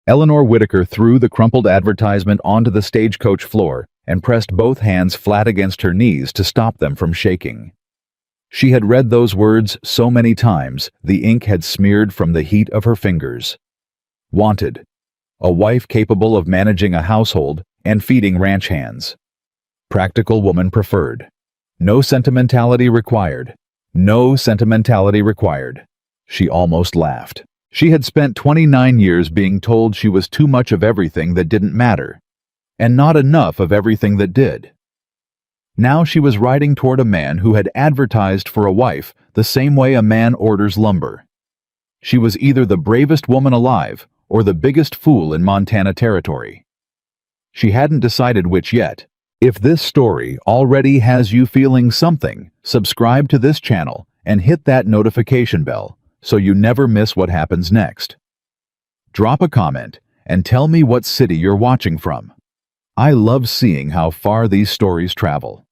Eleanor Whitaker threw the crumpled advertisement onto the stagecoach floor and pressed both hands flat against her knees to stop them from shaking. She had read those words so many times, the ink had smeared from the heat of her fingers. Wanted. A wife capable of managing a household and feeding ranch hands. Practical woman preferred. No sentimentality required. No sentimentality required. She almost laughed. She had spent 29 years being told she was too much of everything that didn't matter, and not enough of everything that did. Now she was riding toward a man who had advertised for a wife the same way a man orders lumber. She was either the bravest woman alive or the biggest fool in Montana territory. She hadn't decided which yet. If this story already has you feeling something, subscribe to this channel and hit that notification bell so you never miss what happens next. Drop a comment and tell me what city you're watching from. I love seeing how far these stories travel.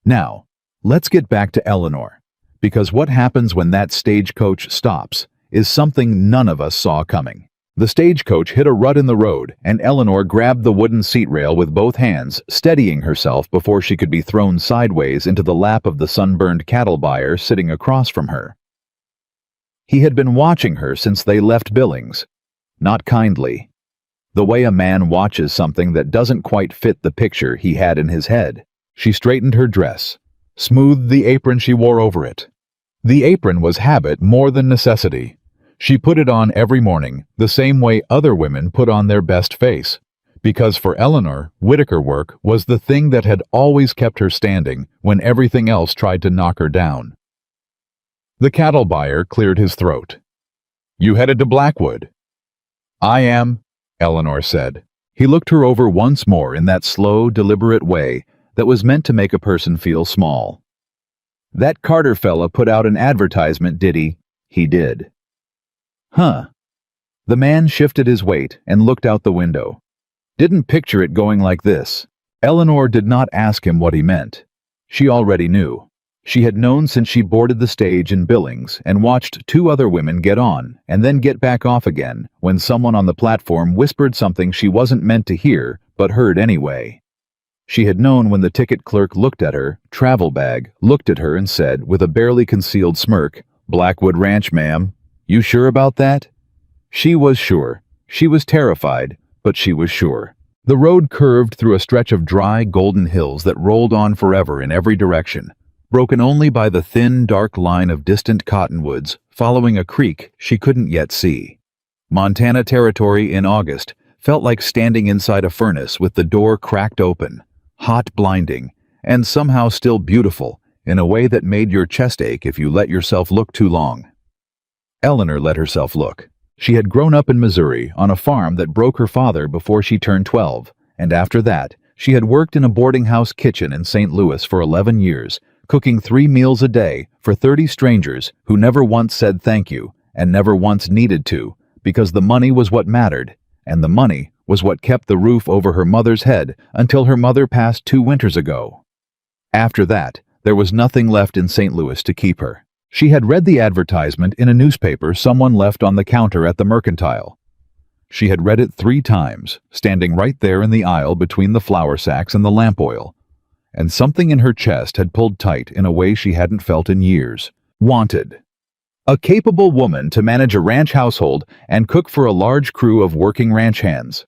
Now, let's get back to Eleanor, because what happens when that stagecoach stops is something none of us saw coming. The stagecoach hit a rut in the road, and Eleanor grabbed the wooden seat rail with both hands, steadying herself before she could be thrown sideways into the lap of the sunburned cattle buyer sitting across from her. He had been watching her since they left Billings. Not kindly. The way a man watches something that doesn't quite fit the picture he had in his head. She straightened her dress, smoothed the apron she wore over it. The apron was habit more than necessity. She put it on every morning, the same way other women put on their best face, because for Eleanor, Whitaker work was the thing that had always kept her standing when everything else tried to knock her down. The cattle buyer cleared his throat. "You headed to Blackwood?" "I am," Eleanor said. He looked her over once more in that slow, deliberate way that was meant to make a person feel small. "That Carter fella put out an advertisement, did he?" "He did." "Huh." The man shifted his weight and looked out the window. Didn't picture it going like this. Eleanor did not ask him what he meant. She already knew. She had known since she boarded the stage in Billings and watched two other women get on and then get back off again when someone on the platform whispered something she wasn't meant to hear but heard anyway. She had known when the ticket clerk looked at her travel bag, looked at her and said with a barely concealed smirk, "Blackwood Ranch, ma'am. You sure about that?" She was sure. She was terrified, but she was sure. The road curved through a stretch of dry, golden hills that rolled on forever in every direction, broken only by the thin, dark line of distant cottonwoods following a creek she couldn't yet see. Montana territory in August felt like standing inside a furnace with the door cracked open, hot, blinding, and somehow still beautiful in a way that made your chest ache if you let yourself look too long. Eleanor let herself look. She had grown up in Missouri on a farm that broke her father before she turned 12, and after that, she had worked in a boarding house kitchen in St. Louis for 11 years, cooking 3 meals a day for 30 strangers who never once said thank you and never once needed to, because the money was what mattered, and the money was what kept the roof over her mother's head until her mother passed 2 winters ago. After that, there was nothing left in St. Louis to keep her. She had read the advertisement in a newspaper someone left on the counter at the Mercantile. She had read it 3 times, standing right there in the aisle between the flour sacks and the lamp oil, and something in her chest had pulled tight in a way she hadn't felt in years. Wanted. A capable woman to manage a ranch household and cook for a large crew of working ranch hands.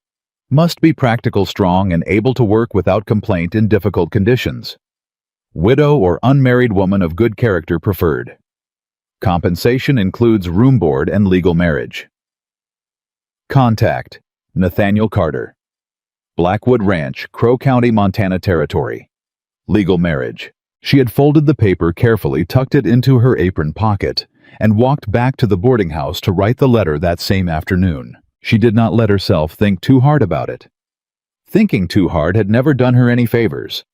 Must be practical, strong, and able to work without complaint in difficult conditions. Widow or unmarried woman of good character preferred. Compensation includes room board and legal marriage. Contact: Nathaniel Carter. Blackwood Ranch, Crow County, Montana Territory. Legal marriage. She had folded the paper carefully, tucked it into her apron pocket, and walked back to the boarding house to write the letter that same afternoon. She did not let herself think too hard about it. Thinking too hard had never done her any favors.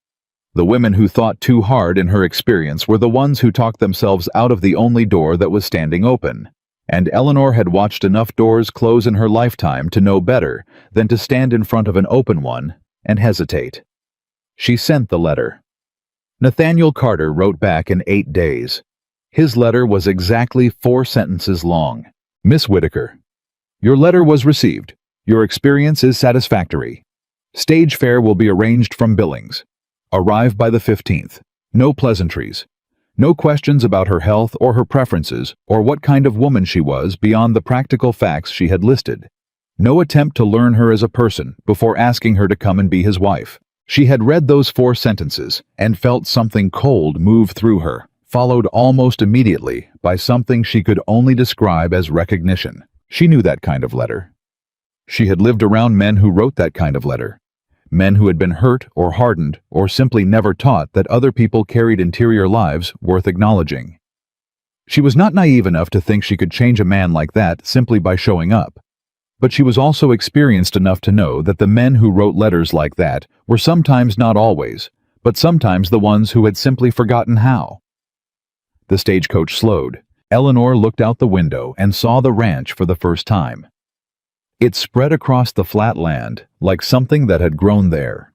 The women who thought too hard in her experience were the ones who talked themselves out of the only door that was standing open, and Eleanor had watched enough doors close in her lifetime to know better than to stand in front of an open one and hesitate. She sent the letter. Nathaniel Carter wrote back in 8 days. His letter was exactly 4 sentences long. Miss Whitaker, Your letter was received. Your experience is satisfactory. Stage fare will be arranged from Billings. Arrive by the 15th. No pleasantries. No questions about her health or her preferences or what kind of woman she was beyond the practical facts she had listed. No attempt to learn her as a person before asking her to come and be his wife. She had read those 4 sentences and felt something cold move through her, followed almost immediately by something she could only describe as recognition. She knew that kind of letter. She had lived around men who wrote that kind of letter. Men who had been hurt or hardened or simply never taught that other people carried interior lives worth acknowledging. She was not naive enough to think she could change a man like that simply by showing up. But she was also experienced enough to know that the men who wrote letters like that were sometimes, not always, but sometimes the ones who had simply forgotten how. The stagecoach slowed. Eleanor looked out the window and saw the ranch for the first time. It spread across the flat land like something that had grown there.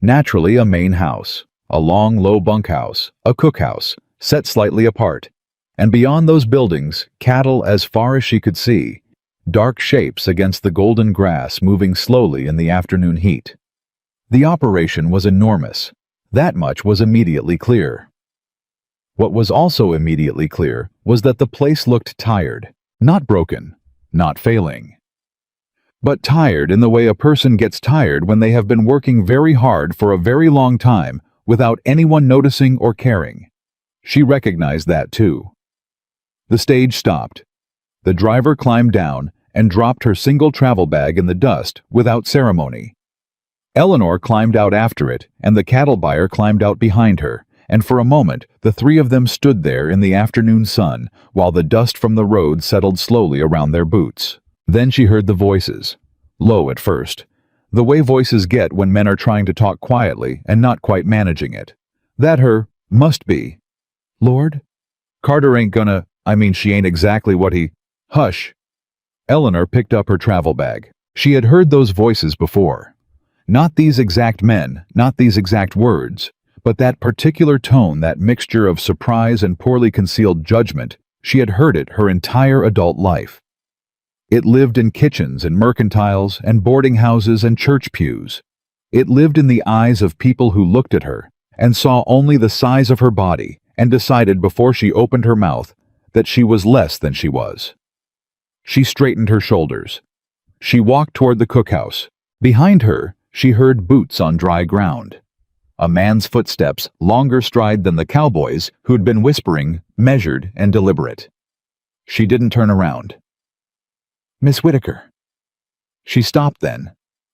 Naturally, a main house, a long, low bunkhouse, a cookhouse, set slightly apart, and beyond those buildings, cattle as far as she could see, dark shapes against the golden grass moving slowly in the afternoon heat. The operation was enormous. That much was immediately clear. What was also immediately clear was that the place looked tired, not broken, not failing. But tired in the way a person gets tired when they have been working very hard for a very long time without anyone noticing or caring. She recognized that too. The stage stopped. The driver climbed down and dropped her single travel bag in the dust without ceremony. Eleanor climbed out after it, and the cattle buyer climbed out behind her, and for a moment the 3 of them stood there in the afternoon sun while the dust from the road settled slowly around their boots. Then she heard the voices, low at first, the way voices get when men are trying to talk quietly and not quite managing it. That her, must be. Lord? Carter ain't gonna, she ain't exactly what he... Hush. Eleanor picked up her travel bag. She had heard those voices before. Not these exact men, not these exact words, but that particular tone, that mixture of surprise and poorly concealed judgment. She had heard it her entire adult life. It lived in kitchens and mercantiles and boarding houses and church pews. It lived in the eyes of people who looked at her and saw only the size of her body and decided before she opened her mouth that she was less than she was. She straightened her shoulders. She walked toward the cookhouse. Behind her, she heard boots on dry ground. A man's footsteps, longer stride than the Cowboys, who'd been whispering, measured and deliberate. She didn't turn around. Miss Whitaker. She stopped then,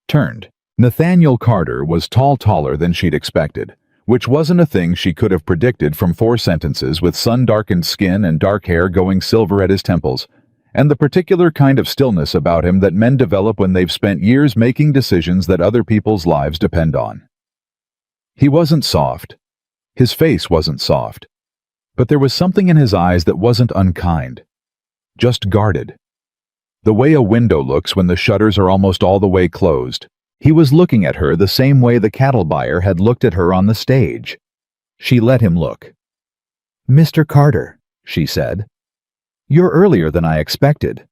turned. Nathaniel Carter was taller than she'd expected, which wasn't a thing she could have predicted from 4 sentences with sun-darkened skin and dark hair going silver at his temples, and the particular kind of stillness about him that men develop when they've spent years making decisions that other people's lives depend on. He wasn't soft. His face wasn't soft. But there was something in his eyes that wasn't unkind, just guarded. The way a window looks when the shutters are almost all the way closed. He was looking at her the same way the cattle buyer had looked at her on the stage. She let him look. Mr. Carter, she said. You're earlier than I expected.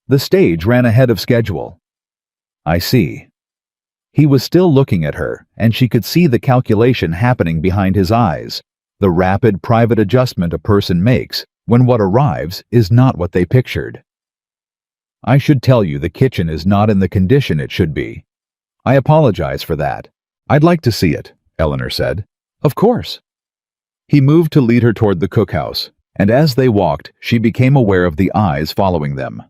The stage ran ahead of schedule. I see. He was still looking at her, and she could see the calculation happening behind his eyes, the rapid private adjustment a person makes when what arrives is not what they pictured. I should tell you the kitchen is not in the condition it should be. I apologize for that. I'd like to see it, Eleanor said. Of course. He moved to lead her toward the cookhouse, and as they walked, she became aware of the eyes following them.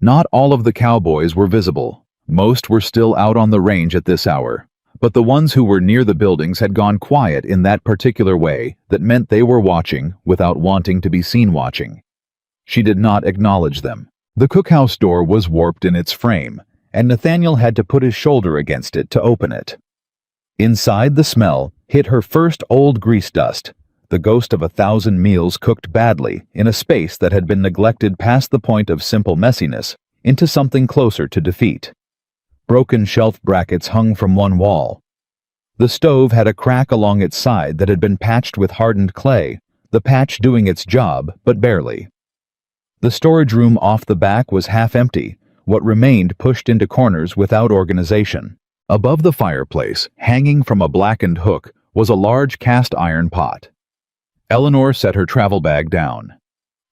Not all of the Cowboys were visible. Most were still out on the range at this hour, but the ones who were near the buildings had gone quiet in that particular way that meant they were watching without wanting to be seen watching. She did not acknowledge them. The cookhouse door was warped in its frame, and Nathaniel had to put his shoulder against it to open it. Inside, the smell hit her first old grease dust, the ghost of 1,000 meals cooked badly in a space that had been neglected past the point of simple messiness into something closer to defeat. Broken shelf brackets hung from one wall. The stove had a crack along its side that had been patched with hardened clay, the patch doing its job, but barely. The storage room off the back was half empty, what remained pushed into corners without organization. Above the fireplace, hanging from a blackened hook, was a large cast iron pot. Eleanor set her travel bag down.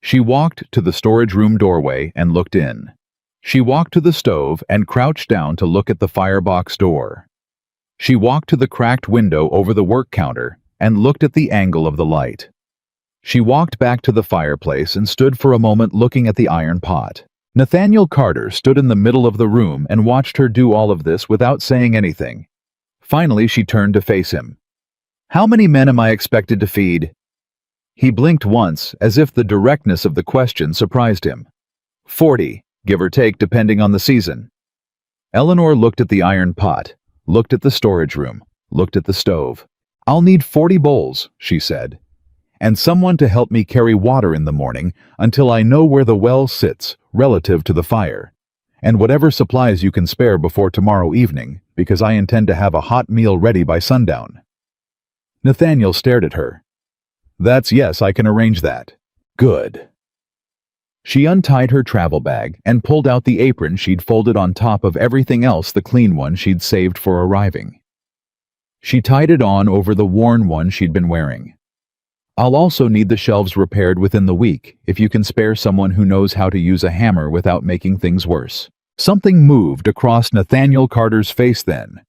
She walked to the storage room doorway and looked in. She walked to the stove and crouched down to look at the firebox door. She walked to the cracked window over the work counter and looked at the angle of the light. She walked back to the fireplace and stood for a moment looking at the iron pot. Nathaniel Carter stood in the middle of the room and watched her do all of this without saying anything. Finally, she turned to face him. "How many men am I expected to feed?" He blinked once, as if the directness of the question surprised him. 40, give or take depending on the season. Eleanor looked at the iron pot, looked at the storage room, looked at the stove. "I'll need 40 bowls," she said, "and someone to help me carry water in the morning until I know where the well sits relative to the fire, and whatever supplies you can spare before tomorrow evening, because I intend to have a hot meal ready by sundown." Nathaniel stared at her. Yes, I can arrange that." "Good." She untied her travel bag and pulled out the apron she'd folded on top of everything else, the clean one she'd saved for arriving. She tied it on over the worn one she'd been wearing. "I'll also need the shelves repaired within the week, if you can spare someone who knows how to use a hammer without making things worse." Something moved across Nathaniel Carter's face then.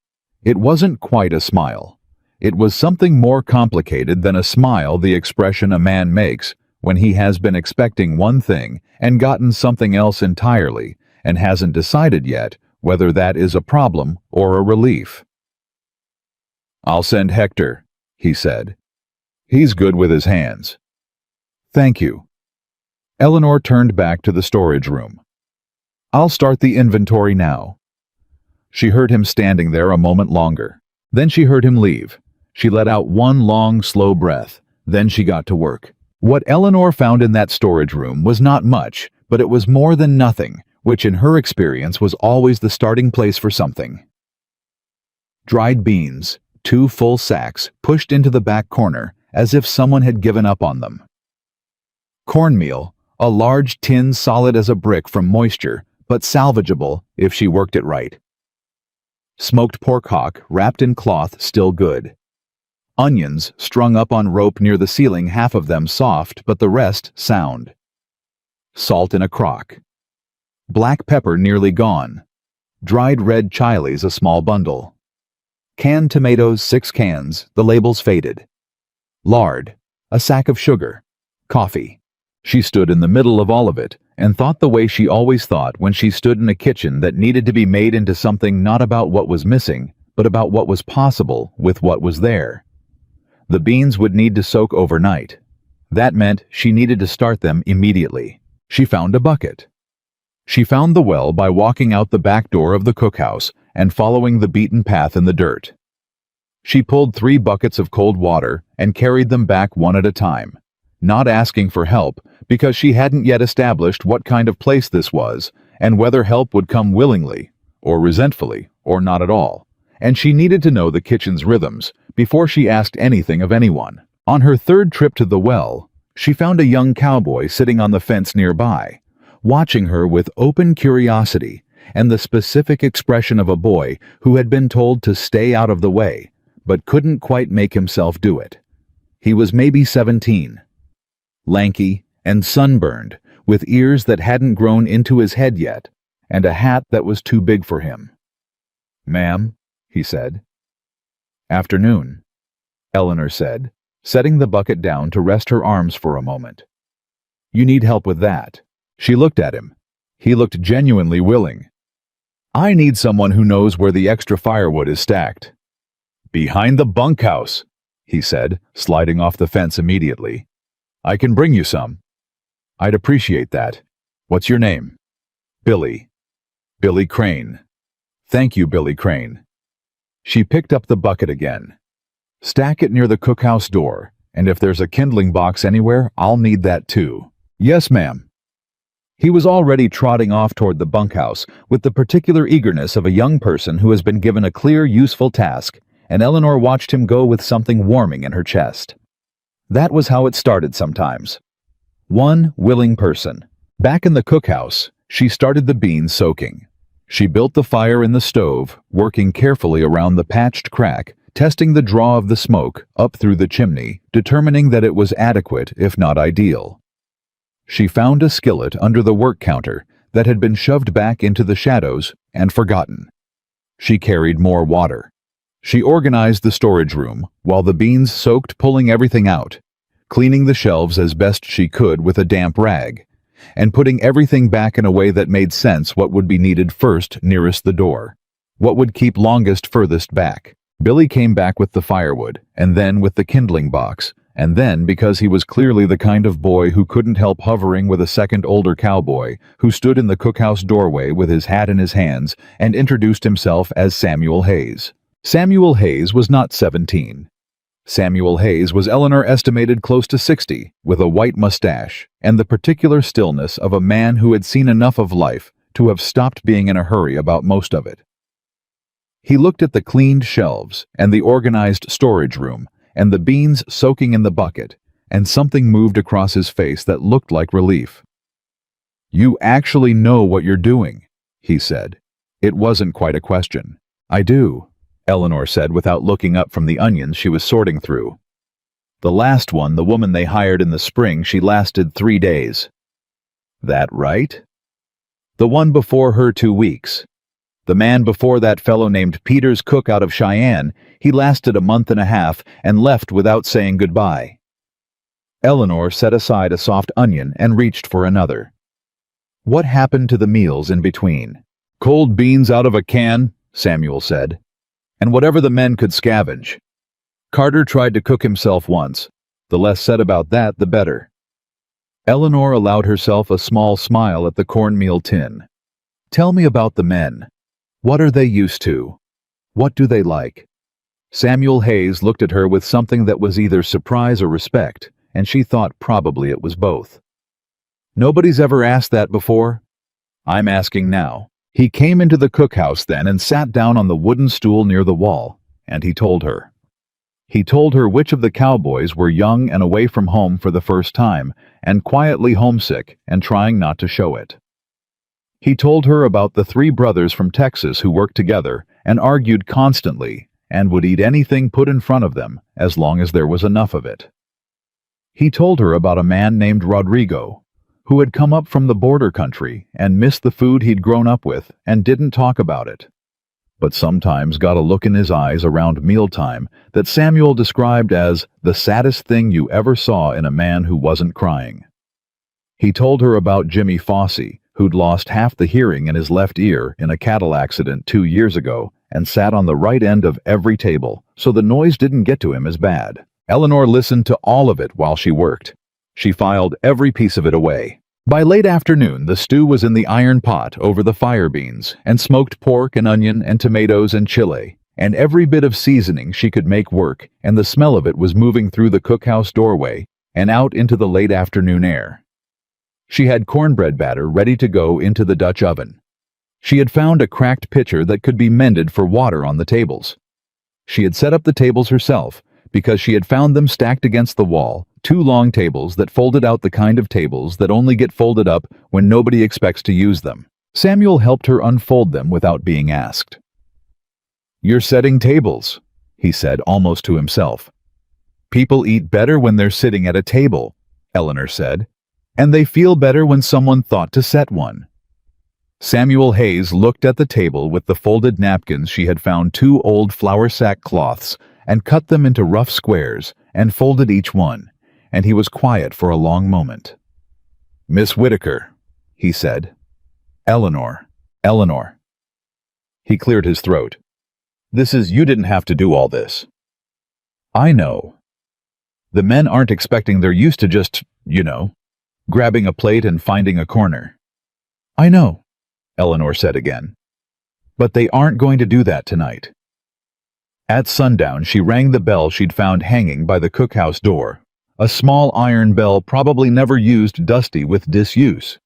It wasn't quite a smile. It was something more complicated than a smile, the expression a man makes when he has been expecting one thing and gotten something else entirely and hasn't decided yet whether that is a problem or a relief. "I'll send Hector," he said. "He's good with his hands." "Thank you." Eleanor turned back to the storage room. "I'll start the inventory now." She heard him standing there a moment longer. Then she heard him leave. She let out one long, slow breath. Then she got to work. What Eleanor found in that storage room was not much, but it was more than nothing, which in her experience was always the starting place for something. Dried beans, 2 full sacks, pushed into the back corner, as if someone had given up on them. Cornmeal, a large tin solid as a brick from moisture, but salvageable if she worked it right. Smoked pork hock, wrapped in cloth, still good. Onions strung up on rope near the ceiling, half of them soft, but the rest sound. Salt in a crock. Black pepper nearly gone. Dried red chilies, a small bundle. Canned tomatoes, 6 cans, the labels faded. Lard, a sack of sugar. Coffee. She stood in the middle of all of it and thought the way she always thought when she stood in a kitchen that needed to be made into something not about what was missing, but about what was possible with what was there. The beans would need to soak overnight. That meant she needed to start them immediately. She found a bucket. She found the well by walking out the back door of the cookhouse and following the beaten path in the dirt. She pulled 3 buckets of cold water and carried them back one at a time, not asking for help because she hadn't yet established what kind of place this was and whether help would come willingly or resentfully or not at all. And she needed to know the kitchen's rhythms before she asked anything of anyone. On her 3rd trip to the well, she found a young cowboy sitting on the fence nearby, watching her with open curiosity and the specific expression of a boy who had been told to stay out of the way, but couldn't quite make himself do it. He was maybe 17. Lanky and sunburned, with ears that hadn't grown into his head yet, and a hat that was too big for him. "Ma'am," he said. "Afternoon," Eleanor said, setting the bucket down to rest her arms for a moment. "You need help with that." She looked at him. He looked genuinely willing. "I need someone who knows where the extra firewood is stacked." "Behind the bunkhouse," he said, sliding off the fence immediately. "I can bring you some." "I'd appreciate that. What's your name?" "Billy." "Billy Crane." "Thank you, Billy Crane." She picked up the bucket again. "Stack it near the cookhouse door, and if there's a kindling box anywhere, I'll need that too." "Yes, ma'am." He was already trotting off toward the bunkhouse with the particular eagerness of a young person who has been given a clear, useful task, and Eleanor watched him go with something warming in her chest. That was how it started sometimes. One willing person, Back in the cookhouse, she started the beans soaking. She built the fire in the stove, working carefully around the patched crack, testing the draw of the smoke up through the chimney, determining that it was adequate if not ideal. She found a skillet under the work counter that had been shoved back into the shadows and forgotten. She carried more water. She organized the storage room while the beans soaked, pulling everything out, cleaning the shelves as best she could with a damp rag, and putting everything back in a way that made sense. What would be needed first nearest the door? What would keep longest furthest back? Billy came back with the firewood, and then with the kindling box, and then, because he was clearly the kind of boy who couldn't help hovering with a second older cowboy, who stood in the cookhouse doorway with his hat in his hands and introduced himself as Samuel Hayes. Samuel Hayes was not 17. Samuel Hayes was Eleanor estimated close to 60, with a white mustache and the particular stillness of a man who had seen enough of life to have stopped being in a hurry about most of it. He looked at the cleaned shelves and the organized storage room and the beans soaking in the bucket, and something moved across his face that looked like relief. "You actually know what you're doing," he said. It wasn't quite a question. "I do," Eleanor said without looking up from the onions she was sorting through. "The last one, the woman they hired in the spring, she lasted 3 days." "That right?" "The one before her 2 weeks. The man before that fellow named Peter's cook out of Cheyenne, he lasted a month and a half and left without saying goodbye." Eleanor set aside a soft onion and reached for another. "What happened to the meals in between?" "Cold beans out of a can," Samuel said, "and whatever the men could scavenge. Carter tried to cook himself once. The less said about that, the better." Eleanor allowed herself a small smile at the cornmeal tin. "Tell me about the men. What are they used to? What do they like?" Samuel Hayes looked at her with something that was either surprise or respect, and she thought probably it was both. "Nobody's ever asked that before? I'm asking now." He came into the cookhouse then and sat down on the wooden stool near the wall, and he told her. He told her which of the Cowboys were young and away from home for the first time, and quietly homesick and trying not to show it. He told her about the 3 brothers from Texas who worked together and argued constantly and would eat anything put in front of them as long as there was enough of it. He told her about a man named Rodrigo, who had come up from the border country and missed the food he'd grown up with and didn't talk about it, but sometimes got a look in his eyes around mealtime that Samuel described as the saddest thing you ever saw in a man who wasn't crying. He told her about Jimmy Fossey, who'd lost half the hearing in his left ear in a cattle accident 2 years ago and sat on the right end of every table, so the noise didn't get to him as bad. Eleanor listened to all of it while she worked. She filed every piece of it away. By late afternoon, the stew was in the iron pot over the fire beans, and smoked pork and onion and tomatoes and chili, and every bit of seasoning she could make work, and the smell of it was moving through the cookhouse doorway and out into the late afternoon air. She had cornbread batter ready to go into the Dutch oven. She had found a cracked pitcher that could be mended for water on the tables. She had set up the tables herself, because she had found them stacked against the wall, 2 long tables that folded out, the kind of tables that only get folded up when nobody expects to use them. Samuel helped her unfold them without being asked. "You're setting tables," he said almost to himself. "People eat better when they're sitting at a table," Eleanor said, "and they feel better when someone thought to set one." Samuel Hayes looked at the table with the folded napkins. She had found 2 old flour sack cloths and cut them into rough squares and folded each one, and he was quiet for a long moment. "Miss Whitaker," he said. "Eleanor. Eleanor." He cleared his throat. You didn't have to do all this." "I know. The men aren't expecting. They're used to just, grabbing a plate and finding a corner." "I know," Eleanor said again. "But they aren't going to do that tonight." At sundown, she rang the bell she'd found hanging by the cookhouse door, a small iron bell probably never used, dusty with disuse.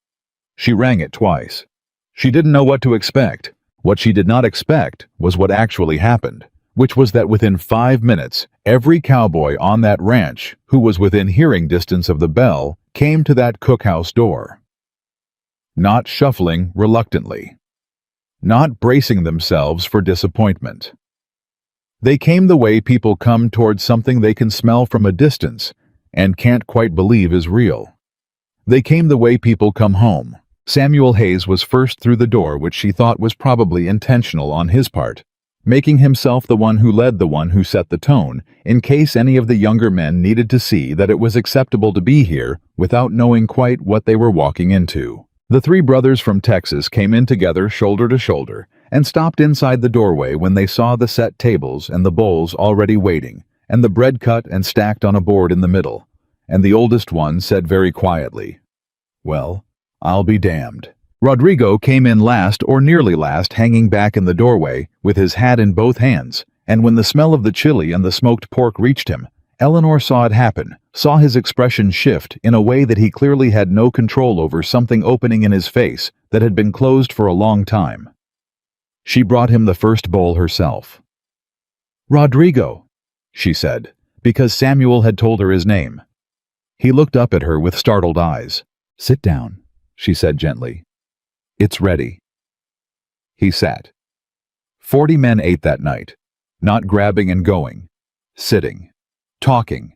She rang it twice. She didn't know what to expect. What she did not expect was what actually happened, which was that within 5 minutes, every cowboy on that ranch who was within hearing distance of the bell came to that cookhouse door. not shuffling reluctantly, not bracing themselves for disappointment. They came the way people come towards something they can smell from a distance and can't quite believe is real. They came the way people come home. Samuel Hayes was first through the door, which she thought was probably intentional on his part, making himself the one who led, the one who set the tone, in case any of the younger men needed to see that it was acceptable to be here without knowing quite what they were walking into. The three brothers from Texas came in together shoulder to shoulder and stopped inside the doorway when they saw the set tables and the bowls already waiting, and the bread cut and stacked on a board in the middle. And the oldest one said very quietly, "Well, I'll be damned." Rodrigo came in last or nearly last, hanging back in the doorway with his hat in both hands, and when the smell of the chili and the smoked pork reached him, Eleanor saw it happen, saw his expression shift in a way that he clearly had no control over, something opening in his face that had been closed for a long time. She brought him the first bowl herself. "Rodrigo," she said, because Samuel had told her his name. He looked up at her with startled eyes. "Sit down," she said gently. "It's ready." He sat. 40 men ate that night, not grabbing and going, sitting, talking,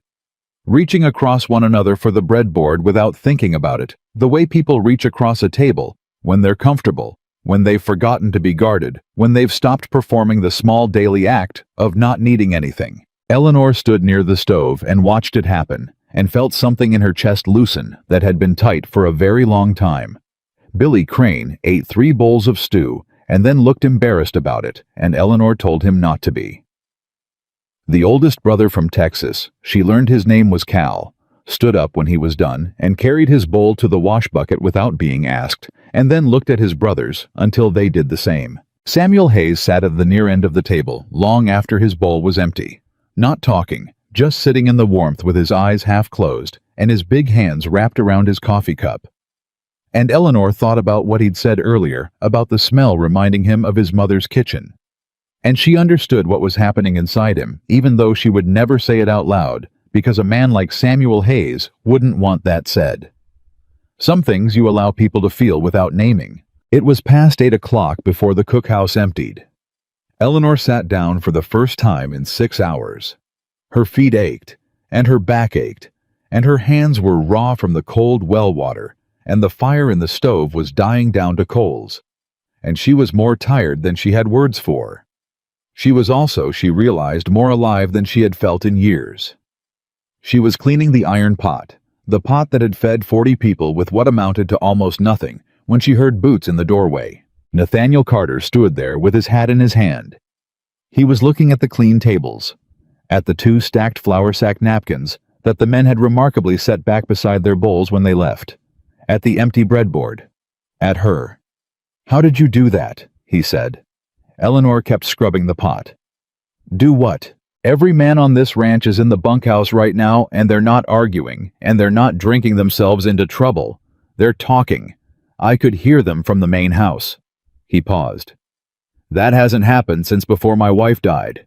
reaching across one another for the breadboard without thinking about it, the way people reach across a table when they're comfortable, when they've forgotten to be guarded, when they've stopped performing the small daily act of not needing anything. Eleanor stood near the stove and watched it happen, and felt something in her chest loosen that had been tight for a very long time. Billy Crane ate 3 bowls of stew and then looked embarrassed about it, and Eleanor told him not to be. The oldest brother from Texas, she learned his name was Cal, stood up when he was done and carried his bowl to the wash bucket without being asked, and then looked at his brothers until they did the same. Samuel Hayes sat at the near end of the table long after his bowl was empty, not talking, just sitting in the warmth with his eyes half closed and his big hands wrapped around his coffee cup. And Eleanor thought about what he'd said earlier about the smell reminding him of his mother's kitchen. And she understood what was happening inside him, even though she would never say it out loud, because a man like Samuel Hayes wouldn't want that said. Some things you allow people to feel without naming. It was past 8 o'clock before the cookhouse emptied. Eleanor sat down for the first time in 6 hours. Her feet ached, and her back ached, and her hands were raw from the cold well water, and the fire in the stove was dying down to coals. And she was more tired than she had words for. She was also, she realized, more alive than she had felt in years. She was cleaning the iron pot, the pot that had fed 40 people with what amounted to almost nothing, when she heard boots in the doorway. Nathaniel Carter stood there with his hat in his hand. He was looking at the clean tables, at the 2 stacked flour sack napkins that the men had remarkably set back beside their bowls when they left, at the empty breadboard, at her. "How did you do that?" he said. Eleanor kept scrubbing the pot. "Do what? Every man on this ranch is in the bunkhouse right now, and they're not arguing, and they're not drinking themselves into trouble. They're talking. I could hear them from the main house." He paused. "That hasn't happened since before my wife died."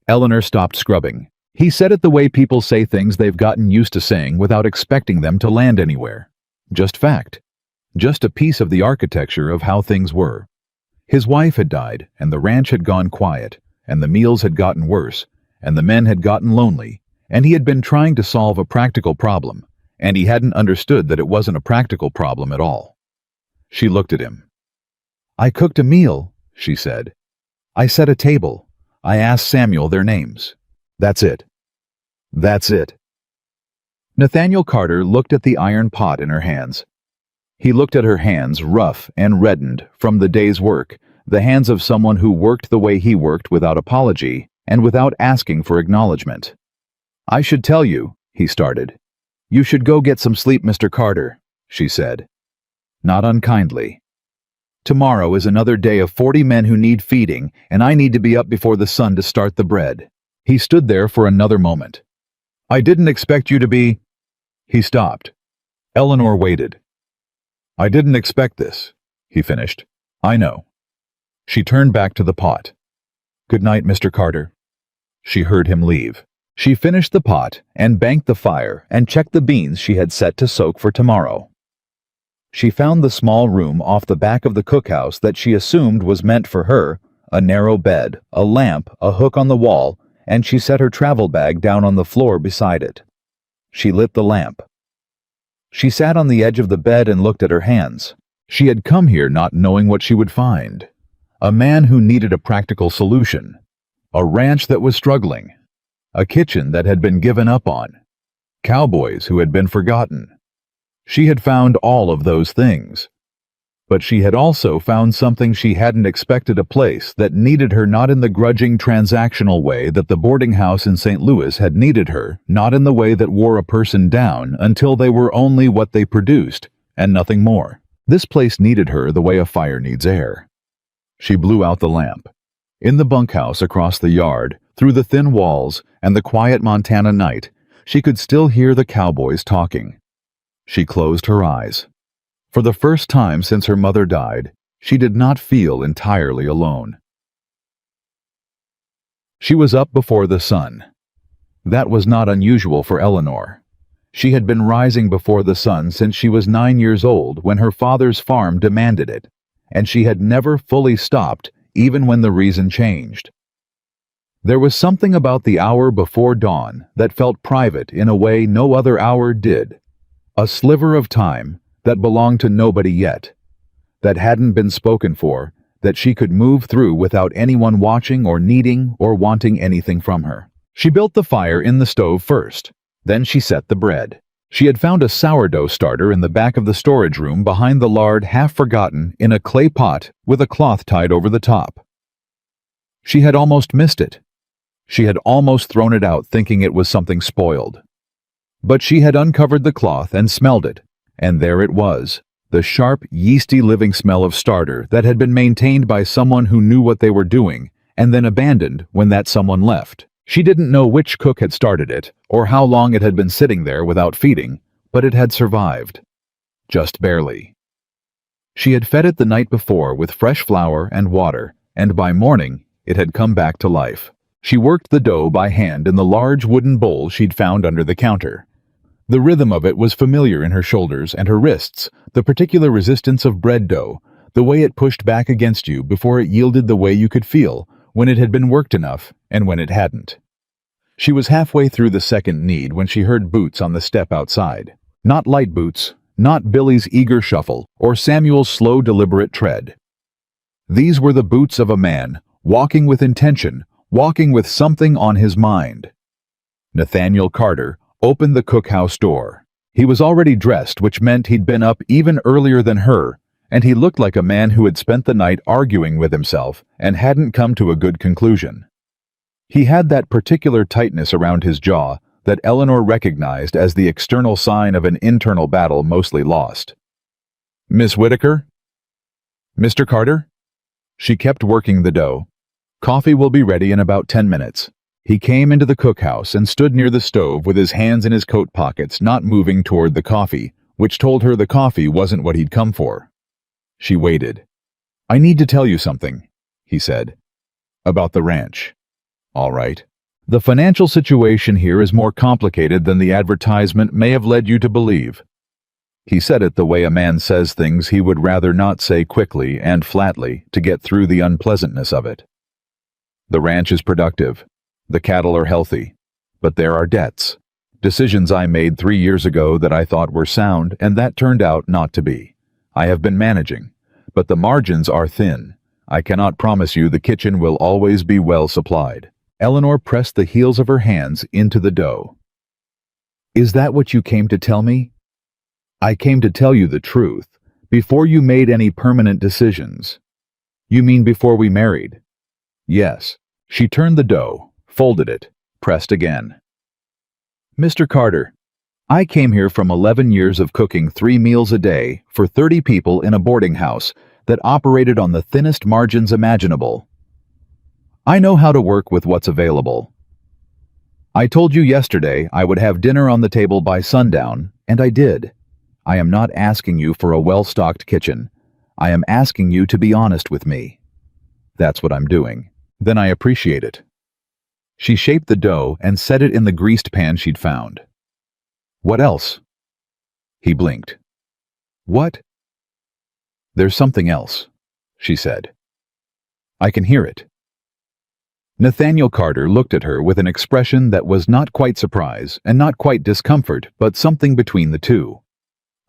Eleanor stopped scrubbing. He said it the way people say things they've gotten used to saying without expecting them to land anywhere. Just fact. Just a piece of the architecture of how things were. His wife had died, and the ranch had gone quiet, and the meals had gotten worse, and the men had gotten lonely, and he had been trying to solve a practical problem, and he hadn't understood that it wasn't a practical problem at all. She looked at him. "I cooked a meal," she said. "I set a table. I asked Samuel their names. That's it. That's it." Nathaniel Carter looked at the iron pot in her hands. He looked at her hands, rough and reddened from the day's work, the hands of someone who worked the way he worked without apology and without asking for acknowledgement. "I should tell you," he started. "You should go get some sleep, Mr. Carter," she said, not unkindly. "Tomorrow is another day of 40 men who need feeding, and I need to be up before the sun to start the bread." He stood there for another moment. "I didn't expect you to be—" He stopped. Eleanor waited. "I didn't expect this," he finished. "I know." She turned back to the pot. "Good night, Mr. Carter." She heard him leave. She finished the pot and banked the fire and checked the beans she had set to soak for tomorrow. She found the small room off the back of the cookhouse that she assumed was meant for her, a narrow bed, a lamp, a hook on the wall, and she set her travel bag down on the floor beside it. She lit the lamp. She sat on the edge of the bed and looked at her hands. She had come here not knowing what she would find. A man who needed a practical solution. A ranch that was struggling. A kitchen that had been given up on. Cowboys who had been forgotten. She had found all of those things. But she had also found something she hadn't expected, a place that needed her, not in the grudging transactional way that the boarding house in St. Louis had needed her, not in the way that wore a person down until they were only what they produced, and nothing more. This place needed her the way a fire needs air. She blew out the lamp. In the bunkhouse across the yard, through the thin walls and the quiet Montana night, she could still hear the cowboys talking. She closed her eyes. For the first time since her mother died, she did not feel entirely alone. She was up before the sun. That was not unusual for Eleanor. She had been rising before the sun since she was 9 years old when her father's farm demanded it, and she had never fully stopped even when the reason changed. There was something about the hour before dawn that felt private in a way no other hour did. A sliver of time that belonged to nobody yet, that hadn't been spoken for, that she could move through without anyone watching or needing or wanting anything from her. She built the fire in the stove first. Then she set the bread. She had found a sourdough starter in the back of the storage room behind the lard, half forgotten, in a clay pot with a cloth tied over the top. She had almost missed it. She had almost thrown it out thinking it was something spoiled. But she had uncovered the cloth and smelled it. And there it was, the sharp, yeasty living smell of starter that had been maintained by someone who knew what they were doing, and then abandoned when that someone left. She didn't know which cook had started it, or how long it had been sitting there without feeding, but it had survived. Just barely. She had fed it the night before with fresh flour and water, and by morning it had come back to life. She worked the dough by hand in the large wooden bowl she'd found under the counter. The rhythm of it was familiar in her shoulders and her wrists, the particular resistance of bread dough, the way it pushed back against you before it yielded, the way you could feel when it had been worked enough and when it hadn't. She was halfway through the second knead when she heard boots on the step outside. Not light boots, not Billy's eager shuffle or Samuel's slow, deliberate tread. These were the boots of a man, walking with intention, walking with something on his mind. Nathaniel Carter opened the cookhouse door. He was already dressed, which meant he'd been up even earlier than her, and he looked like a man who had spent the night arguing with himself and hadn't come to a good conclusion. He had that particular tightness around his jaw that Eleanor recognized as the external sign of an internal battle mostly lost. "Miss Whitaker? Mr. Carter?" She kept working the dough. "Coffee will be ready in about 10 minutes. He came into the cookhouse and stood near the stove with his hands in his coat pockets, not moving toward the coffee, which told her the coffee wasn't what he'd come for. She waited. "I need to tell you something," he said. "About the ranch." "All right. The financial situation here is more complicated than the advertisement may have led you to believe." He said it the way a man says things he would rather not say, quickly and flatly, to get through the unpleasantness of it. "The ranch is productive. The cattle are healthy. But there are debts. Decisions I made 3 years ago that I thought were sound, and that turned out not to be. I have been managing, but the margins are thin. I cannot promise you the kitchen will always be well supplied." Eleanor pressed the heels of her hands into the dough. "Is that what you came to tell me?" "I came to tell you the truth, before you made any permanent decisions." "You mean before we married?" "Yes." She turned the dough, folded it, pressed again. "Mr. Carter, I came here from 11 years of cooking 3 meals a day for 30 people in a boarding house that operated on the thinnest margins imaginable. I know how to work with what's available. I told you yesterday I would have dinner on the table by sundown, and I did. I am not asking you for a well-stocked kitchen. I am asking you to be honest with me. That's what I'm doing. Then I appreciate it." She shaped the dough and set it in the greased pan she'd found. "What else?" He blinked. "What?" "There's something else," she said. "I can hear it." Nathaniel Carter looked at her with an expression that was not quite surprise and not quite discomfort, but something between the two.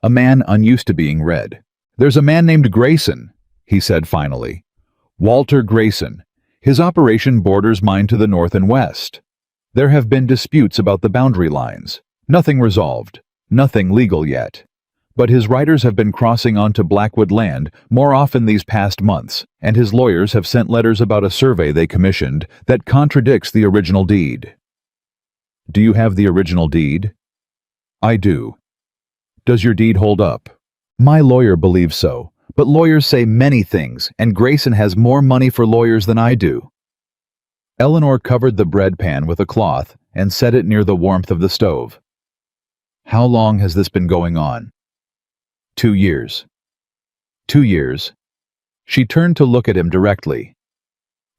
A man unused to being read. "There's a man named Grayson," he said finally. "Walter Grayson. His operation borders mine to the north and west. There have been disputes about the boundary lines. Nothing resolved. Nothing legal yet. But his riders have been crossing onto Blackwood land more often these past months, and his lawyers have sent letters about a survey they commissioned that contradicts the original deed." "Do you have the original deed?" "I do." "Does your deed hold up?" "My lawyer believes so, but lawyers say many things, and Grayson has more money for lawyers than I do." Eleanor covered the bread pan with a cloth and set it near the warmth of the stove. "How long has this been going on?" 2 years. 2 years. She turned to look at him directly.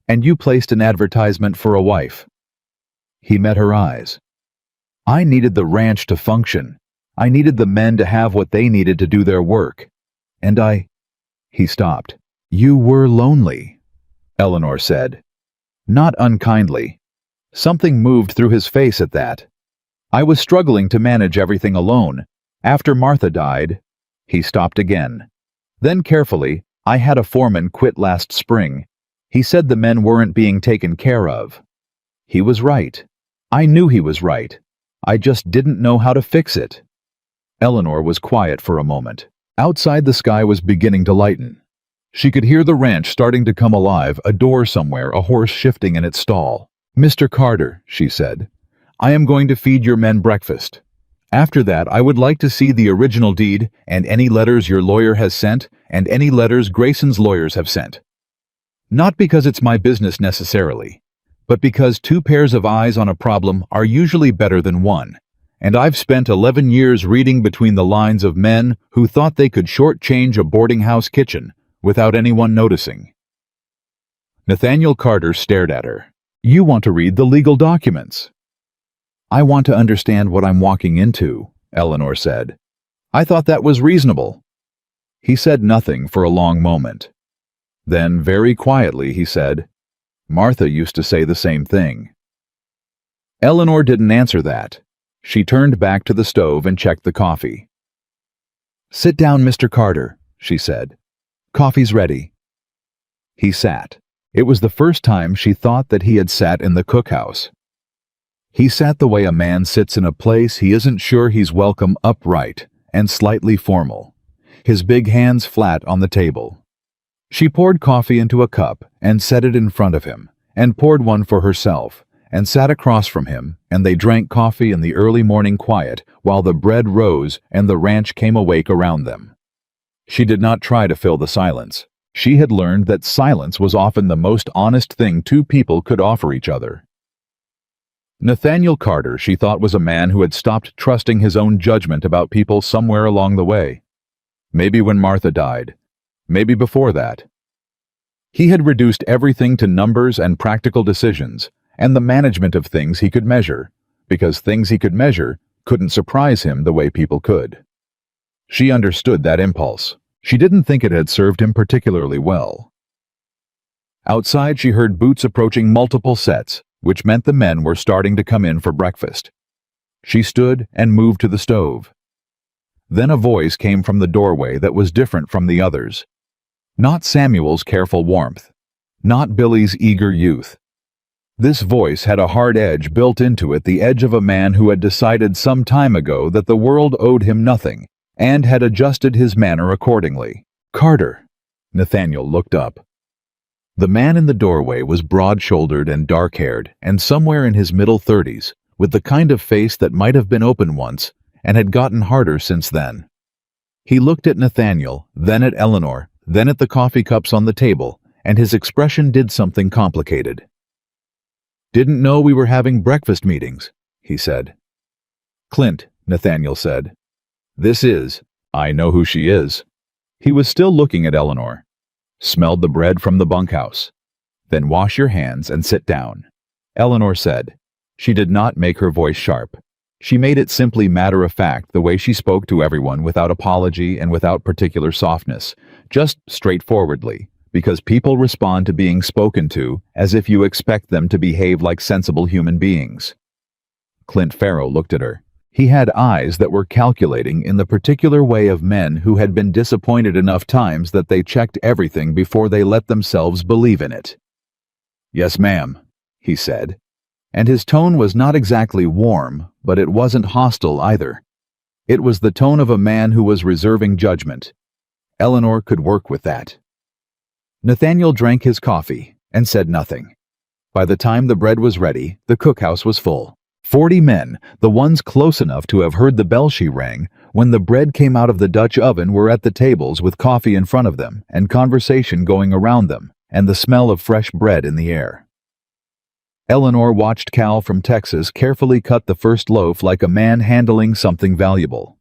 "And you placed an advertisement for a wife." He met her eyes. "I needed the ranch to function. I needed the men to have what they needed to do their work. And He stopped. "You were lonely," Eleanor said. Not unkindly. Something moved through his face at that. "I was struggling to manage everything alone. After Martha died..." He stopped again. Then carefully, "I had a foreman quit last spring. He said the men weren't being taken care of." He was right. I knew he was right. I just didn't know how to fix it. Eleanor was quiet for a moment. Outside, the sky was beginning to lighten. She could hear the ranch starting to come alive, a door somewhere, a horse shifting in its stall. "Mr. Carter," she said, "I am going to feed your men breakfast. After that, I would like to see the original deed and any letters your lawyer has sent and any letters Grayson's lawyers have sent. Not because it's my business necessarily, but because 2 pairs of eyes on a problem are usually better than 1. And I've spent 11 years reading between the lines of men who thought they could shortchange a boarding house kitchen without anyone noticing." Nathaniel Carter stared at her. "You want to read the legal documents." "I want to understand what I'm walking into," Eleanor said. "I thought that was reasonable." He said nothing for a long moment. Then, very quietly, he said, "Martha used to say the same thing." Eleanor didn't answer that. She turned back to the stove and checked the coffee. "Sit down, Mr. Carter," she said. "Coffee's ready." He sat. It was the first time she thought that he had sat in the cookhouse. He sat the way a man sits in a place he isn't sure he's welcome, upright and slightly formal, his big hands flat on the table. She poured coffee into a cup and set it in front of him, and poured one for herself, and sat across from him, and they drank coffee in the early morning quiet while the bread rose and the ranch came awake around them. She did not try to fill the silence. She had learned that silence was often the most honest thing 2 people could offer each other. Nathaniel Carter, she thought, was a man who had stopped trusting his own judgment about people somewhere along the way. Maybe when Martha died. Maybe before that. He had reduced everything to numbers and practical decisions, and the management of things he could measure, because things he could measure couldn't surprise him the way people could. She understood that impulse. She didn't think it had served him particularly well. Outside, she heard boots approaching multiple sets, which meant the men were starting to come in for breakfast. She stood and moved to the stove. Then a voice came from the doorway that was different from the others. Not Samuel's careful warmth. Not Billy's eager youth. This voice had a hard edge built into it, the edge of a man who had decided some time ago that the world owed him nothing, and had adjusted his manner accordingly. "Carter." Nathaniel looked up. The man in the doorway was broad-shouldered and dark-haired, and somewhere in his middle 30s, with the kind of face that might have been open once, and had gotten harder since then. He looked at Nathaniel, then at Eleanor, then at the coffee cups on the table, and his expression did something complicated. "Didn't know we were having breakfast meetings," he said. "Clint," Nathaniel said. "This is. I know who she is." He was still looking at Eleanor. "Smelled the bread from the bunkhouse. Then wash your hands and sit down," Eleanor said. She did not make her voice sharp. She made it simply matter-of-fact the way she spoke to everyone without apology and without particular softness, just straightforwardly, because people respond to being spoken to as if you expect them to behave like sensible human beings. Clint Farrow looked at her. He had eyes that were calculating in the particular way of men who had been disappointed enough times that they checked everything before they let themselves believe in it. "Yes, ma'am," he said. And his tone was not exactly warm, but it wasn't hostile either. It was the tone of a man who was reserving judgment. Eleanor could work with that. Nathaniel drank his coffee and said nothing. By the time the bread was ready, the cookhouse was full. 40 men, the ones close enough to have heard the bell she rang, when the bread came out of the Dutch oven, were at the tables with coffee in front of them and conversation going around them and the smell of fresh bread in the air. Eleanor watched Cal from Texas carefully cut the first loaf like a man handling something valuable.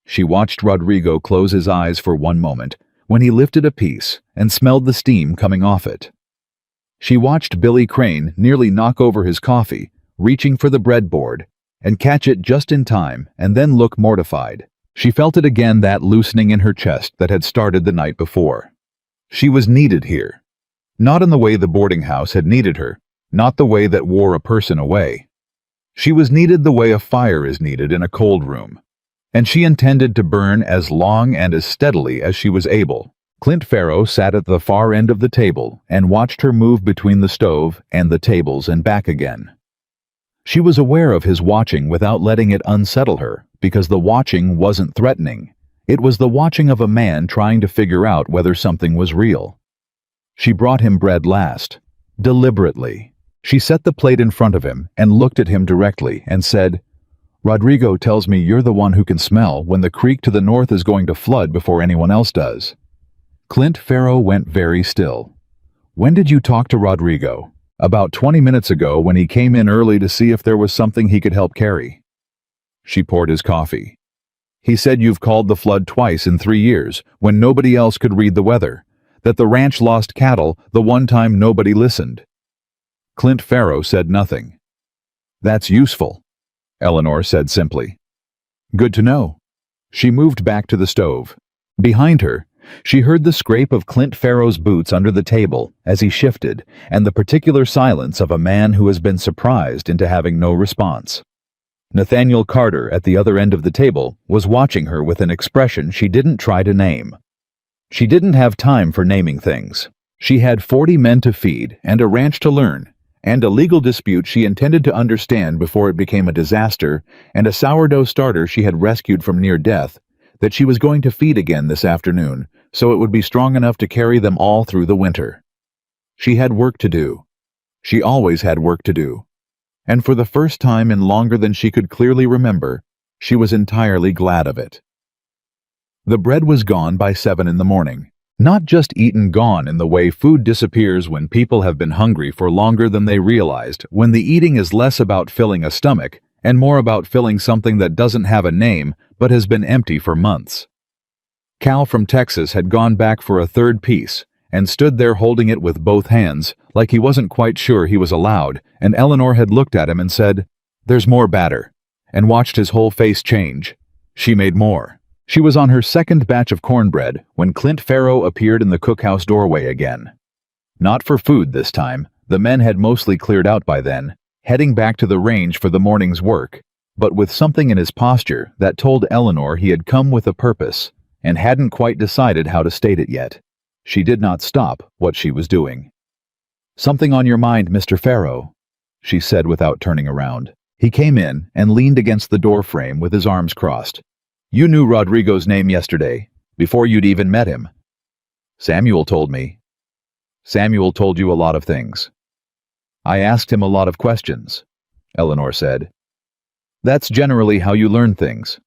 She watched Rodrigo close his eyes for one moment when he lifted a piece and smelled the steam coming off it. She watched Billy Crane nearly knock over his coffee, reaching for the breadboard, and catch it just in time and then look mortified. She felt it again, that loosening in her chest that had started the night before. She was needed here. Not in the way the boarding house had needed her, not the way that wore a person away. She was needed the way a fire is needed in a cold room, and she intended to burn as long and as steadily as she was able. Clint Farrow sat at the far end of the table and watched her move between the stove and the tables and back again. She was aware of his watching without letting it unsettle her, because the watching wasn't threatening. It was the watching of a man trying to figure out whether something was real. She brought him bread last, deliberately. She set the plate in front of him and looked at him directly and said, "Rodrigo tells me you're the one who can smell when the creek to the north is going to flood before anyone else does." Clint Farrow went very still. "When did you talk to Rodrigo?" "About 20 minutes ago, when he came in early to see if there was something he could help carry." She poured his coffee. "He said you've called the flood twice in 3 years, when nobody else could read the weather. That the ranch lost cattle the one time nobody listened." Clint Farrow said nothing. "That's useful," Eleanor said simply. "Good to know." She moved back to the stove. Behind her, she heard the scrape of Clint Farrow's boots under the table as he shifted, and the particular silence of a man who has been surprised into having no response. Nathaniel Carter, at the other end of the table, was watching her with an expression she didn't try to name. She didn't have time for naming things. She had 40 men to feed and a ranch to learn, and a legal dispute she intended to understand before it became a disaster, and a sourdough starter she had rescued from near death that she was going to feed again this afternoon, so it would be strong enough to carry them all through the winter. She had work to do. She always had work to do. And for the first time in longer than she could clearly remember, she was entirely glad of it. The bread was gone by 7 in the morning. Not just eaten, gone in the way food disappears when people have been hungry for longer than they realized, when the eating is less about filling a stomach and more about filling something that doesn't have a name but has been empty for months. Cal from Texas had gone back for a third piece and stood there holding it with both hands, like he wasn't quite sure he was allowed, and Eleanor had looked at him and said, "There's more batter," and watched his whole face change. She made more. She was on her second batch of cornbread when Clint Farrow appeared in the cookhouse doorway again. Not for food this time, the men had mostly cleared out by then, heading back to the range for the morning's work, but with something in his posture that told Eleanor he had come with a purpose, and hadn't quite decided how to state it yet. She did not stop what she was doing. "Something on your mind, Mr. Farrow," she said without turning around. He came in and leaned against the door frame with his arms crossed. "You knew Rodrigo's name yesterday, before you'd even met him." "Samuel told me." "Samuel told you a lot of things." "I asked him a lot of questions," Eleanor said. "That's generally how you learn things."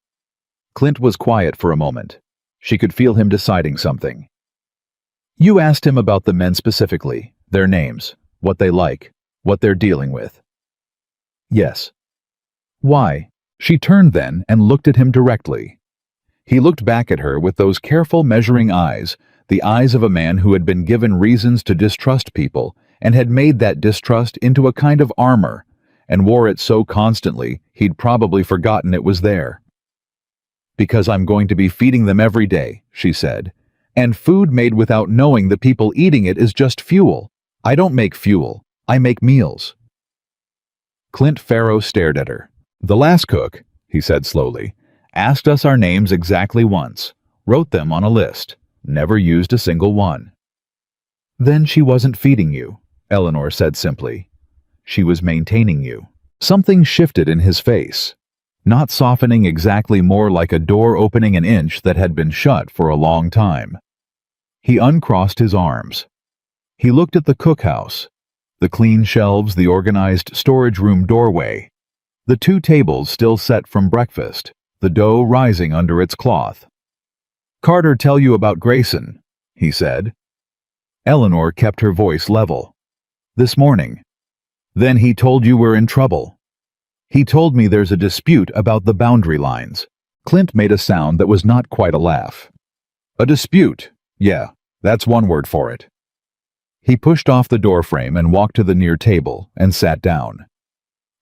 Clint was quiet for a moment. She could feel him deciding something. "You asked him about the men specifically, their names, what they like, what they're dealing with." "Yes." "Why?" She turned then and looked at him directly. He looked back at her with those careful measuring eyes, the eyes of a man who had been given reasons to distrust people and had made that distrust into a kind of armor, and wore it so constantly he'd probably forgotten it was there. "Because I'm going to be feeding them every day," she said. "And food made without knowing the people eating it is just fuel. I don't make fuel. I make meals." Clint Farrow stared at her. "The last cook," he said slowly, "asked us our names exactly once, wrote them on a list, never used a single one." "Then she wasn't feeding you," Eleanor said simply. "She was maintaining you." Something shifted in his face, not softening exactly, more like a door opening an inch that had been shut for a long time. He uncrossed his arms. He looked at the cookhouse, the clean shelves, the organized storage room doorway, the 2 tables still set from breakfast, the dough rising under its cloth. "Carter tell you about Grayson," he said. Eleanor kept her voice level. "This morning." "Then he told you we're in trouble." "He told me there's a dispute about the boundary lines." Clint made a sound that was not quite a laugh. "A dispute? Yeah, that's one word for it." He pushed off the doorframe and walked to the near table and sat down.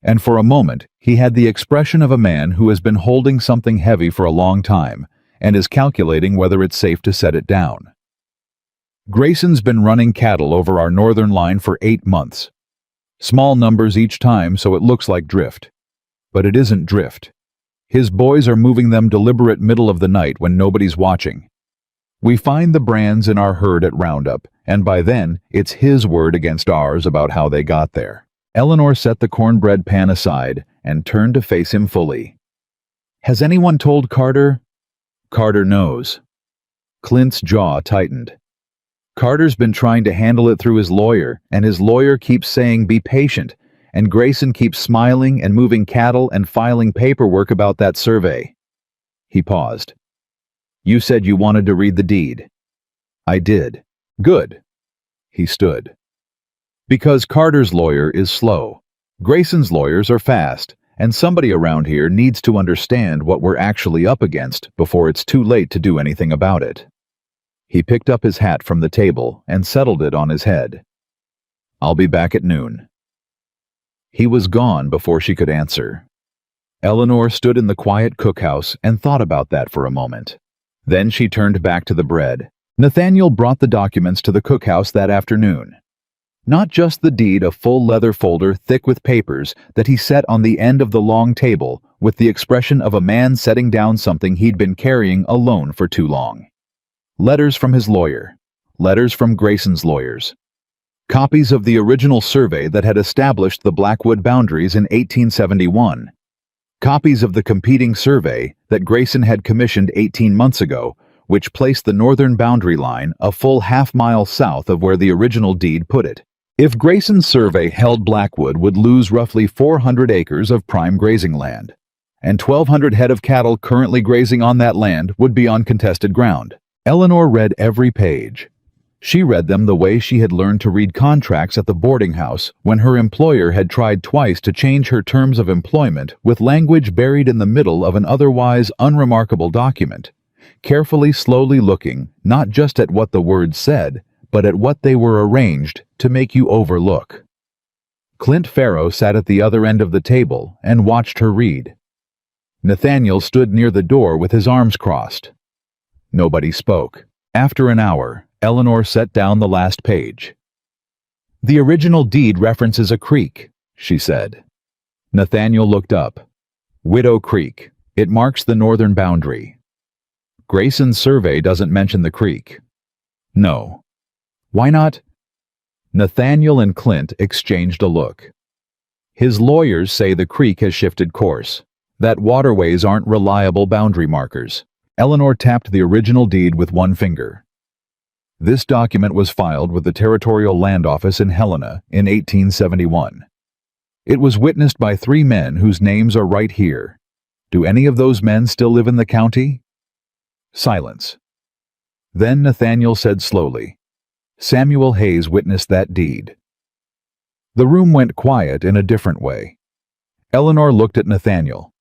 And for a moment, he had the expression of a man who has been holding something heavy for a long time and is calculating whether it's safe to set it down. "Grayson's been running cattle over our northern line for 8 months. Small numbers each time, so it looks like drift. But it isn't drift. His boys are moving them deliberate middle of the night when nobody's watching. We find the brands in our herd at Roundup, and by then, it's his word against ours about how they got there." Eleanor set the cornbread pan aside and turned to face him fully. "Has anyone told Carter?" "Carter knows." Clint's jaw tightened. "Carter's been trying to handle it through his lawyer, and his lawyer keeps saying be patient, and Grayson keeps smiling and moving cattle and filing paperwork about that survey." He paused. "You said you wanted to read the deed." "I did." "Good." He stood. "Because Carter's lawyer is slow. Grayson's lawyers are fast, and somebody around here needs to understand what we're actually up against before it's too late to do anything about it." He picked up his hat from the table and settled it on his head. "I'll be back at noon." He was gone before she could answer. Eleanor stood in the quiet cookhouse and thought about that for a moment. Then she turned back to the bread. Nathaniel brought the documents to the cookhouse that afternoon. Not just the deed, a full leather folder thick with papers that he set on the end of the long table with the expression of a man setting down something he'd been carrying alone for too long. Letters from his lawyer. Letters from Grayson's lawyers. Copies of the original survey that had established the Blackwood boundaries in 1871. Copies of the competing survey that Grayson had commissioned 18 months ago, which placed the northern boundary line a full half-mile south of where the original deed put it. If Grayson's survey held, Blackwood would lose roughly 400 acres of prime grazing land, and 1,200 head of cattle currently grazing on that land would be on contested ground. Eleanor read every page. She read them the way she had learned to read contracts at the boarding house when her employer had tried twice to change her terms of employment with language buried in the middle of an otherwise unremarkable document, carefully, slowly looking not just at what the words said, but at what they were arranged to make you overlook. Clint Farrow sat at the other end of the table and watched her read. Nathaniel stood near the door with his arms crossed. Nobody spoke. After an hour, Eleanor set down the last page. "The original deed references a creek," she said. Nathaniel looked up. "Widow Creek. It marks the northern boundary." "Grayson's survey doesn't mention the creek." "No." "Why not?" Nathaniel and Clint exchanged a look. "His lawyers say the creek has shifted course, that waterways aren't reliable boundary markers." Eleanor tapped the original deed with one finger. This document was filed with the Territorial Land Office in Helena in 1871. It was witnessed by 3 men whose names are right here. Do any of those men still live in the county? Silence. Then Nathaniel said slowly, "Samuel Hayes witnessed that deed." The room went quiet in a different way. Eleanor looked at Nathaniel.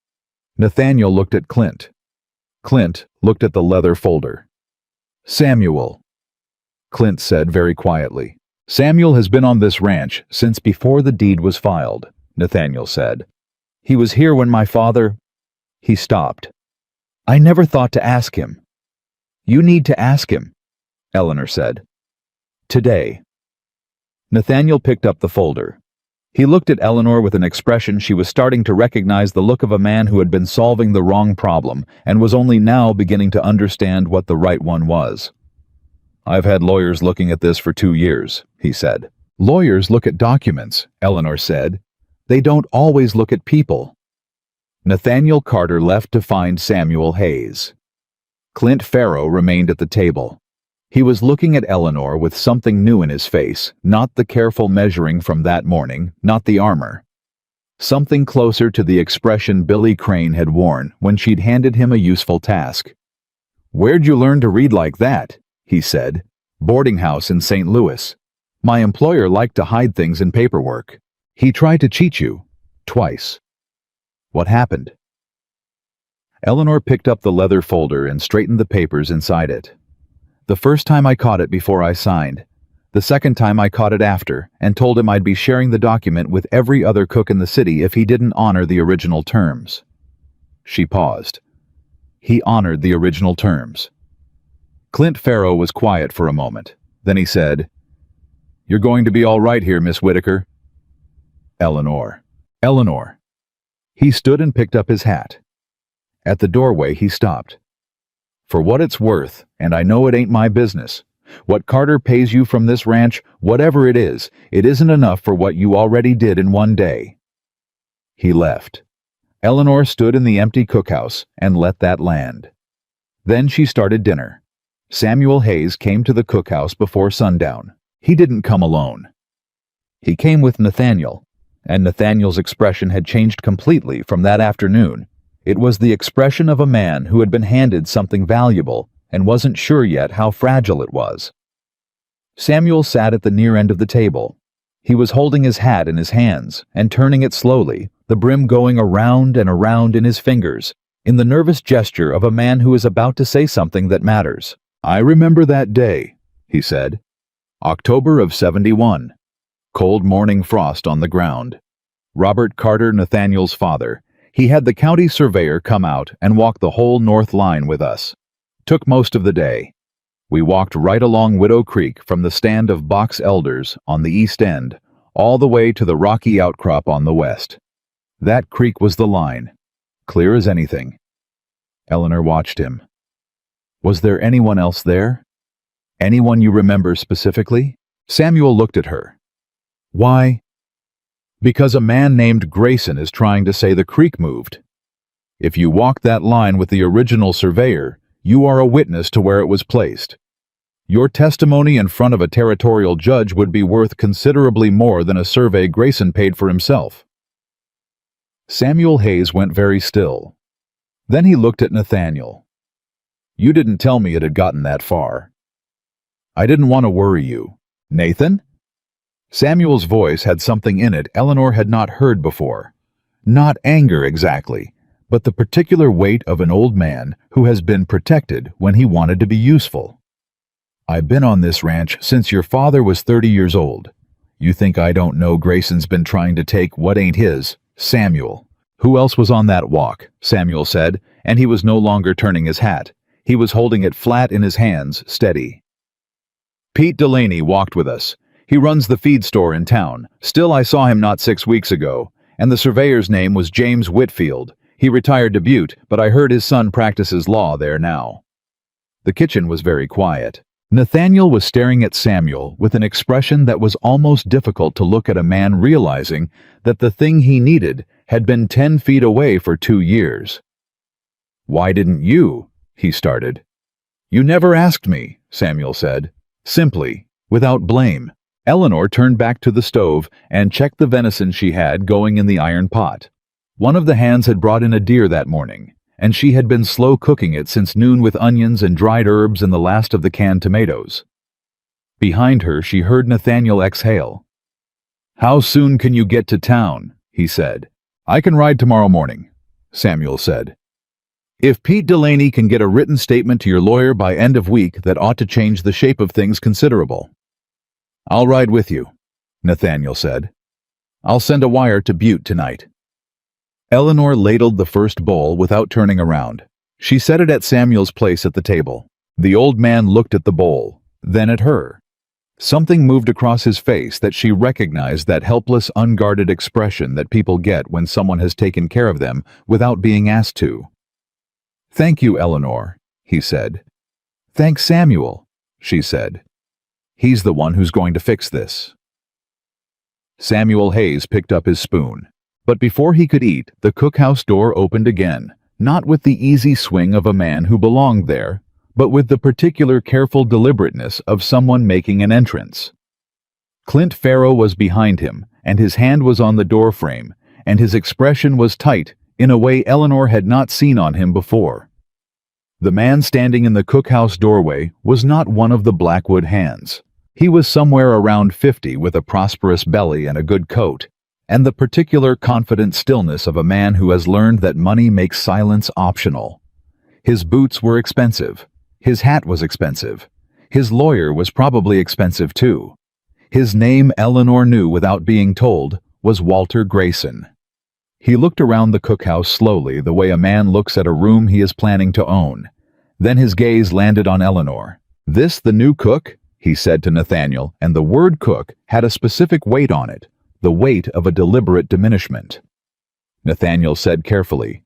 Nathaniel looked at Clint. Clint looked at the leather folder. "Samuel," Clint said very quietly. "Samuel has been on this ranch since before the deed was filed. Nathaniel said. "He was here when my father—" He stopped. "I never thought to ask him." "You need to ask him," Eleanor said. "Today." Nathaniel picked up the folder. He looked at Eleanor with an expression she was starting to recognize, the look of a man who had been solving the wrong problem and was only now beginning to understand what the right one was. "I've had lawyers looking at this for 2 years, he said. "Lawyers look at documents," Eleanor said. "They don't always look at people." Nathaniel Carter left to find Samuel Hayes. Clint Farrow remained at the table. He was looking at Eleanor with something new in his face, not the careful measuring from that morning, not the armor. Something closer to the expression Billy Crane had worn when she'd handed him a useful task. "Where'd you learn to read like that?" he said. "Boarding house in St. Louis. My employer liked to hide things in paperwork. He tried to cheat you. Twice." "What happened?" Eleanor picked up the leather folder and straightened the papers inside it. "The first time I caught it before I signed. The second time I caught it after and told him I'd be sharing the document with every other cook in the city if he didn't honor the original terms." She paused. "He honored the original terms." Clint Farrow was quiet for a moment. Then he said, "You're going to be all right here, Miss Whitaker." "Eleanor." "Eleanor." He stood and picked up his hat. At the doorway he stopped. "For what it's worth, and I know it ain't my business, what Carter pays you from this ranch, whatever it isn't enough for what you already did in one day." He left. Eleanor stood in the empty cookhouse and let that land. Then she started dinner. Samuel Hayes came to the cookhouse before sundown. He didn't come alone. He came with Nathaniel, and Nathaniel's expression had changed completely from that afternoon. It was the expression of a man who had been handed something valuable and wasn't sure yet how fragile it was. Samuel sat at the near end of the table. He was holding his hat in his hands and turning it slowly, the brim going around and around in his fingers, in the nervous gesture of a man who is about to say something that matters. "I remember that day," he said. "October of '71. Cold morning frost on the ground. Robert Carter, Nathaniel's father. He had the county surveyor come out and walk the whole north line with us. Took most of the day. We walked right along Widow Creek from the stand of box elders on the east end, all the way to the rocky outcrop on the west. That creek was the line, clear as anything." Eleanor watched him. "Was there anyone else there? Anyone you remember specifically?" Samuel looked at her. "Why?" "Because a man named Grayson is trying to say the creek moved. If you walked that line with the original surveyor, you are a witness to where it was placed. Your testimony in front of a territorial judge would be worth considerably more than a survey Grayson paid for himself." Samuel Hayes went very still. Then he looked at Nathaniel. "You didn't tell me it had gotten that far." "I didn't want to worry you." "Nathan?" Samuel's voice had something in it Eleanor had not heard before. Not anger exactly, but the particular weight of an old man who has been protected when he wanted to be useful. "I've been on this ranch since your father was 30 years old. You think I don't know Grayson's been trying to take what ain't his? Samuel." "Who else was on that walk?" Samuel said, and he was no longer turning his hat. He was holding it flat in his hands, steady. "Pete Delaney walked with us. He runs the feed store in town. Still, I saw him not 6 weeks ago, and the surveyor's name was James Whitfield. He retired to Butte, but I heard his son practices law there now." The kitchen was very quiet. Nathaniel was staring at Samuel with an expression that was almost difficult to look at a man realizing that the thing he needed had been 10 feet away for 2 years. "Why didn't you?" he started. "You never asked me," Samuel said, simply, without blame. Eleanor turned back to the stove and checked the venison she had going in the iron pot. One of the hands had brought in a deer that morning, and she had been slow cooking it since noon with onions and dried herbs and the last of the canned tomatoes. Behind her, she heard Nathaniel exhale. "How soon can you get to town?" he said. "I can ride tomorrow morning," Samuel said. "If Pete Delaney can get a written statement to your lawyer by end of week, that ought to change the shape of things considerable." "I'll ride with you," Nathaniel said. I'll send a wire to Butte tonight." Eleanor ladled the first bowl without turning around. She set it at Samuel's place at the table. The old man looked at the bowl, then at her. Something moved across his face that she recognized, that helpless, unguarded expression that people get when someone has taken care of them without being asked to. "Thank you, Eleanor," he said. "Thanks, Samuel," she said. "He's the one who's going to fix this." Samuel Hayes picked up his spoon. But before he could eat, the cookhouse door opened again, not with the easy swing of a man who belonged there, but with the particular careful deliberateness of someone making an entrance. Clint Farrow was behind him, and his hand was on the doorframe, and his expression was tight in a way Eleanor had not seen on him before. The man standing in the cookhouse doorway was not one of the Blackwood hands. He was somewhere around 50 with a prosperous belly and a good coat, and the particular confident stillness of a man who has learned that money makes silence optional. His boots were expensive. His hat was expensive. His lawyer was probably expensive too. His name, Eleanor knew without being told, was Walter Grayson. He looked around the cookhouse slowly, the way a man looks at a room he is planning to own. Then his gaze landed on Eleanor. "This the new cook?" he said to Nathaniel, and the word cook had a specific weight on it, the weight of a deliberate diminishment. Nathaniel said carefully,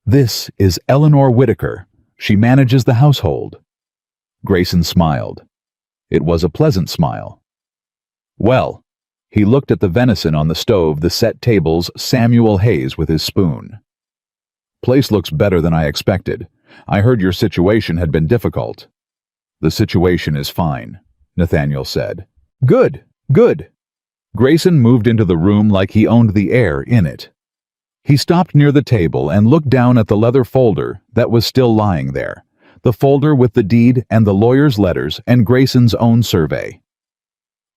"This is Eleanor Whitaker. She manages the household." Grayson smiled. It was a pleasant smile. "Well," he looked at the venison on the stove, the set tables, Samuel Hayes with his spoon. "Place looks better than I expected. I heard your situation had been difficult." "The situation is fine," Nathaniel said. "Good, good." Grayson moved into the room like he owned the air in it. He stopped near the table and looked down at the leather folder that was still lying there, the folder with the deed and the lawyer's letters and Grayson's own survey.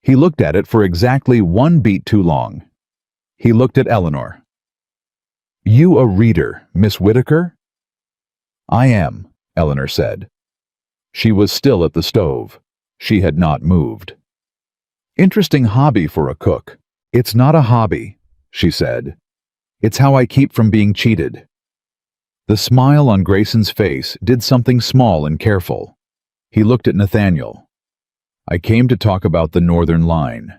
He looked at it for exactly one beat too long. He looked at Eleanor. "You a reader, Miss Whitaker?" "I am," Eleanor said. She was still at the stove. She had not moved. "Interesting hobby for a cook." "It's not a hobby," she said. "It's how I keep from being cheated." The smile on Grayson's face did something small and careful. He looked at Nathaniel. "I came to talk about the Northern Line.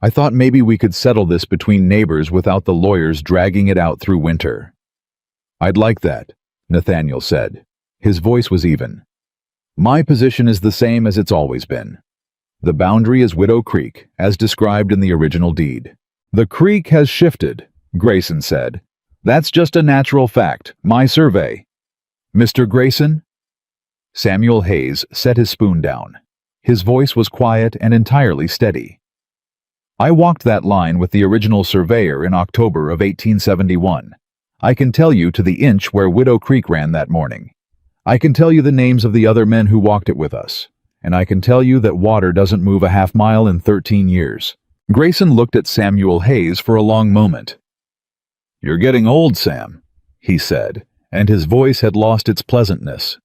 I thought maybe we could settle this between neighbors without the lawyers dragging it out through winter." "I'd like that," Nathaniel said. His voice was even. "My position is the same as it's always been. The boundary is Widow Creek, as described in the original deed." "The creek has shifted," Grayson said. "That's just a natural fact. My survey." "Mr. Grayson?" Samuel Hayes set his spoon down. His voice was quiet and entirely steady. "I walked that line with the original surveyor in October of 1871. I can tell you to the inch where Widow Creek ran that morning. I can tell you the names of the other men who walked it with us. And I can tell you that water doesn't move a half-mile in 13 years. Grayson looked at Samuel Hayes for a long moment. "You're getting old, Sam," he said, and his voice had lost its pleasantness.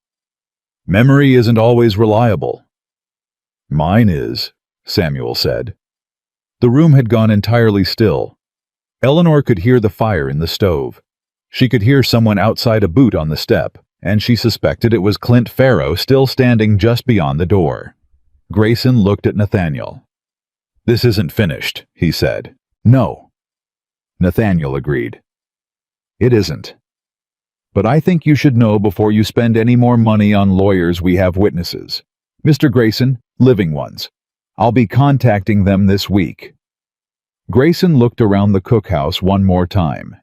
"Memory isn't always reliable." "Mine is," Samuel said. The room had gone entirely still. Eleanor could hear the fire in the stove. She could hear someone outside a boot on the step, and she suspected it was Clint Farrow still standing just beyond the door. Grayson looked at Nathaniel. "This isn't finished," he said. "No." Nathaniel agreed. "It isn't. But I think you should know before you spend any more money on lawyers we have witnesses. Mr. Grayson, living ones. I'll be contacting them this week." Grayson looked around the cookhouse one more time.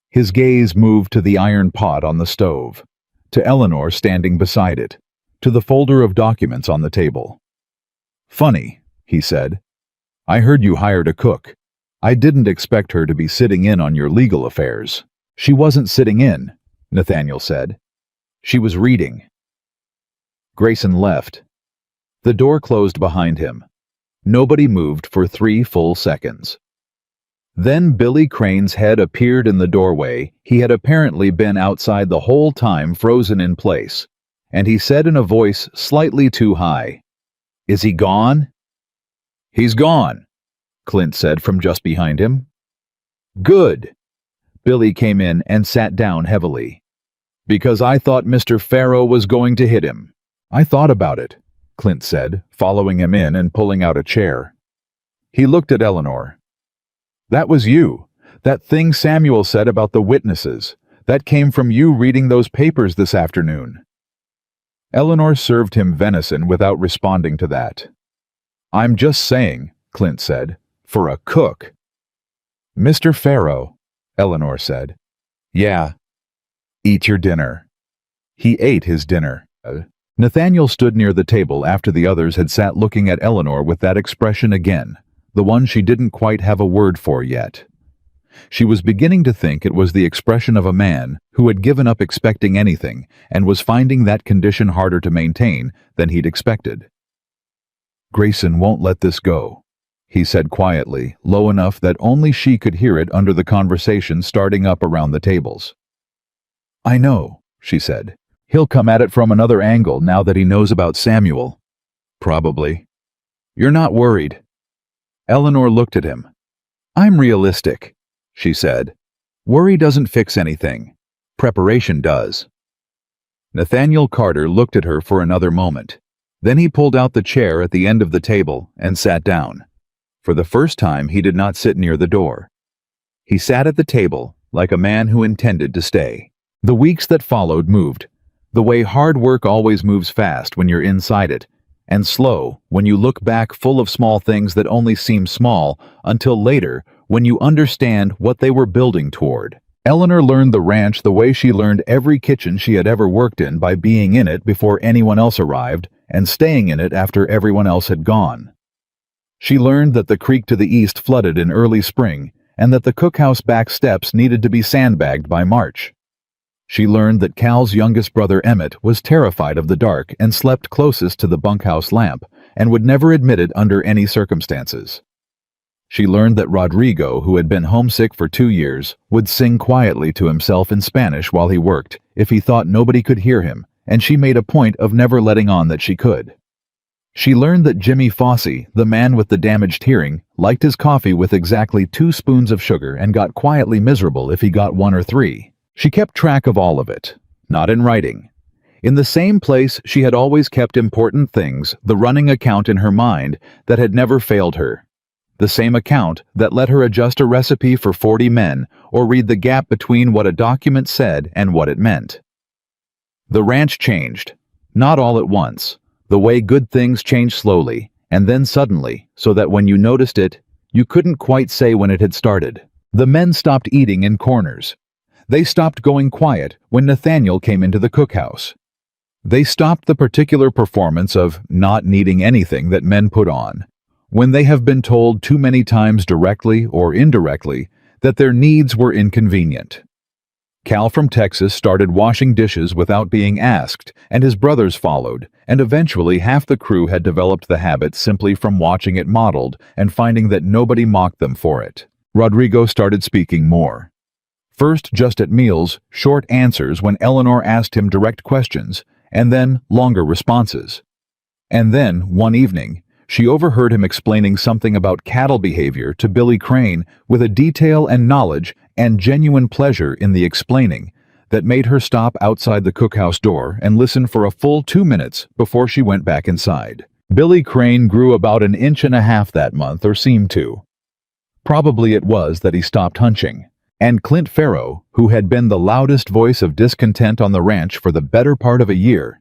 His gaze moved to the iron pot on the stove, to Eleanor standing beside it, to the folder of documents on the table. "Funny," he said. "I heard you hired a cook. I didn't expect her to be sitting in on your legal affairs." "She wasn't sitting in," Nathaniel said. "She was reading." Grayson left. The door closed behind him. Nobody moved for 3 full seconds. Then Billy Crane's head appeared in the doorway. He had apparently been outside the whole time, frozen in place, and he said in a voice slightly too high, "Is he gone?" "He's gone," Clint said from just behind him. Good. Billy came in and sat down heavily. Because I thought Mr. Farrow was going to hit him. I thought about it, Clint said, following him in and pulling out a chair. He looked at Eleanor. That was you. That thing Samuel said about the witnesses. That came from you reading those papers this afternoon. Eleanor served him venison without responding to that. I'm just saying, Clint said, for a cook. Mr. Farrow, Eleanor said. Yeah. Eat your dinner. He ate his dinner. Nathaniel stood near the table after the others had sat looking at Eleanor with that expression again, the one she didn't quite have a word for yet. She was beginning to think it was the expression of a man who had given up expecting anything and was finding that condition harder to maintain than he'd expected. Grayson won't let this go, he said quietly, low enough that only she could hear it under the conversation starting up around the tables. I know, she said. He'll come at it from another angle now that he knows about Samuel. Probably. You're not worried. Eleanor looked at him. I'm realistic, she said. Worry doesn't fix anything. Preparation does. Nathaniel Carter looked at her for another moment. Then he pulled out the chair at the end of the table and sat down. For the first time, he did not sit near the door. He sat at the table like a man who intended to stay. The weeks that followed moved, the way hard work always moves fast when you're inside it, and slow when you look back full of small things that only seem small until later when you understand what they were building toward. Eleanor learned the ranch the way she learned every kitchen she had ever worked in, by being in it before anyone else arrived and staying in it after everyone else had gone. She learned that the creek to the east flooded in early spring and that the cookhouse back steps needed to be sandbagged by March. She learned that Cal's youngest brother Emmett was terrified of the dark and slept closest to the bunkhouse lamp and would never admit it under any circumstances. She learned that Rodrigo, who had been homesick for 2 years, would sing quietly to himself in Spanish while he worked if he thought nobody could hear him, and she made a point of never letting on that she could. She learned that Jimmy Fossey, the man with the damaged hearing, liked his coffee with exactly 2 spoons of sugar and got quietly miserable if he got 1 or 3. She kept track of all of it, not in writing. In the same place she had always kept important things, the running account in her mind that had never failed her. The same account that let her adjust a recipe for 40 men or read the gap between what a document said and what it meant. The ranch changed, not all at once, the way good things change slowly, and then suddenly, so that when you noticed it, you couldn't quite say when it had started. The men stopped eating in corners. They stopped going quiet when Nathaniel came into the cookhouse. They stopped the particular performance of not needing anything that men put on, when they have been told too many times directly or indirectly that their needs were inconvenient. Cal from Texas started washing dishes without being asked, and his brothers followed, and eventually half the crew had developed the habit simply from watching it modeled and finding that nobody mocked them for it. Rodrigo started speaking more. First just at meals, short answers when Eleanor asked him direct questions, and then longer responses. And then, one evening, she overheard him explaining something about cattle behavior to Billy Crane with a detail and knowledge and genuine pleasure in the explaining that made her stop outside the cookhouse door and listen for a full 2 minutes before she went back inside. Billy Crane grew about 1.5 inches that month, or seemed to. Probably it was that he stopped hunching. And Clint Farrow, who had been the loudest voice of discontent on the ranch for the better part of a year,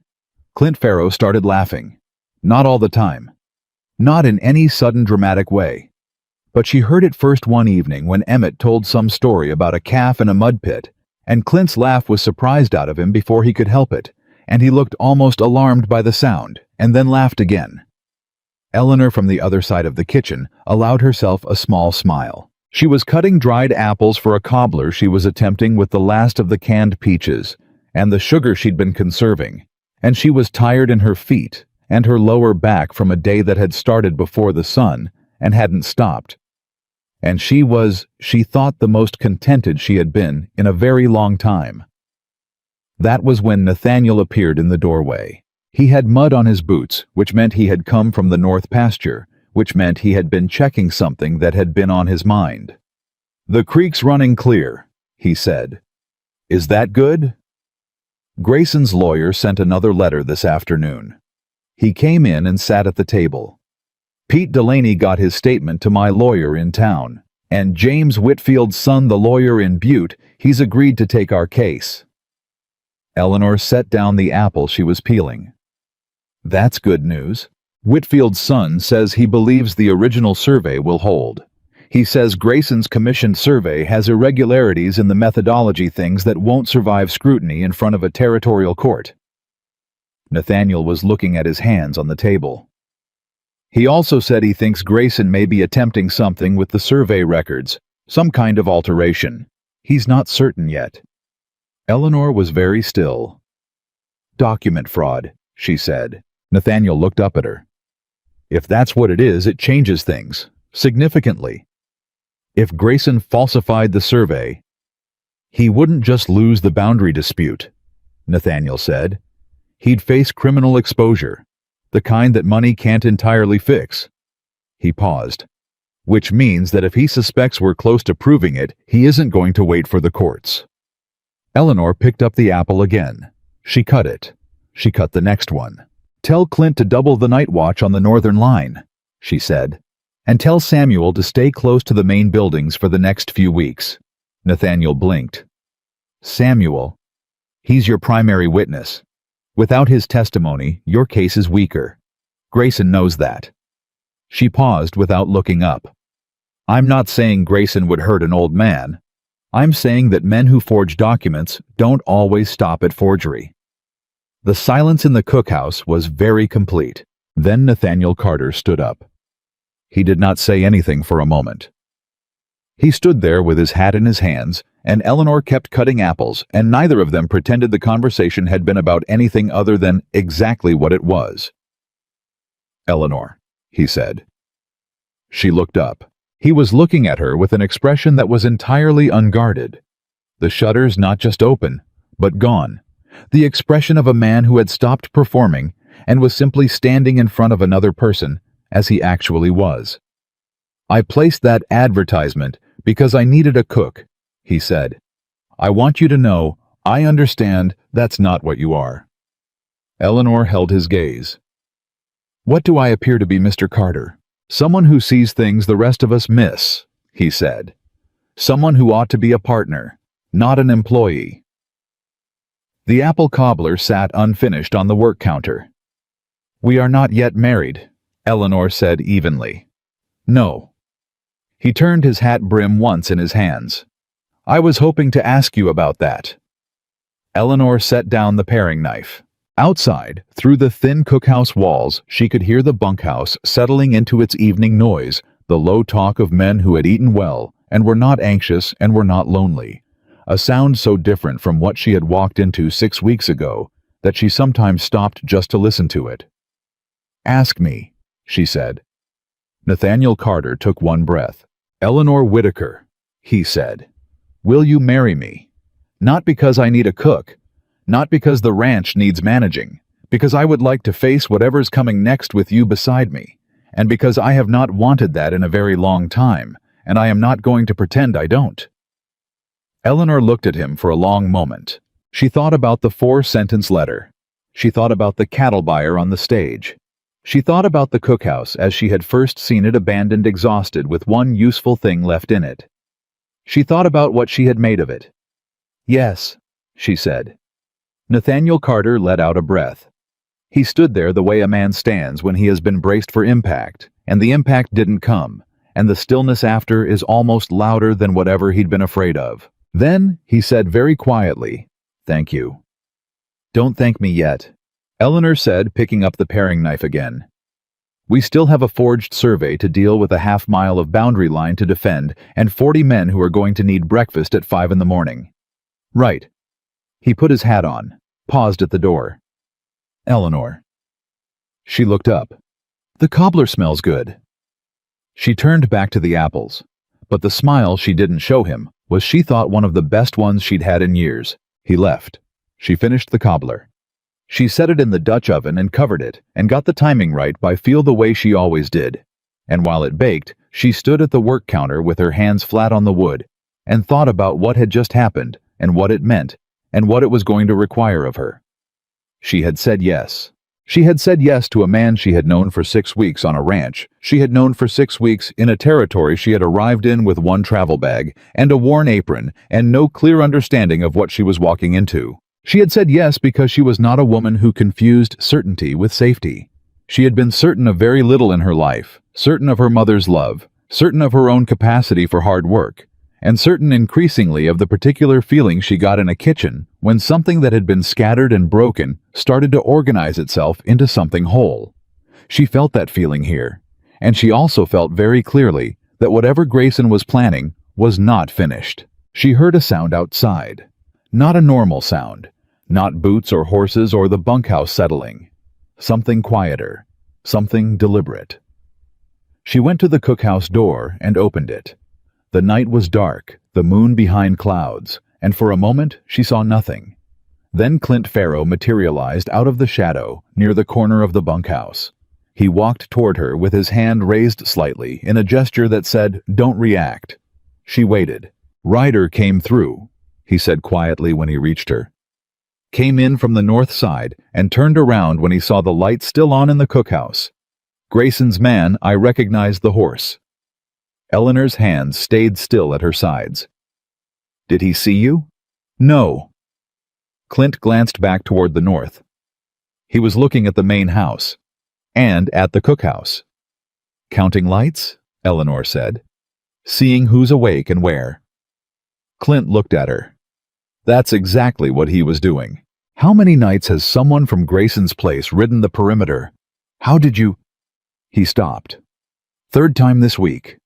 Clint Farrow started laughing. Not all the time. Not in any sudden dramatic way. But she heard it first one evening when Emmett told some story about a calf in a mud pit, and Clint's laugh was surprised out of him before he could help it, and he looked almost alarmed by the sound, and then laughed again. Eleanor from the other side of the kitchen allowed herself a small smile. She was cutting dried apples for a cobbler she was attempting with the last of the canned peaches and the sugar she'd been conserving, and she was tired in her feet and her lower back from a day that had started before the sun and hadn't stopped. And she thought, the most contented she had been in a very long time. That was when Nathaniel appeared in the doorway. He had mud on his boots, which meant he had come from the north pasture, which meant he had been checking something that had been on his mind. "The creek's running clear," he said. "Is that good?" Grayson's lawyer sent another letter this afternoon. He came in and sat at the table. "Pete Delaney got his statement to my lawyer in town, and James Whitfield's son, the lawyer in Butte, he's agreed to take our case." Eleanor set down the apple she was peeling. "That's good news. Whitfield's son says he believes the original survey will hold. He says Grayson's commissioned survey has irregularities in the methodology, things that won't survive scrutiny in front of a territorial court." Nathaniel was looking at his hands on the table. "He also said he thinks Grayson may be attempting something with the survey records, some kind of alteration. He's not certain yet." Eleanor was very still. "Document fraud," she said. Nathaniel looked up at her. "If that's what it is, it changes things, significantly. If Grayson falsified the survey, he wouldn't just lose the boundary dispute," Nathaniel said. "He'd face criminal exposure, the kind that money can't entirely fix." He paused. "Which means that if he suspects we're close to proving it, he isn't going to wait for the courts." Eleanor picked up the apple again. She cut it. She cut the next one. "Tell Clint to double the night watch on the northern line," she said. "And tell Samuel to stay close to the main buildings for the next few weeks." Nathaniel blinked. "Samuel? He's your primary witness. Without his testimony, your case is weaker. Grayson knows that." She paused without looking up. "I'm not saying Grayson would hurt an old man. I'm saying that men who forge documents don't always stop at forgery." The silence in the cookhouse was very complete. Then Nathaniel Carter stood up. He did not say anything for a moment. He stood there with his hat in his hands, and Eleanor kept cutting apples, and neither of them pretended the conversation had been about anything other than exactly what it was. "Eleanor," he said. She looked up. He was looking at her with an expression that was entirely unguarded. The shutters not just open, but gone. The expression of a man who had stopped performing and was simply standing in front of another person, as he actually was. "I placed that advertisement because I needed a cook," he said. "I want you to know, I understand that's not what you are." Eleanor held his gaze. "What do I appear to be, Mr. Carter? Someone who sees things the rest of us miss," he said. "Someone who ought to be a partner, not an employee." The apple cobbler sat unfinished on the work counter. "We are not yet married," Eleanor said evenly. "No." He turned his hat brim once in his hands. "I was hoping to ask you about that." Eleanor set down the paring knife. Outside, through the thin cookhouse walls, she could hear the bunkhouse settling into its evening noise, the low talk of men who had eaten well and were not anxious and were not lonely. A sound so different from what she had walked into 6 weeks ago that she sometimes stopped just to listen to it. "Ask me," she said. Nathaniel Carter took one breath. "Eleanor Whitaker," he said, "will you marry me? Not because I need a cook, not because the ranch needs managing, because I would like to face whatever's coming next with you beside me, and because I have not wanted that in a very long time, and I am not going to pretend I don't." Eleanor looked at him for a long moment. She thought about the 4-sentence letter. She thought about the cattle buyer on the stage. She thought about the cookhouse as she had first seen it, abandoned, exhausted, with one useful thing left in it. She thought about what she had made of it. "Yes," she said. Nathaniel Carter let out a breath. He stood there the way a man stands when he has been braced for impact, and the impact didn't come, and the stillness after is almost louder than whatever he'd been afraid of. Then he said very quietly, "Thank you." "Don't thank me yet," Eleanor said, picking up the paring knife again. "We still have a forged survey to deal with, a half-mile of boundary line to defend, and 40 men who are going to need breakfast at 5 in the morning. "Right." He put his hat on, paused at the door. "Eleanor." She looked up. "The cobbler smells good." She turned back to the apples, but the smile she didn't show him was, she thought, one of the best ones she'd had in years. He left. She finished the cobbler. She set it in the Dutch oven and covered it, and got the timing right by feel the way she always did. And while it baked, she stood at the work counter with her hands flat on the wood, and thought about what had just happened and what it meant and what it was going to require of her. She had said yes. She had said yes to a man she had known for 6 weeks on a ranch. She had known for 6 weeks in a territory she had arrived in with one travel bag and a worn apron and no clear understanding of what she was walking into. She had said yes because she was not a woman who confused certainty with safety. She had been certain of very little in her life, certain of her mother's love, certain of her own capacity for hard work, and certain increasingly of the particular feeling she got in a kitchen when something that had been scattered and broken started to organize itself into something whole. She felt that feeling here, and she also felt very clearly that whatever Grayson was planning was not finished. She heard a sound outside. Not a normal sound, not boots or horses or the bunkhouse settling. Something quieter, something deliberate. She went to the cookhouse door and opened it. The night was dark, the moon behind clouds, and for a moment she saw nothing. Then Clint Farrow materialized out of the shadow near the corner of the bunkhouse. He walked toward her with his hand raised slightly in a gesture that said, "Don't react." She waited. "Ryder came through," he said quietly when he reached her. "Came in from the north side and turned around when he saw the light still on in the cookhouse. Grayson's man, I recognized the horse." Eleanor's hands stayed still at her sides. "Did he see you?" "No." Clint glanced back toward the north. He was looking at the main house and at the cookhouse. "Counting lights?" Eleanor said. "Seeing who's awake and where." Clint looked at her. That's exactly what he was doing. How many nights has someone from Grayson's place ridden the perimeter? How did you... He stopped. "Third time this week."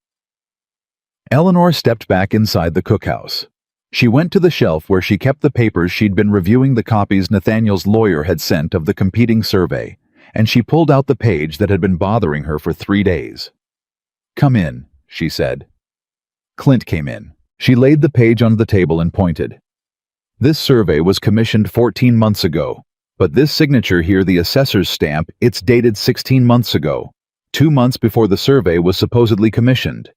Eleanor stepped back inside the cookhouse. She went to the shelf where she kept the papers she'd been reviewing, the copies Nathaniel's lawyer had sent of the competing survey, and she pulled out the page that had been bothering her for 3 days. "Come in," she said. Clint came in. She laid the page on the table and pointed. "This survey was commissioned 14 months ago, but this signature here, the assessor's stamp, it's dated 16 months ago, 2 months before the survey was supposedly commissioned."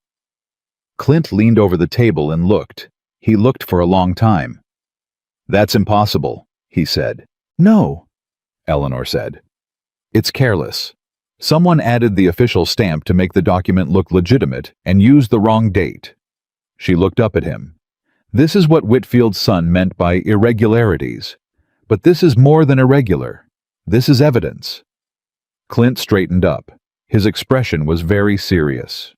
Clint leaned over the table and looked. He looked for a long time. "That's impossible," he said. "No," Eleanor said. "It's careless. Someone added the official stamp to make the document look legitimate and used the wrong date." She looked up at him. "This is what Whitfield's son meant by irregularities. But this is more than irregular. This is evidence." Clint straightened up. His expression was very serious.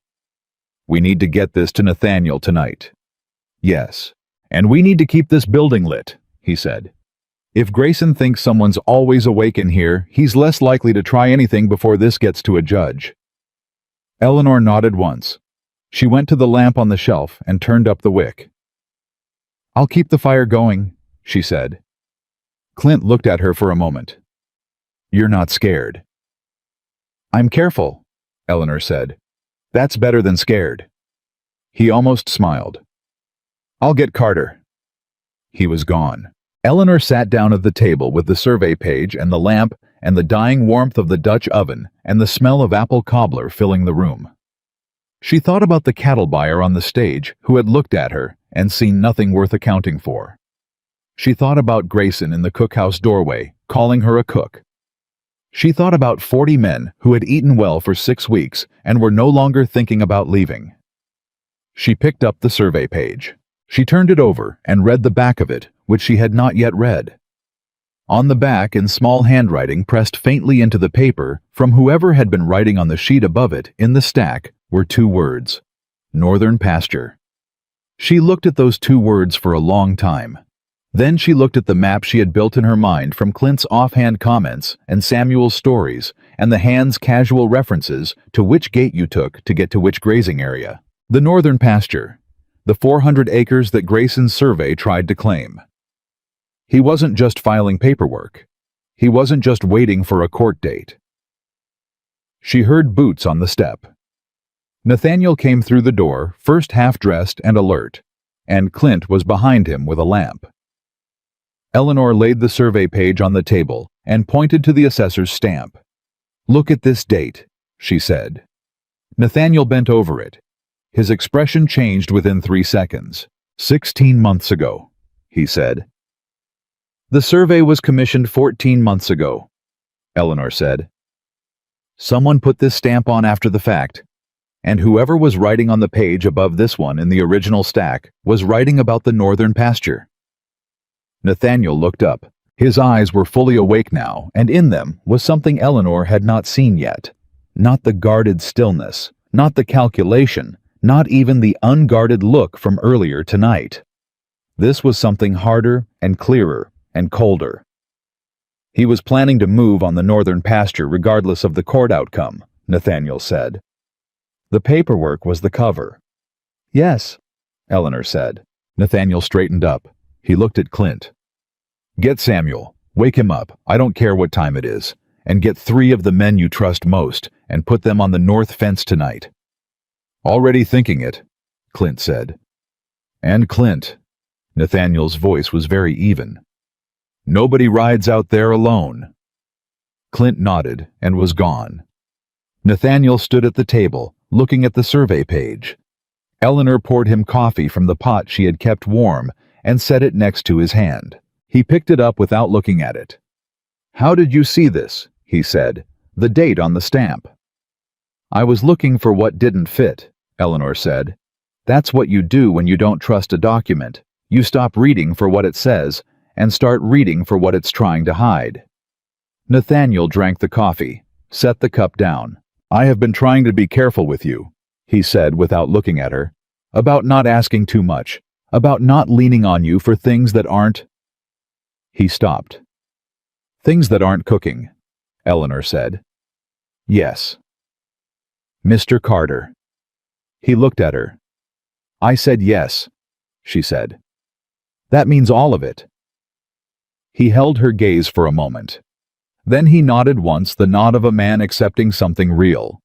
"We need to get this to Nathaniel tonight." "Yes, and we need to keep this building lit," he said. "If Grayson thinks someone's always awake in here, he's less likely to try anything before this gets to a judge." Eleanor nodded once. She went to the lamp on the shelf and turned up the wick. "I'll keep the fire going," she said. Clint looked at her for a moment. "You're not scared." "I'm careful," Eleanor said. "That's better than scared." He almost smiled. "I'll get Carter." He was gone. Eleanor sat down at the table with the survey page and the lamp and the dying warmth of the Dutch oven and the smell of apple cobbler filling the room. She thought about the cattle buyer on the stage who had looked at her and seen nothing worth accounting for. She thought about Grayson in the cookhouse doorway, calling her a cook. She thought about 40 men who had eaten well for 6 weeks and were no longer thinking about leaving. She picked up the survey page. She turned it over and read the back of it, which she had not yet read. On the back, in small handwriting pressed faintly into the paper from whoever had been writing on the sheet above it in the stack, were 2 words: Northern Pasture. She looked at those 2 words for a long time. Then she looked at the map she had built in her mind from Clint's offhand comments and Samuel's stories and the hand's casual references to which gate you took to get to which grazing area. The Northern Pasture. The 400 acres that Grayson's survey tried to claim. He wasn't just filing paperwork. He wasn't just waiting for a court date. She heard boots on the step. Nathaniel came through the door, first half-dressed and alert, and Clint was behind him with a lamp. Eleanor laid the survey page on the table and pointed to the assessor's stamp. "Look at this date," she said. Nathaniel bent over it. His expression changed within 3 seconds. 16 months ago, he said. The survey was commissioned 14 months ago, Eleanor said. Someone put this stamp on after the fact, and whoever was writing on the page above this one in the original stack was writing about the northern pasture. Nathaniel looked up. His eyes were fully awake now, and in them was something Eleanor had not seen yet. Not the guarded stillness, not the calculation, not even the unguarded look from earlier tonight. This was something harder and clearer and colder. He was planning to move on the northern pasture regardless of the court outcome, Nathaniel said. The paperwork was the cover. Yes, Eleanor said. Nathaniel straightened up. He looked at Clint. Get Samuel. Wake him up. I don't care what time it is. And get 3 of the men you trust most and put them on the north fence tonight. Already thinking it, Clint said. And Clint. Nathaniel's voice was very even. Nobody rides out there alone. Clint nodded and was gone. Nathaniel stood at the table, looking at the survey page. Eleanor poured him coffee from the pot she had kept warm and set it next to his hand. He picked it up without looking at it. How did you see this? He said. The date on the stamp. I was looking for what didn't fit, Eleanor said. That's what you do when you don't trust a document. You stop reading for what it says and start reading for what it's trying to hide. Nathaniel drank the coffee, set the cup down. I have been trying to be careful with you, he said without looking at her, about not asking too much, about not leaning on you for things that aren't. He stopped. Things that aren't cooking, Eleanor said. Yes. Mr. Carter. He looked at her. I said yes, she said. That means all of it. He held her gaze for a moment. Then he nodded once, the nod of a man accepting something real.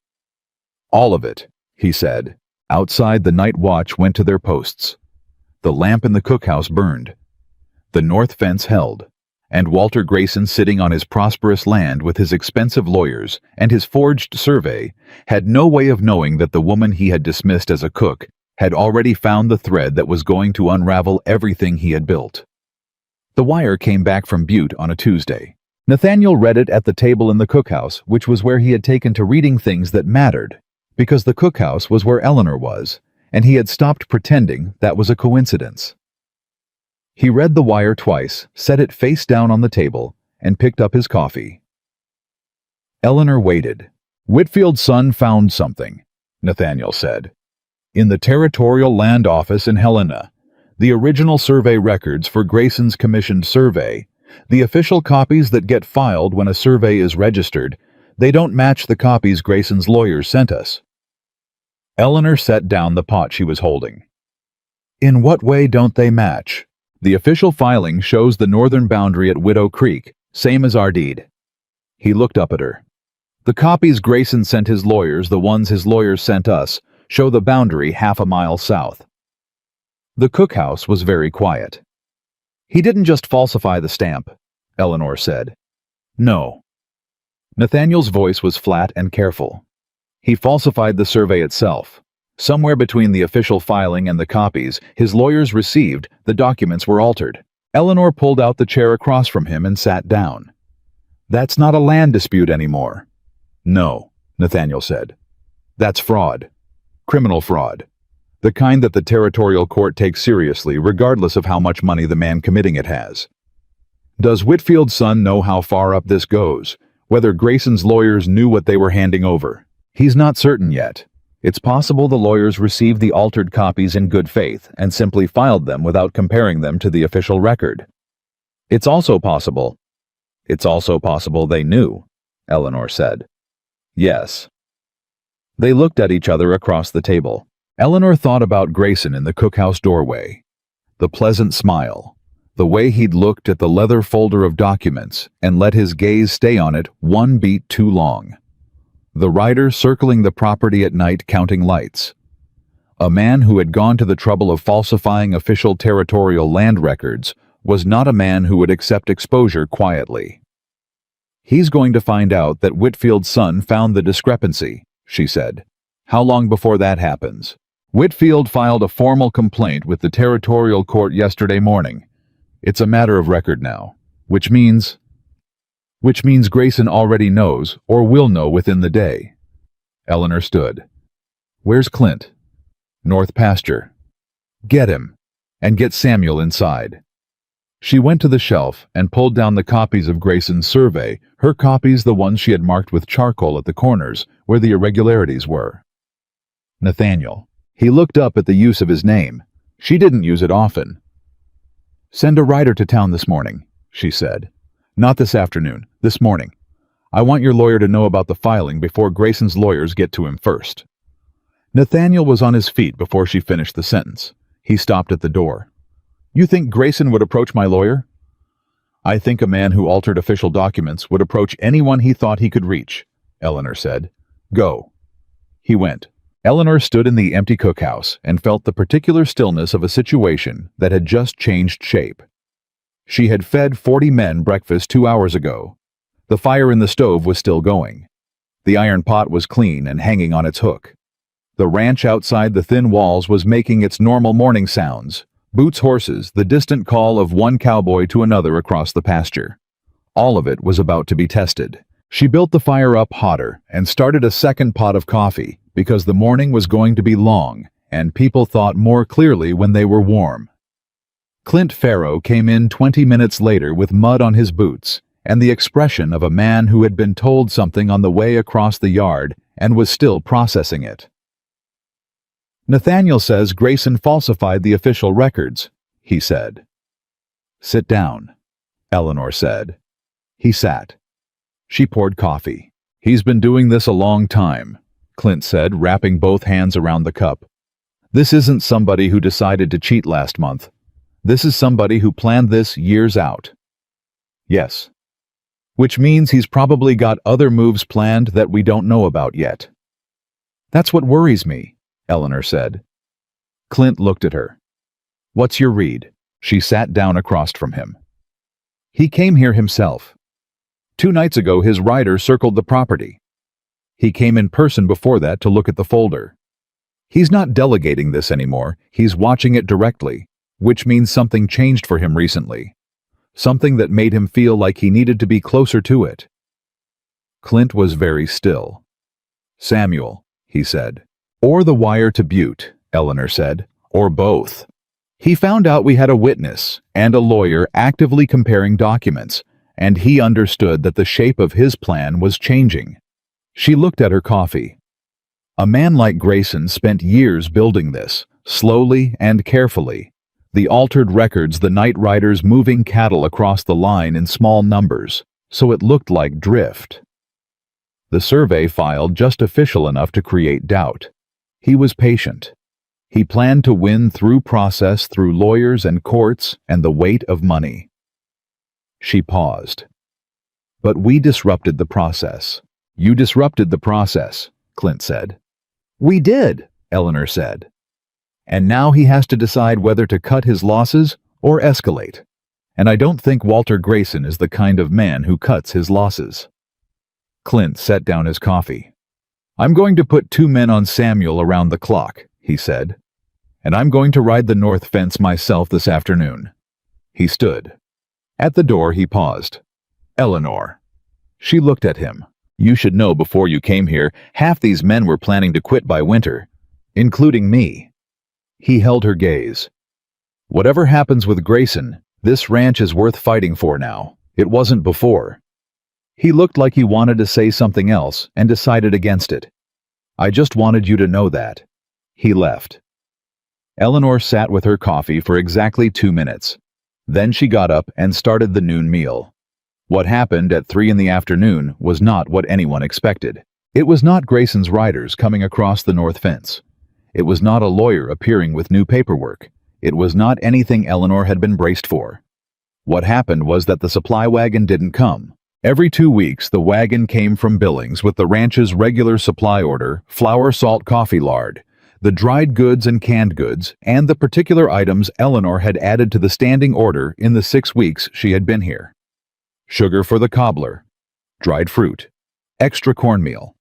All of it, he said. Outside, the night watch went to their posts. The lamp in the cookhouse burned. The north fence held, and Walter Grayson, sitting on his prosperous land with his expensive lawyers and his forged survey, had no way of knowing that the woman he had dismissed as a cook had already found the thread that was going to unravel everything he had built. The wire came back from Butte on a Tuesday. Nathaniel read it at the table in the cookhouse, which was where he had taken to reading things that mattered, because the cookhouse was where Eleanor was, and he had stopped pretending that was a coincidence. He read the wire twice, set it face down on the table, and picked up his coffee. Eleanor waited. Whitfield's son found something, Nathaniel said. In the Territorial Land Office in Helena, the original survey records for Grayson's commissioned survey, the official copies that get filed when a survey is registered, they don't match the copies Grayson's lawyers sent us. Eleanor set down the pot she was holding. In what way don't they match? The official filing shows the northern boundary at Widow Creek, same as our deed. He looked up at her. The copies Grayson sent his lawyers, the ones his lawyers sent us, show the boundary half a mile south. The cookhouse was very quiet. He didn't just falsify the stamp, Eleanor said. No. Nathaniel's voice was flat and careful. He falsified the survey itself. Somewhere between the official filing and the copies his lawyers received, the documents were altered. Eleanor pulled out the chair across from him and sat down. That's not a land dispute anymore. No, Nathaniel said. That's fraud. Criminal fraud. The kind that the territorial court takes seriously regardless of how much money the man committing it has. Does Whitfield's son know how far up this goes? Whether Grayson's lawyers knew what they were handing over? He's not certain yet. It's possible the lawyers received the altered copies in good faith and simply filed them without comparing them to the official record. It's also possible they knew, Eleanor said. Yes. They looked at each other across the table. Eleanor thought about Grayson in the cookhouse doorway. The pleasant smile, the way he'd looked at the leather folder of documents and let his gaze stay on it one beat too long. The rider circling the property at night counting lights. A man who had gone to the trouble of falsifying official territorial land records was not a man who would accept exposure quietly. He's going to find out that Whitfield's son found the discrepancy, she said. How long before that happens? Whitfield filed a formal complaint with the territorial court yesterday morning. It's a matter of record now, which means Grayson already knows or will know within the day. Eleanor stood. Where's Clint? North pasture. Get him, and get Samuel inside. She went to the shelf and pulled down the copies of Grayson's survey, her copies the ones she had marked with charcoal at the corners, where the irregularities were. Nathaniel. He looked up at the use of his name. She didn't use it often. Send a writer to town this morning, she said. Not this afternoon, this morning. I want your lawyer to know about the filing before Grayson's lawyers get to him first. Nathaniel was on his feet before she finished the sentence. He stopped at the door. You think Grayson would approach my lawyer? I think a man who altered official documents would approach anyone he thought he could reach, Eleanor said. Go. He went. Eleanor stood in the empty cookhouse and felt the particular stillness of a situation that had just changed shape. She had fed 40 men breakfast 2 hours ago. The fire in the stove was still going. The iron pot was clean and hanging on its hook. The ranch outside the thin walls was making its normal morning sounds. Boots' horses, the distant call of one cowboy to another across the pasture. All of it was about to be tested. She built the fire up hotter and started a second pot of coffee because the morning was going to be long and people thought more clearly when they were warm. Clint Farrow came in 20 minutes later with mud on his boots and the expression of a man who had been told something on the way across the yard and was still processing it. Nathaniel says Grayson falsified the official records, he said. Sit down, Eleanor said. He sat. She poured coffee. He's been doing this a long time, Clint said, wrapping both hands around the cup. This isn't somebody who decided to cheat last month. This is somebody who planned this years out. Yes. Which means he's probably got other moves planned that we don't know about yet. That's what worries me, Eleanor said. Clint looked at her. What's your read? She sat down across from him. He came here himself. 2 nights ago his rider circled the property. He came in person before that to look at the folder. He's not delegating this anymore, he's watching it directly, which means something changed for him recently. Something that made him feel like he needed to be closer to it. Clint was very still. Samuel, he said. Or the wire to Butte, Eleanor said. Or both. He found out we had a witness and a lawyer actively comparing documents, and he understood that the shape of his plan was changing. She looked at her coffee. A man like Grayson spent years building this, slowly and carefully. The altered records, the night riders moving cattle across the line in small numbers, so it looked like drift. The survey filed just official enough to create doubt. He was patient. He planned to win through process, through lawyers and courts and the weight of money. She paused. But we disrupted the process. You disrupted the process, Clint said. We did, Eleanor said. And now he has to decide whether to cut his losses or escalate. And I don't think Walter Grayson is the kind of man who cuts his losses. Clint set down his coffee. I'm going to put 2 men on Samuel around the clock, he said. And I'm going to ride the north fence myself this afternoon. He stood. At the door he paused. Eleanor. She looked at him. You should know before you came here, half these men were planning to quit by winter, including me. He held her gaze. Whatever happens with Grayson, this ranch is worth fighting for now. It wasn't before. He looked like he wanted to say something else and decided against it. I just wanted you to know that. He left. Eleanor sat with her coffee for exactly 2 minutes. Then she got up and started the noon meal. What happened at 3 in the afternoon was not what anyone expected. It was not Grayson's riders coming across the north fence. It was not a lawyer appearing with new paperwork. It was not anything Eleanor had been braced for. What happened was that the supply wagon didn't come. Every 2 weeks, the wagon came from Billings with the ranch's regular supply order, flour, salt, coffee, lard, the dried goods and canned goods, and the particular items Eleanor had added to the standing order in the 6 weeks she had been here. Sugar for the cobbler, dried fruit, extra cornmeal.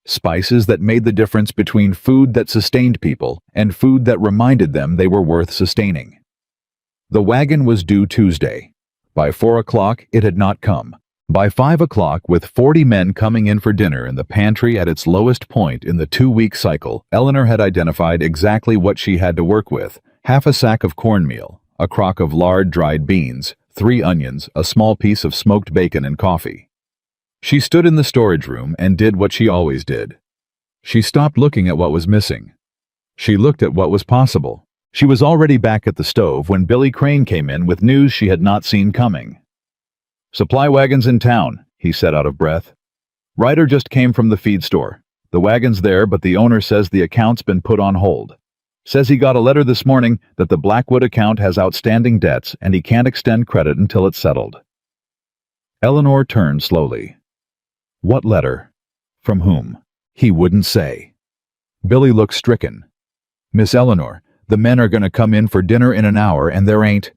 Spices that made the difference between food that sustained people and food that reminded them they were worth sustaining. The wagon was due Tuesday. By 4 o'clock, it had not come. By 5 o'clock, with 40 men coming in for dinner and the pantry at its lowest point in the 2-week cycle, Eleanor had identified exactly what she had to work with: half a sack of cornmeal, a crock of lard dried beans, 3 onions, a small piece of smoked bacon, and coffee. She stood in the storage room and did what she always did. She stopped looking at what was missing. She looked at what was possible. She was already back at the stove when Billy Crane came in with news she had not seen coming. "Supply wagon's in town," he said out of breath. "Ryder just came from the feed store. The wagon's there, but the owner says the account's been put on hold. Says he got a letter this morning that the Blackwood account has outstanding debts and he can't extend credit until it's settled." Eleanor turned slowly. What letter? From whom? He wouldn't say. Billy looked stricken. "Miss Eleanor, the men are going to come in for dinner in an hour and there ain't—"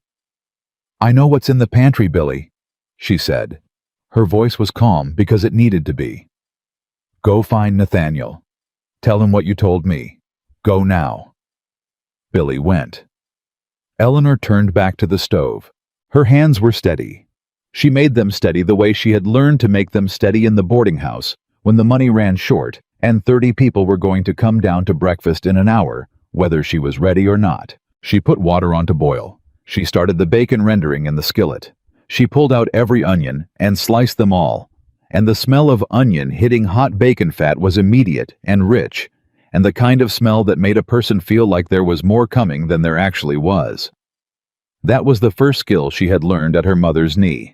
"I know what's in the pantry, Billy," she said. Her voice was calm because it needed to be. "Go find Nathaniel. Tell him what you told me. Go now." Billy went. Eleanor turned back to the stove. Her hands were steady. She made them steady the way she had learned to make them steady in the boarding house when the money ran short and 30 people were going to come down to breakfast in an hour, whether she was ready or not. She put water on to boil. She started the bacon rendering in the skillet. She pulled out every onion and sliced them all, and the smell of onion hitting hot bacon fat was immediate and rich, and the kind of smell that made a person feel like there was more coming than there actually was. That was the first skill she had learned at her mother's knee.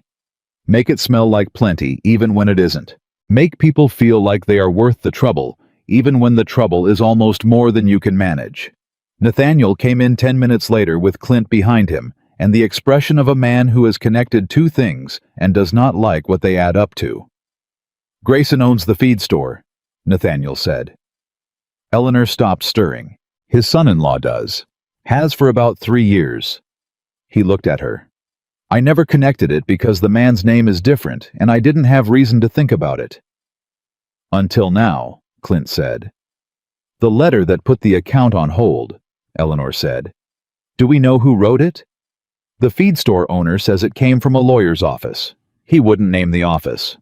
Make it smell like plenty even when it isn't. Make people feel like they are worth the trouble, even when the trouble is almost more than you can manage. Nathaniel came in 10 minutes later with Clint behind him, and the expression of a man who has connected 2 things and does not like what they add up to. "Grayson owns the feed store," Nathaniel said. Eleanor stopped stirring. "His son-in-law does. Has for about 3 years. He looked at her. "I never connected it because the man's name is different, and I didn't have reason to think about it." "Until now," Clint said. "The letter that put the account on hold," Eleanor said. "Do we know who wrote it?" "The feed store owner says it came from a lawyer's office. He wouldn't name the office."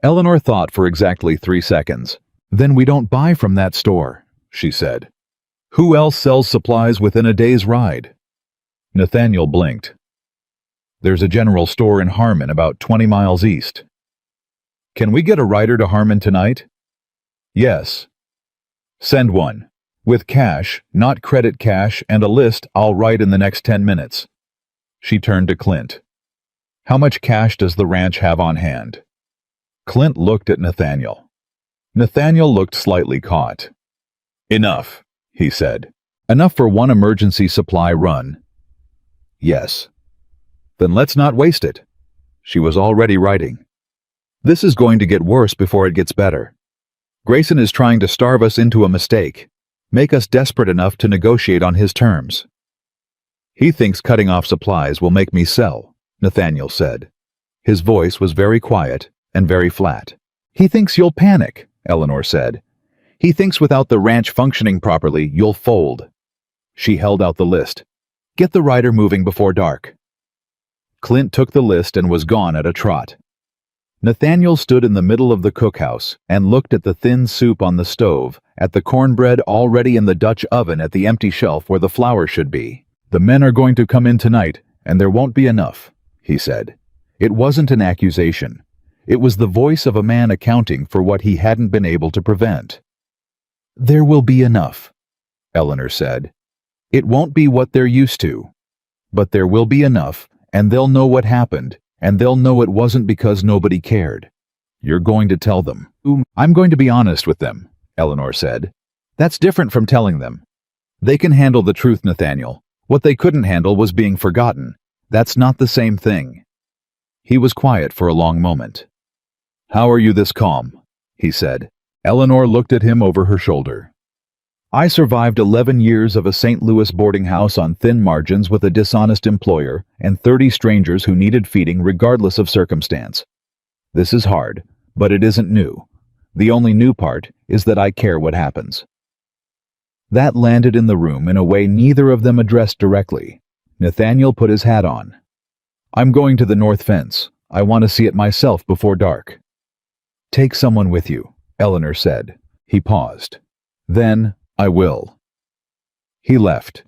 Eleanor thought for exactly 3 seconds. "Then we don't buy from that store," she said. "Who else sells supplies within a day's ride?" Nathaniel blinked. "There's a general store in Harmon about 20 miles east." "Can we get a rider to Harmon tonight?" "Yes." "Send one. With cash, not credit cash, and a list I'll write in the next 10 minutes. She turned to Clint. "How much cash does the ranch have on hand?" Clint looked at Nathaniel. Nathaniel looked slightly caught. "Enough," he said. "Enough for one emergency supply run." "Yes." "Then let's not waste it." She was already writing. "This is going to get worse before it gets better. Grayson is trying to starve us into a mistake, make us desperate enough to negotiate on his terms. He thinks cutting off supplies will make me sell," Nathaniel said. His voice was very quiet and very flat. "He thinks you'll panic," Eleanor said. "He thinks without the ranch functioning properly, you'll fold." She held out the list. "Get the rider moving before dark." Clint took the list and was gone at a trot. Nathaniel stood in the middle of the cookhouse and looked at the thin soup on the stove, at the cornbread already in the Dutch oven at the empty shelf where the flour should be. "The men are going to come in tonight, and there won't be enough," he said. It wasn't an accusation. It was the voice of a man accounting for what he hadn't been able to prevent. "There will be enough," Eleanor said. "It won't be what they're used to. But there will be enough, and they'll know what happened, and they'll know it wasn't because nobody cared. You're going to tell them." "I'm going to be honest with them," Eleanor said. "That's different from telling them. They can handle the truth, Nathaniel. What they couldn't handle was being forgotten. That's not the same thing." He was quiet for a long moment. "How are you this calm?" he said. Eleanor looked at him over her shoulder. "I survived 11 years of a St. Louis boarding house on thin margins with a dishonest employer and 30 strangers who needed feeding regardless of circumstance. This is hard, but it isn't new. The only new part is that I care what happens." That landed in the room in a way neither of them addressed directly. Nathaniel put his hat on. "I'm going to the north fence. I want to see it myself before dark." "Take someone with you," Eleanor said. He paused. "Then, I will." He left.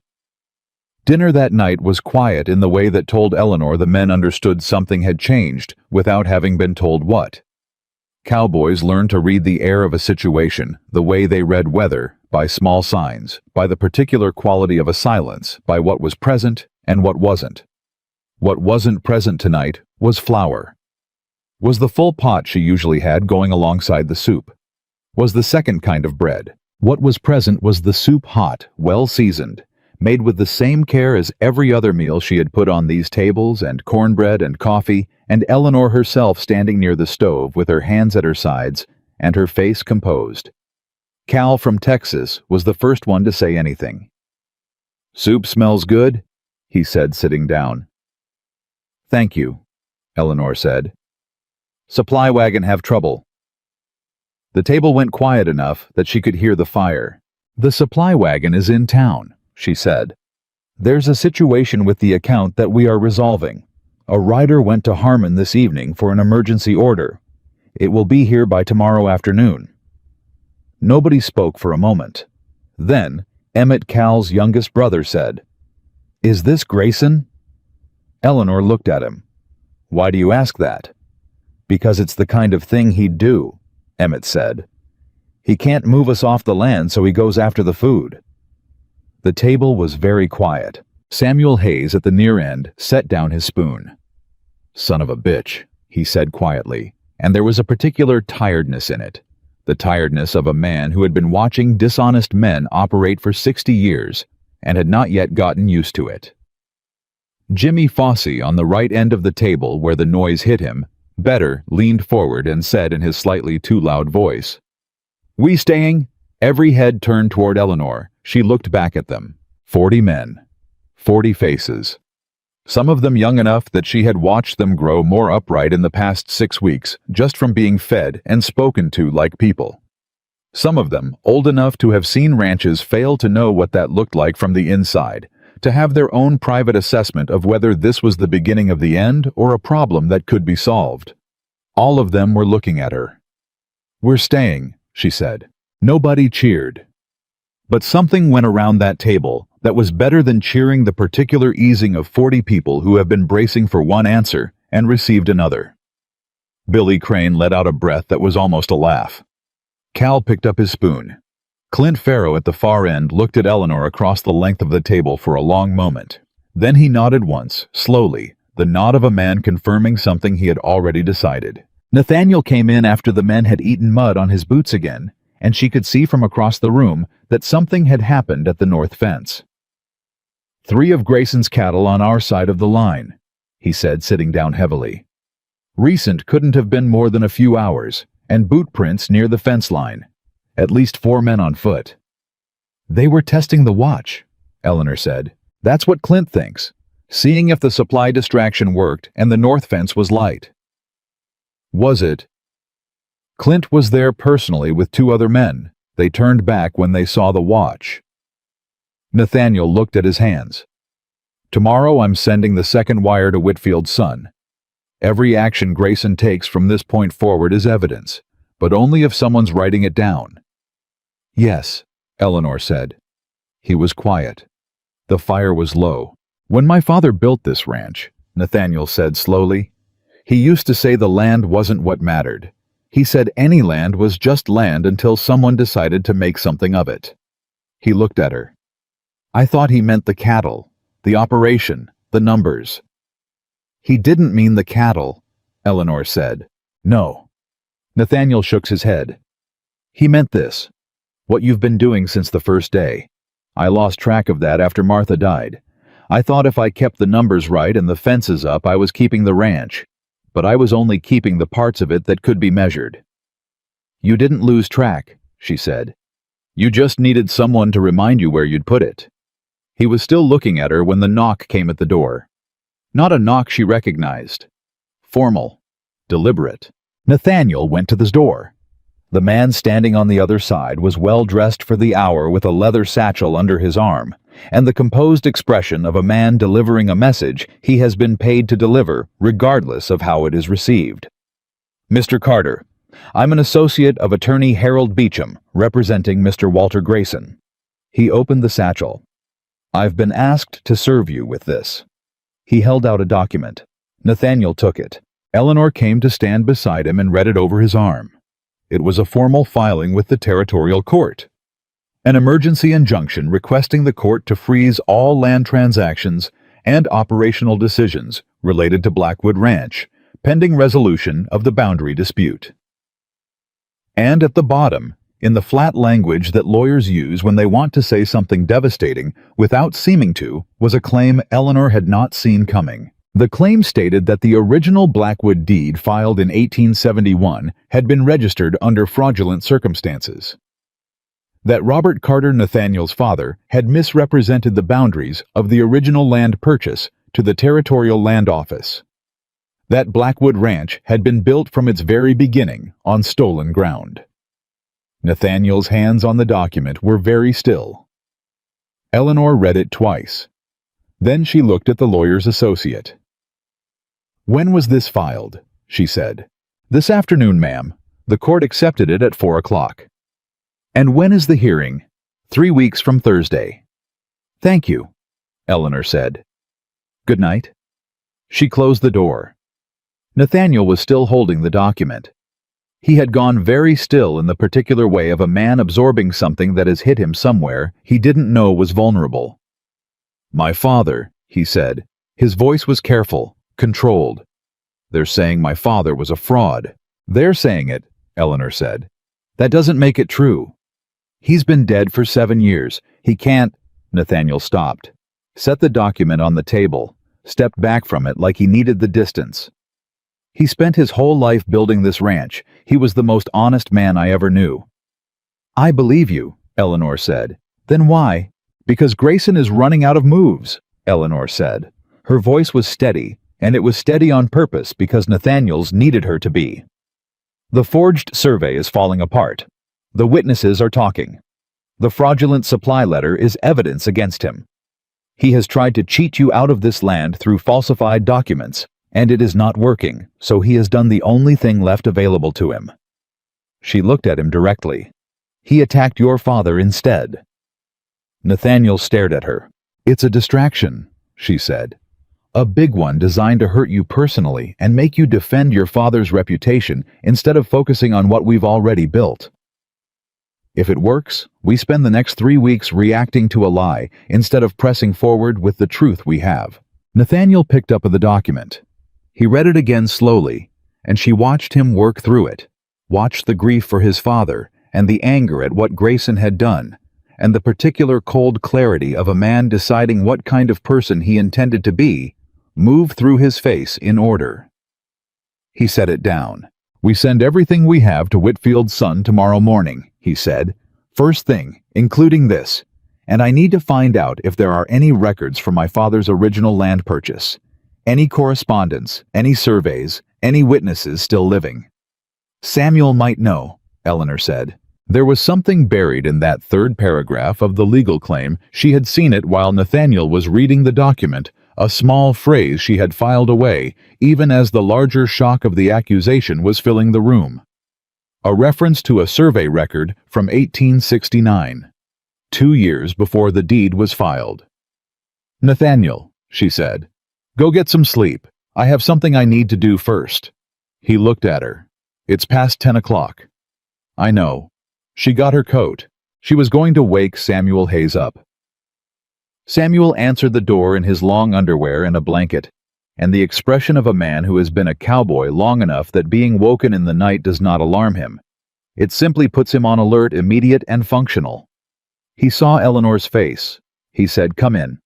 Dinner that night was quiet in the way that told Eleanor the men understood something had changed without having been told what. Cowboys learn to read the air of a situation the way they read weather, by small signs, by the particular quality of a silence, by what was present and what wasn't. What wasn't present tonight was flour. Was the full pot she usually had going alongside the soup? Was the second kind of bread? What was present was the soup hot, well seasoned, made with the same care as every other meal she had put on these tables, and cornbread and coffee, and Eleanor herself standing near the stove with her hands at her sides and her face composed. Cal from Texas was the first one to say anything. "Soup smells good," he said, sitting down. "Thank you," Eleanor said. "Supply wagon have trouble." The table went quiet enough that she could hear the fire. "The supply wagon is in town," she said. "There's a situation with the account that we are resolving. A rider went to Harmon this evening for an emergency order. It will be here by tomorrow afternoon." Nobody spoke for a moment. Then, Emmett Cal's youngest brother said, "Is this Grayson?" Eleanor looked at him. "Why do you ask that?" "Because it's the kind of thing he'd do," Emmett said. "He can't move us off the land, so he goes after the food." The table was very quiet. Samuel Hayes at the near end set down his spoon. "Son of a bitch," he said quietly, and there was a particular tiredness in it. The tiredness of a man who had been watching dishonest men operate for 60 years and had not yet gotten used to it. Jimmy Fossey, on the right end of the table where the noise hit him, better leaned forward and said in his slightly too loud voice, "We staying?" Every head turned toward Eleanor. She looked back at them. 40 men. 40 faces. Some of them young enough that she had watched them grow more upright in the past 6 weeks, just from being fed and spoken to like people. Some of them old enough to have seen ranches fail to know what that looked like from the inside, to have their own private assessment of whether this was the beginning of the end or a problem that could be solved. All of them were looking at her. "We're staying," she said. Nobody cheered. But something went around that table that was better than cheering the particular easing of 40 people who have been bracing for one answer and received another. Billy Crane let out a breath that was almost a laugh. Cal picked up his spoon. Clint Farrow at the far end looked at Eleanor across the length of the table for a long moment. Then he nodded once, slowly, the nod of a man confirming something he had already decided. Nathaniel came in after the men had eaten mud on his boots again, and she could see from across the room that something had happened at the north fence. "3 of Grayson's cattle on our side of the line," he said, sitting down heavily. "Recent couldn't have been more than a few hours, and boot prints near the fence line. At least 4 men on foot." "They were testing the watch," Eleanor said. "That's what Clint thinks. Seeing if the supply distraction worked and the north fence was light." "Was it?" "Clint was there personally with 2 other men. They turned back when they saw the watch." Nathaniel looked at his hands. "Tomorrow I'm sending the second wire to Whitfield's son. Every action Grayson takes from this point forward is evidence, but only if someone's writing it down." "Yes," Eleanor said. He was quiet. The fire was low. "When my father built this ranch," Nathaniel said slowly, "he used to say the land wasn't what mattered. He said any land was just land until someone decided to make something of it." He looked at her. "I thought he meant the cattle, the operation, the numbers." "He didn't mean the cattle," Eleanor said. "No." Nathaniel shook his head. "He meant this. What you've been doing since the first day. I lost track of that after Martha died. I thought if I kept the numbers right and the fences up, I was keeping the ranch. But I was only keeping the parts of it that could be measured." "You didn't lose track," she said. "You just needed someone to remind you where you'd put it." He was still looking at her when the knock came at the door. Not a knock she recognized. Formal. Deliberate. Nathaniel went to the door. The man standing on the other side was well dressed for the hour with a leather satchel under his arm, and the composed expression of a man delivering a message he has been paid to deliver, regardless of how it is received. "Mr. Carter, I'm an associate of attorney Harold Beecham, representing Mr. Walter Grayson." He opened the satchel. "I've been asked to serve you with this." He held out a document. Nathaniel took it. Eleanor came to stand beside him and read it over his arm. It was a formal filing with the territorial court. An emergency injunction requesting the court to freeze all land transactions and operational decisions related to Blackwood Ranch, pending resolution of the boundary dispute. And at the bottom, in the flat language that lawyers use when they want to say something devastating without seeming to, was a claim Eleanor had not seen coming. The claim stated that the original Blackwood deed filed in 1871 had been registered under fraudulent circumstances. That Robert Carter, Nathaniel's father, had misrepresented the boundaries of the original land purchase to the Territorial Land Office. That Blackwood Ranch had been built from its very beginning on stolen ground. Nathaniel's hands on the document were very still. Eleanor read it twice. Then she looked at the lawyer's associate. "When was this filed?" she said. "This afternoon, ma'am. The court accepted it at 4 o'clock. "And when is the hearing?" 3 weeks from Thursday." "Thank you," Eleanor said. "Good night." She closed the door. Nathaniel was still holding the document. He had gone very still in the particular way of a man absorbing something that has hit him somewhere he didn't know was vulnerable. "My father," he said. His voice was careful, controlled. "They're saying my father was a fraud." "They're saying it," Eleanor said. "That doesn't make it true. He's been dead for 7 years. He can't—" Nathaniel stopped, set the document on the table, stepped back from it like he needed the distance. "He spent his whole life building this ranch. He was the most honest man I ever knew." "I believe you," Eleanor said. "Then why?" "Because Grayson is running out of moves," Eleanor said. Her voice was steady, and it was steady on purpose because Nathaniel's needed her to be. "The forged survey is falling apart. The witnesses are talking. The fraudulent supply letter is evidence against him. He has tried to cheat you out of this land through falsified documents, and it is not working, so he has done the only thing left available to him." She looked at him directly. "He attacked your father instead." Nathaniel stared at her. "It's a distraction," she said. "A big one designed to hurt you personally and make you defend your father's reputation instead of focusing on what we've already built. If it works, we spend the next 3 weeks reacting to a lie instead of pressing forward with the truth we have." Nathaniel picked up the document. He read it again slowly, and she watched him work through it, watched the grief for his father and the anger at what Grayson had done, and the particular cold clarity of a man deciding what kind of person he intended to be, move through his face in order. He set it down. "We send everything we have to Whitfield's Sun tomorrow morning," he said. "First thing, including this. And I need to find out if there are any records from my father's original land purchase. Any correspondence, any surveys, any witnesses still living." "Samuel might know," Eleanor said. There was something buried in that third paragraph of the legal claim. She had seen it while Nathaniel was reading the document, a small phrase she had filed away, even as the larger shock of the accusation was filling the room. A reference to a survey record from 1869, 2 years before the deed was filed. "Nathaniel," she said, "go get some sleep. I have something I need to do first." He looked at her. "It's past 10 o'clock. "I know." She got her coat. She was going to wake Samuel Hayes up. Samuel answered the door in his long underwear and a blanket, and the expression of a man who has been a cowboy long enough that being woken in the night does not alarm him. It simply puts him on alert, immediate and functional. He saw Eleanor's face. He said, "Come in."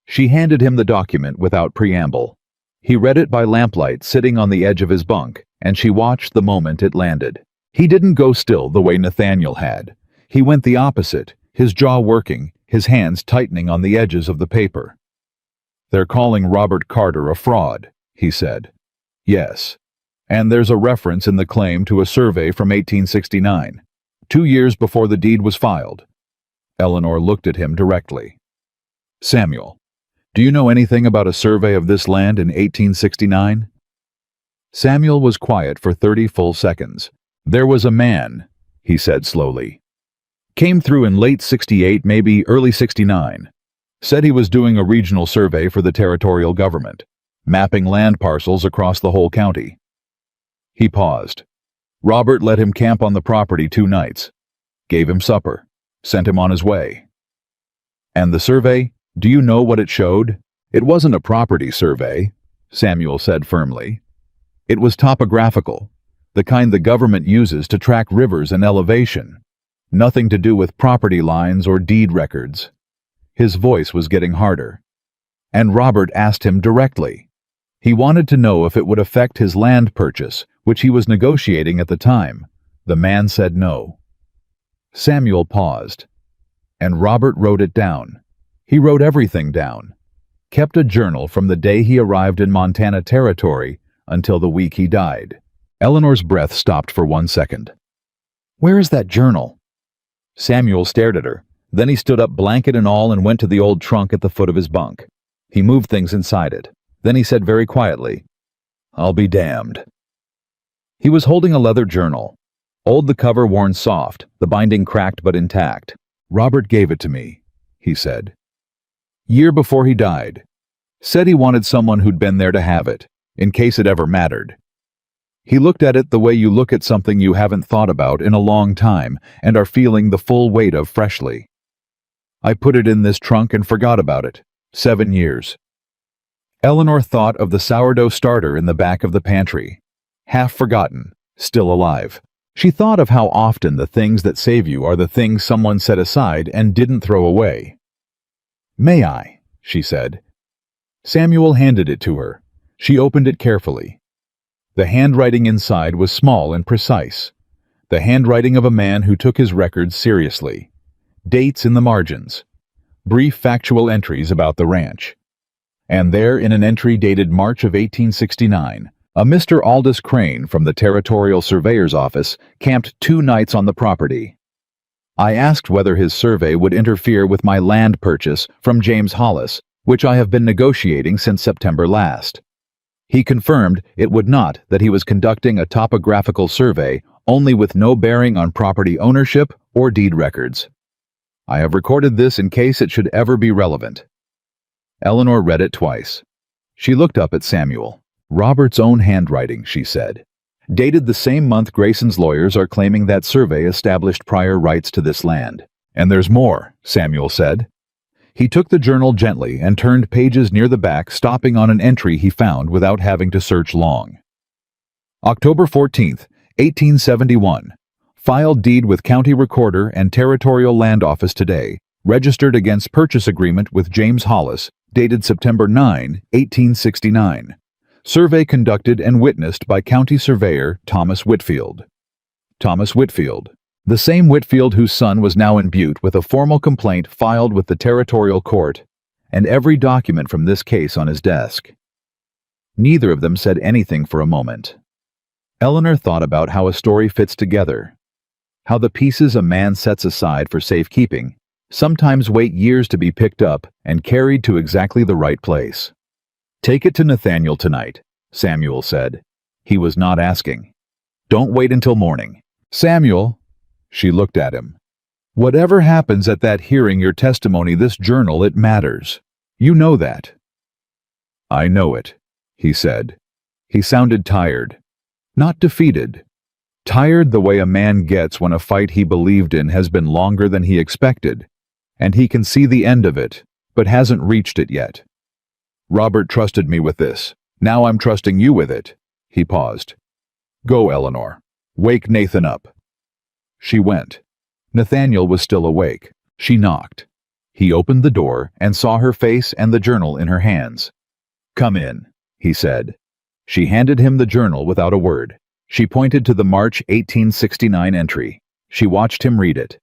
She handed him the document without preamble. He read it by lamplight sitting on the edge of his bunk, and she watched the moment it landed. He didn't go still the way Nathaniel had. He went the opposite, his jaw working, his hands tightening on the edges of the paper. "They're calling Robert Carter a fraud," he said. "Yes. And there's a reference in the claim to a survey from 1869, 2 years before the deed was filed. Eleanor looked at him directly. Samuel, do you know anything about a survey of this land in 1869? Samuel was quiet for 30 full seconds. There was a man, he said slowly. Came through in late 68, maybe early 69. Said he was doing a regional survey for the territorial government, mapping land parcels across the whole county. He paused. Robert let him camp on the property 2 nights, gave him supper, sent him on his way. And the survey, do you know what it showed? It wasn't a property survey, Samuel said firmly. It was topographical, the kind the government uses to track rivers and elevation. Nothing to do with property lines or deed records. His voice was getting harder. And Robert asked him directly. He wanted to know if it would affect his land purchase, which he was negotiating at the time. The man said no. Samuel paused, and Robert wrote it down. He wrote everything down, kept a journal from the day he arrived in Montana Territory until the week he died. Eleanor's breath stopped for 1 second. Where is that journal? Samuel stared at her. Then he stood up, blanket and all, and went to the old trunk at the foot of his bunk. He moved things inside it. Then he said very quietly, I'll be damned. He was holding a leather journal. Old, the cover worn soft, the binding cracked but intact. Robert gave it to me, he said. Year before he died. Said he wanted someone who'd been there to have it, in case it ever mattered. He looked at it the way you look at something you haven't thought about in a long time and are feeling the full weight of freshly. I put it in this trunk and forgot about it. 7 years. Eleanor thought of the sourdough starter in the back of the pantry. Half forgotten, still alive. She thought of how often the things that save you are the things someone set aside and didn't throw away. May I? She said. Samuel handed it to her. She opened it carefully. The handwriting inside was small and precise. The handwriting of a man who took his records seriously. Dates in the margins. Brief factual entries about the ranch. And there, in an entry dated March of 1869, a Mr. Aldous Crane from the Territorial Surveyor's Office camped 2 nights on the property. I asked whether his survey would interfere with my land purchase from James Hollis, which I have been negotiating since September last. He confirmed it would not, that he was conducting a topographical survey only with no bearing on property ownership or deed records. I have recorded this in case it should ever be relevant. Eleanor read it twice. She looked up at Samuel. Robert's own handwriting, she said. Dated the same month Grayson's lawyers are claiming that survey established prior rights to this land. And there's more, Samuel said. He took the journal gently and turned pages near the back, stopping on an entry he found without having to search long. October 14th, 1871. Filed deed with County Recorder and Territorial Land Office today. Registered against purchase agreement with James Hollis, dated September 9, 1869. Survey conducted and witnessed by County Surveyor Thomas Whitfield. Thomas Whitfield. The same Whitfield whose son was now in Butte with a formal complaint filed with the Territorial Court, and every document from this case on his desk. Neither of them said anything for a moment. Eleanor thought about how a story fits together, how the pieces a man sets aside for safekeeping sometimes wait years to be picked up and carried to exactly the right place. Take it to Nathaniel tonight, Samuel said. He was not asking. Don't wait until morning. Samuel, she looked at him. Whatever happens at that hearing, your testimony, this journal, it matters. You know that. I know it, he said. He sounded tired. Not defeated. Tired the way a man gets when a fight he believed in has been longer than he expected, and he can see the end of it, but hasn't reached it yet. Robert trusted me with this. Now I'm trusting you with it. He paused. Go, Eleanor. Wake Nathan up. She went. Nathaniel was still awake. She knocked. He opened the door and saw her face and the journal in her hands. Come in, he said. She handed him the journal without a word. She pointed to the March 1869 entry. She watched him read it.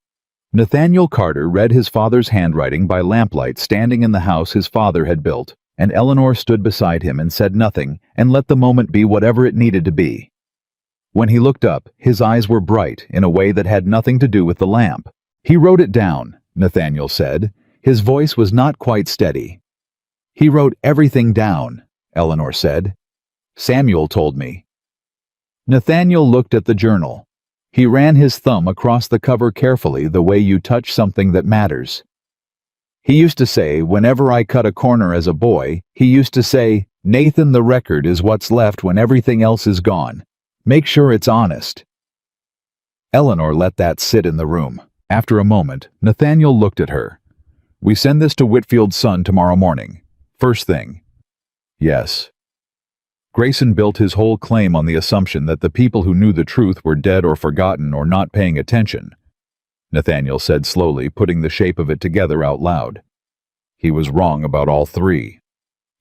Nathaniel Carter read his father's handwriting by lamplight standing in the house his father had built, and Eleanor stood beside him and said nothing and let the moment be whatever it needed to be. When he looked up, his eyes were bright in a way that had nothing to do with the lamp. "He wrote it down," Nathaniel said. His voice was not quite steady. "He wrote everything down," Eleanor said. "Samuel told me." Nathaniel looked at the journal. He ran his thumb across the cover carefully, the way you touch something that matters. "He used to say, whenever I cut a corner as a boy, he used to say, 'Nathan, the record is what's left when everything else is gone. Make sure it's honest.'" Eleanor let that sit in the room. After a moment, Nathaniel looked at her. "We send this to Whitfield's son tomorrow morning. First thing." "Yes." Grayson built his whole claim on the assumption that the people who knew the truth were dead or forgotten or not paying attention, Nathaniel said slowly, putting the shape of it together out loud. He was wrong about all three.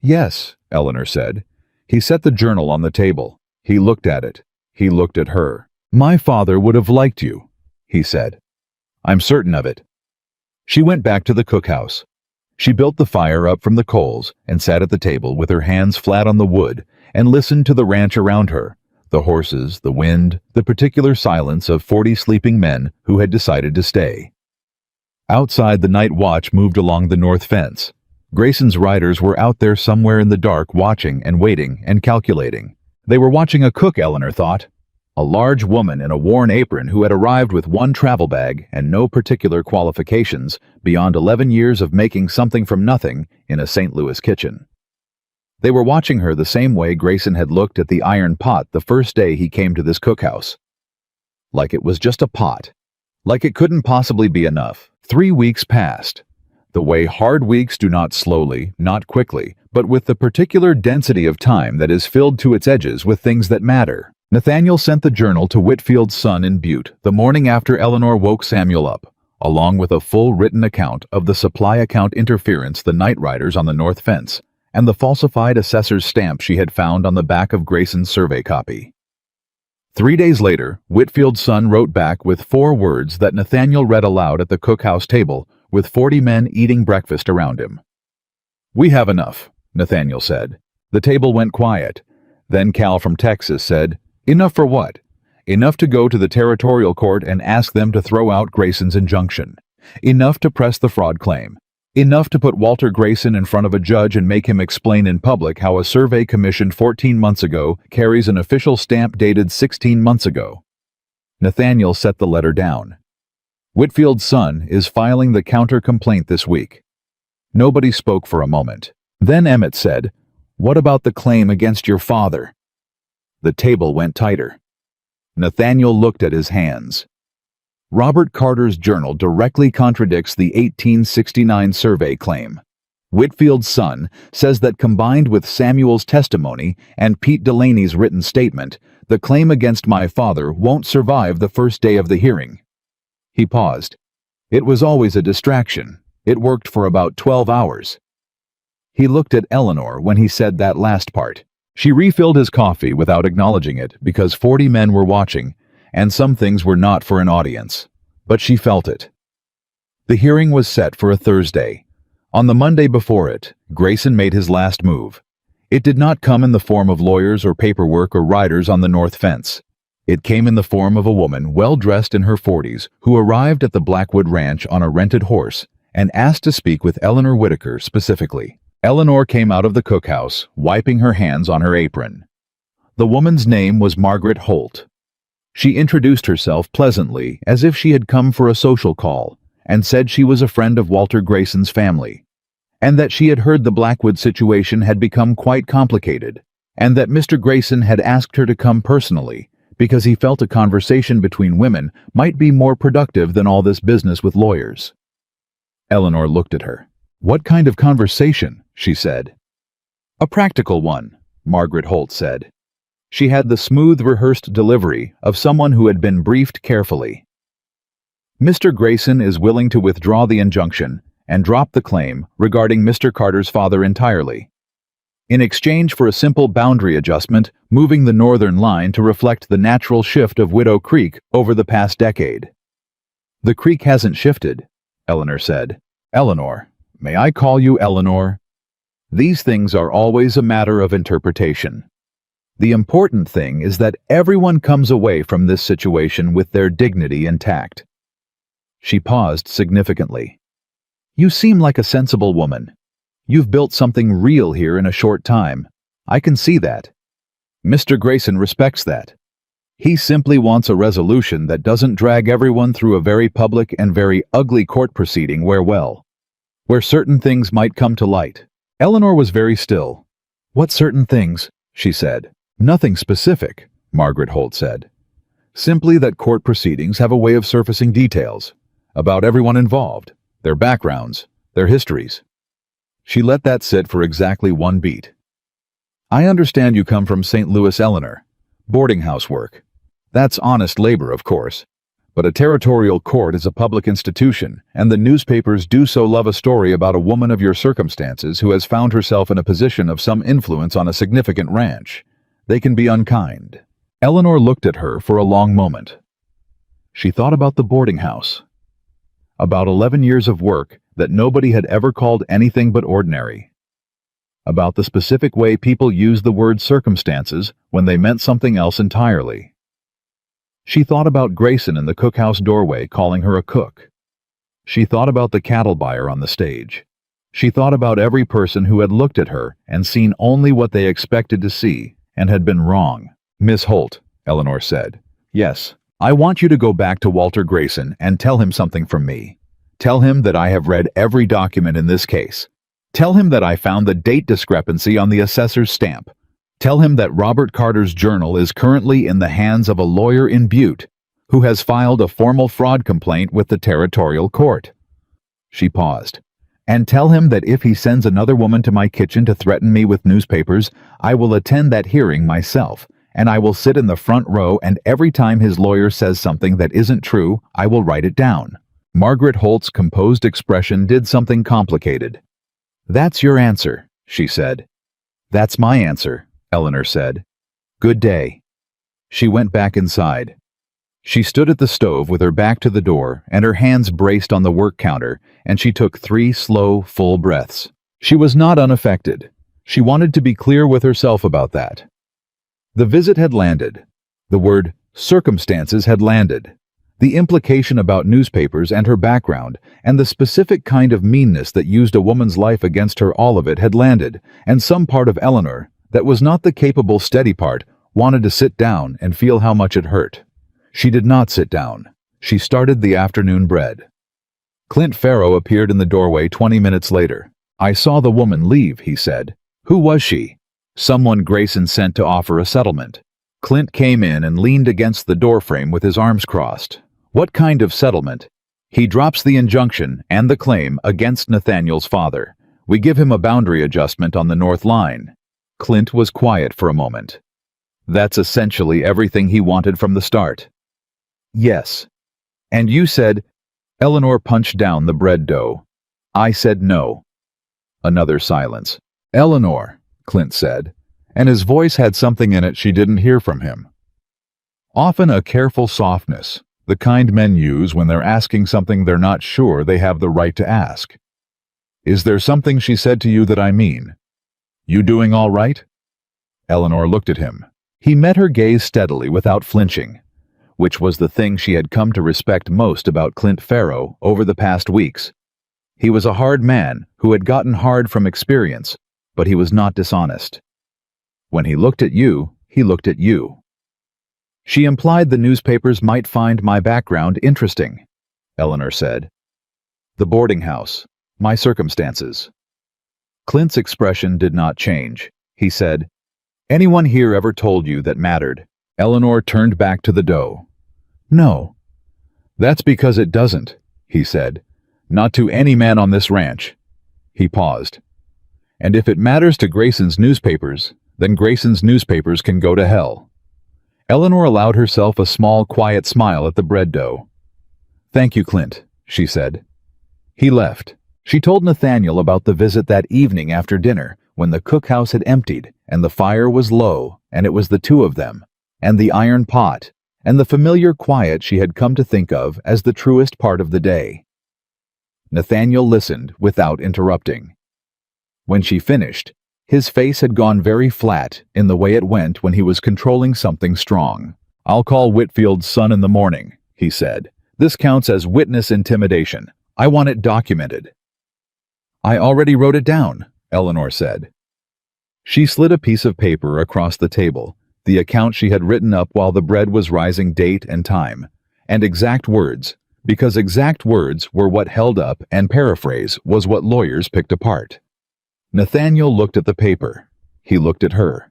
"Yes," Eleanor said. He set the journal on the table. He looked at it. He looked at her. "My father would have liked you," he said. "I'm certain of it." She went back to the cookhouse. She built the fire up from the coals and sat at the table with her hands flat on the wood and listened to the ranch around her, the horses, the wind, the particular silence of 40 sleeping men who had decided to stay. Outside, the night watch moved along the north fence. Grayson's riders were out there somewhere in the dark, watching and waiting and calculating. They were watching a cook, Eleanor thought. A large woman in a worn apron who had arrived with one travel bag and no particular qualifications beyond 11 years of making something from nothing in a St. Louis kitchen. They were watching her the same way Grayson had looked at the iron pot the first day he came to this cookhouse. Like it was just a pot. Like it couldn't possibly be enough. 3 weeks passed. The way hard weeks do not slowly, not quickly, but with the particular density of time that is filled to its edges with things that matter. Nathaniel sent the journal to Whitfield's son in Butte the morning after Eleanor woke Samuel up, along with a full written account of the supply account interference, the night riders on the north fence, and the falsified assessor's stamp she had found on the back of Grayson's survey copy. 3 days later, Whitfield's son wrote back with 4 words that Nathaniel read aloud at the cookhouse table, with 40 men eating breakfast around him. "We have enough," Nathaniel said. The table went quiet. Then Cal from Texas said, "Enough for what?" "Enough to go to the territorial court and ask them to throw out Grayson's injunction. Enough to press the fraud claim. Enough to put Walter Grayson in front of a judge and make him explain in public how a survey commissioned 14 months ago carries an official stamp dated 16 months ago." Nathaniel set the letter down. "Whitfield's son is filing the counter-complaint this week." Nobody spoke for a moment. Then Emmett said, "What about the claim against your father?" The table went tighter. Nathaniel looked at his hands. Robert Carter's journal directly contradicts the 1869 survey claim. Whitfield's son says that combined with Samuel's testimony and Pete Delaney's written statement, the claim against my father won't survive the first day of the hearing. He paused. "It was always a distraction. It worked for about 12 hours. He looked at Eleanor when he said that last part. She refilled his coffee without acknowledging it because 40 men were watching, and some things were not for an audience. But she felt it. The hearing was set for a Thursday. On the Monday before it, Grayson made his last move. It did not come in the form of lawyers or paperwork or riders on the north fence. It came in the form of a woman well-dressed in her 40s who arrived at the Blackwood Ranch on a rented horse and asked to speak with Eleanor Whitaker specifically. Eleanor came out of the cookhouse, wiping her hands on her apron. The woman's name was Margaret Holt. She introduced herself pleasantly, as if she had come for a social call, and said she was a friend of Walter Grayson's family, and that she had heard the Blackwood situation had become quite complicated, and that Mr. Grayson had asked her to come personally, because he felt a conversation between women might be more productive than all this business with lawyers. Eleanor looked at her. "What kind of conversation?" she said. "A practical one," Margaret Holt said. She had the smooth, rehearsed delivery of someone who had been briefed carefully. "Mr. Grayson is willing to withdraw the injunction and drop the claim regarding Mr. Carter's father entirely, in exchange for a simple boundary adjustment, moving the northern line to reflect the natural shift of Widow Creek over the past decade." "The creek hasn't shifted," Eleanor said. "Eleanor, may I call you Eleanor? These things are always a matter of interpretation." The important thing is that everyone comes away from this situation with their dignity intact." She paused significantly. "You seem like a sensible woman. You've built something real here in a short time. I can see that. Mr. Grayson respects that. He simply wants a resolution that doesn't drag everyone through a very public and very ugly court proceeding where certain things might come to light." Eleanor was very still. "What certain things?" she said. "Nothing specific," Margaret Holt said. "Simply that court proceedings have a way of surfacing details about everyone involved, their backgrounds, their histories." She let that sit for exactly one beat. "I understand you come from St. Louis, Eleanor. Boarding house work. That's honest labor, of course. But a territorial court is a public institution, and the newspapers do so love a story about a woman of your circumstances who has found herself in a position of some influence on a significant ranch. They can be unkind." Eleanor looked at her for a long moment. She thought about the boarding house. About 11 years of work that nobody had ever called anything but ordinary. About the specific way people used the word circumstances when they meant something else entirely. She thought about Grayson in the cookhouse doorway calling her a cook. She thought about the cattle buyer on the stage. She thought about every person who had looked at her and seen only what they expected to see and had been wrong. "Miss Holt," Eleanor said. "Yes, I want you to go back to Walter Grayson and tell him something from me. Tell him that I have read every document in this case. Tell him that I found the date discrepancy on the assessor's stamp. Tell him that Robert Carter's journal is currently in the hands of a lawyer in Butte who has filed a formal fraud complaint with the territorial court." She paused. "And tell him that if he sends another woman to my kitchen to threaten me with newspapers, I will attend that hearing myself, and I will sit in the front row, and every time his lawyer says something that isn't true, I will write it down." Margaret Holt's composed expression did something complicated. "That's your answer," she said. "That's my answer," Eleanor said. "Good day." She went back inside. She stood at the stove with her back to the door and her hands braced on the work counter, and she took 3 slow, full breaths. She was not unaffected. She wanted to be clear with herself about that. The visit had landed. The word circumstances had landed. The implication about newspapers and her background, and the specific kind of meanness that used a woman's life against her, all of it had landed, and some part of Eleanor, that was not the capable, steady part, wanted to sit down and feel how much it hurt. She did not sit down. She started the afternoon bread. Clint Farrow appeared in the doorway 20 minutes later. "I saw the woman leave," he said. "Who was she?" "Someone Grayson sent to offer a settlement." Clint came in and leaned against the doorframe with his arms crossed. "What kind of settlement?" "He drops the injunction and the claim against Nathaniel's father. We give him a boundary adjustment on the North Line." Clint was quiet for a moment. "That's essentially everything he wanted from the start." "Yes." "And you said—" Eleanor punched down the bread dough. "I said no." Another silence. "Eleanor," Clint said, and his voice had something in it she didn't hear from him. Often a careful softness, the kind men use when they're asking something they're not sure they have the right to ask. "Is there something she said to you that I mean? You doing all right?" Eleanor looked at him. He met her gaze steadily without flinching, which was the thing she had come to respect most about Clint Farrow over the past weeks. He was a hard man who had gotten hard from experience, but he was not dishonest. When he looked at you, he looked at you. "She implied the newspapers might find my background interesting," Eleanor said. "The boarding house, my circumstances." Clint's expression did not change. He said, "Anyone here ever told you that mattered?" Eleanor turned back to the dough. "No." "That's because it doesn't," he said. "Not to any man on this ranch." He paused. "And if it matters to Grayson's newspapers, then Grayson's newspapers can go to hell." Eleanor allowed herself a small, quiet smile at the bread dough. "Thank you, Clint," she said. He left. She told Nathaniel about the visit that evening after dinner, when the cookhouse had emptied, and the fire was low, and it was the two of them, and the iron pot, and the familiar quiet she had come to think of as the truest part of the day. Nathaniel listened without interrupting. When she finished, His face had gone very flat in the way it went when he was controlling something strong. "I'll call Whitfield's son in the morning," he said. "This counts as witness intimidation. I want it documented." "I already wrote it down," Eleanor said. She slid a piece of paper across the table, the account she had written up while the bread was rising, date and time, and exact words, because exact words were what held up and paraphrase was what lawyers picked apart. Nathaniel looked at the paper. He looked at her.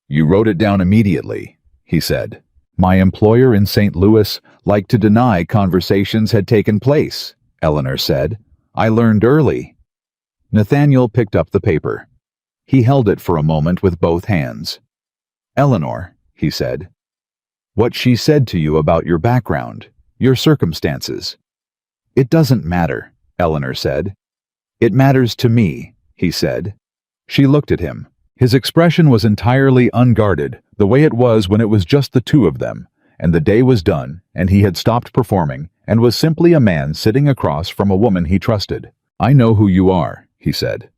"You wrote it down immediately," he said. "My employer in St. Louis liked to deny conversations had taken place," Eleanor said. "I learned early." Nathaniel picked up the paper. He held it for a moment with both hands. "Eleanor," he said, "what she said to you about your background, your circumstances." "It doesn't matter," Eleanor said. "It matters to me," he said. She looked at him. His expression was entirely unguarded, the way it was when it was just the two of them, and the day was done, and he had stopped performing, and was simply a man sitting across from a woman he trusted. "I know who you are," he said.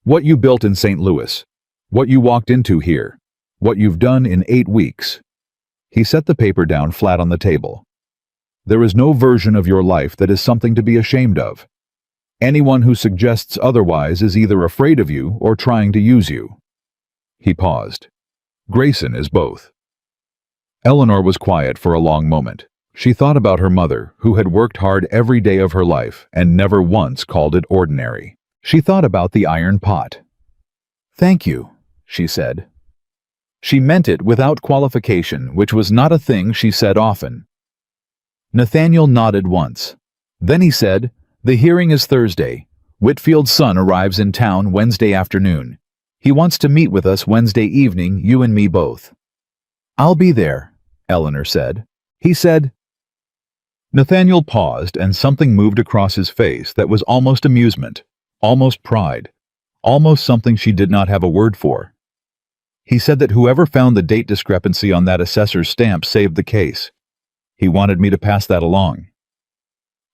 "What you built in St. Louis. What you walked into here. What you've done in 8 weeks." He set the paper down flat on the table. "There is no version of your life that is something to be ashamed of. Anyone who suggests otherwise is either afraid of you or trying to use you." He paused. "Grayson is both." Eleanor was quiet for a long moment. She thought about her mother, who had worked hard every day of her life and never once called it ordinary. She thought about the iron pot. "Thank you," she said. She meant it without qualification, which was not a thing she said often. Nathaniel nodded once. Then he said, "The hearing is Thursday. Whitfield's son arrives in town Wednesday afternoon. He wants to meet with us Wednesday evening, you and me both." "I'll be there," Eleanor said. He said. Nathaniel paused, and something moved across his face that was almost amusement, almost pride, almost something she did not have a word for. He said that whoever found the date discrepancy on that assessor's stamp saved the case. He wanted me to pass that along.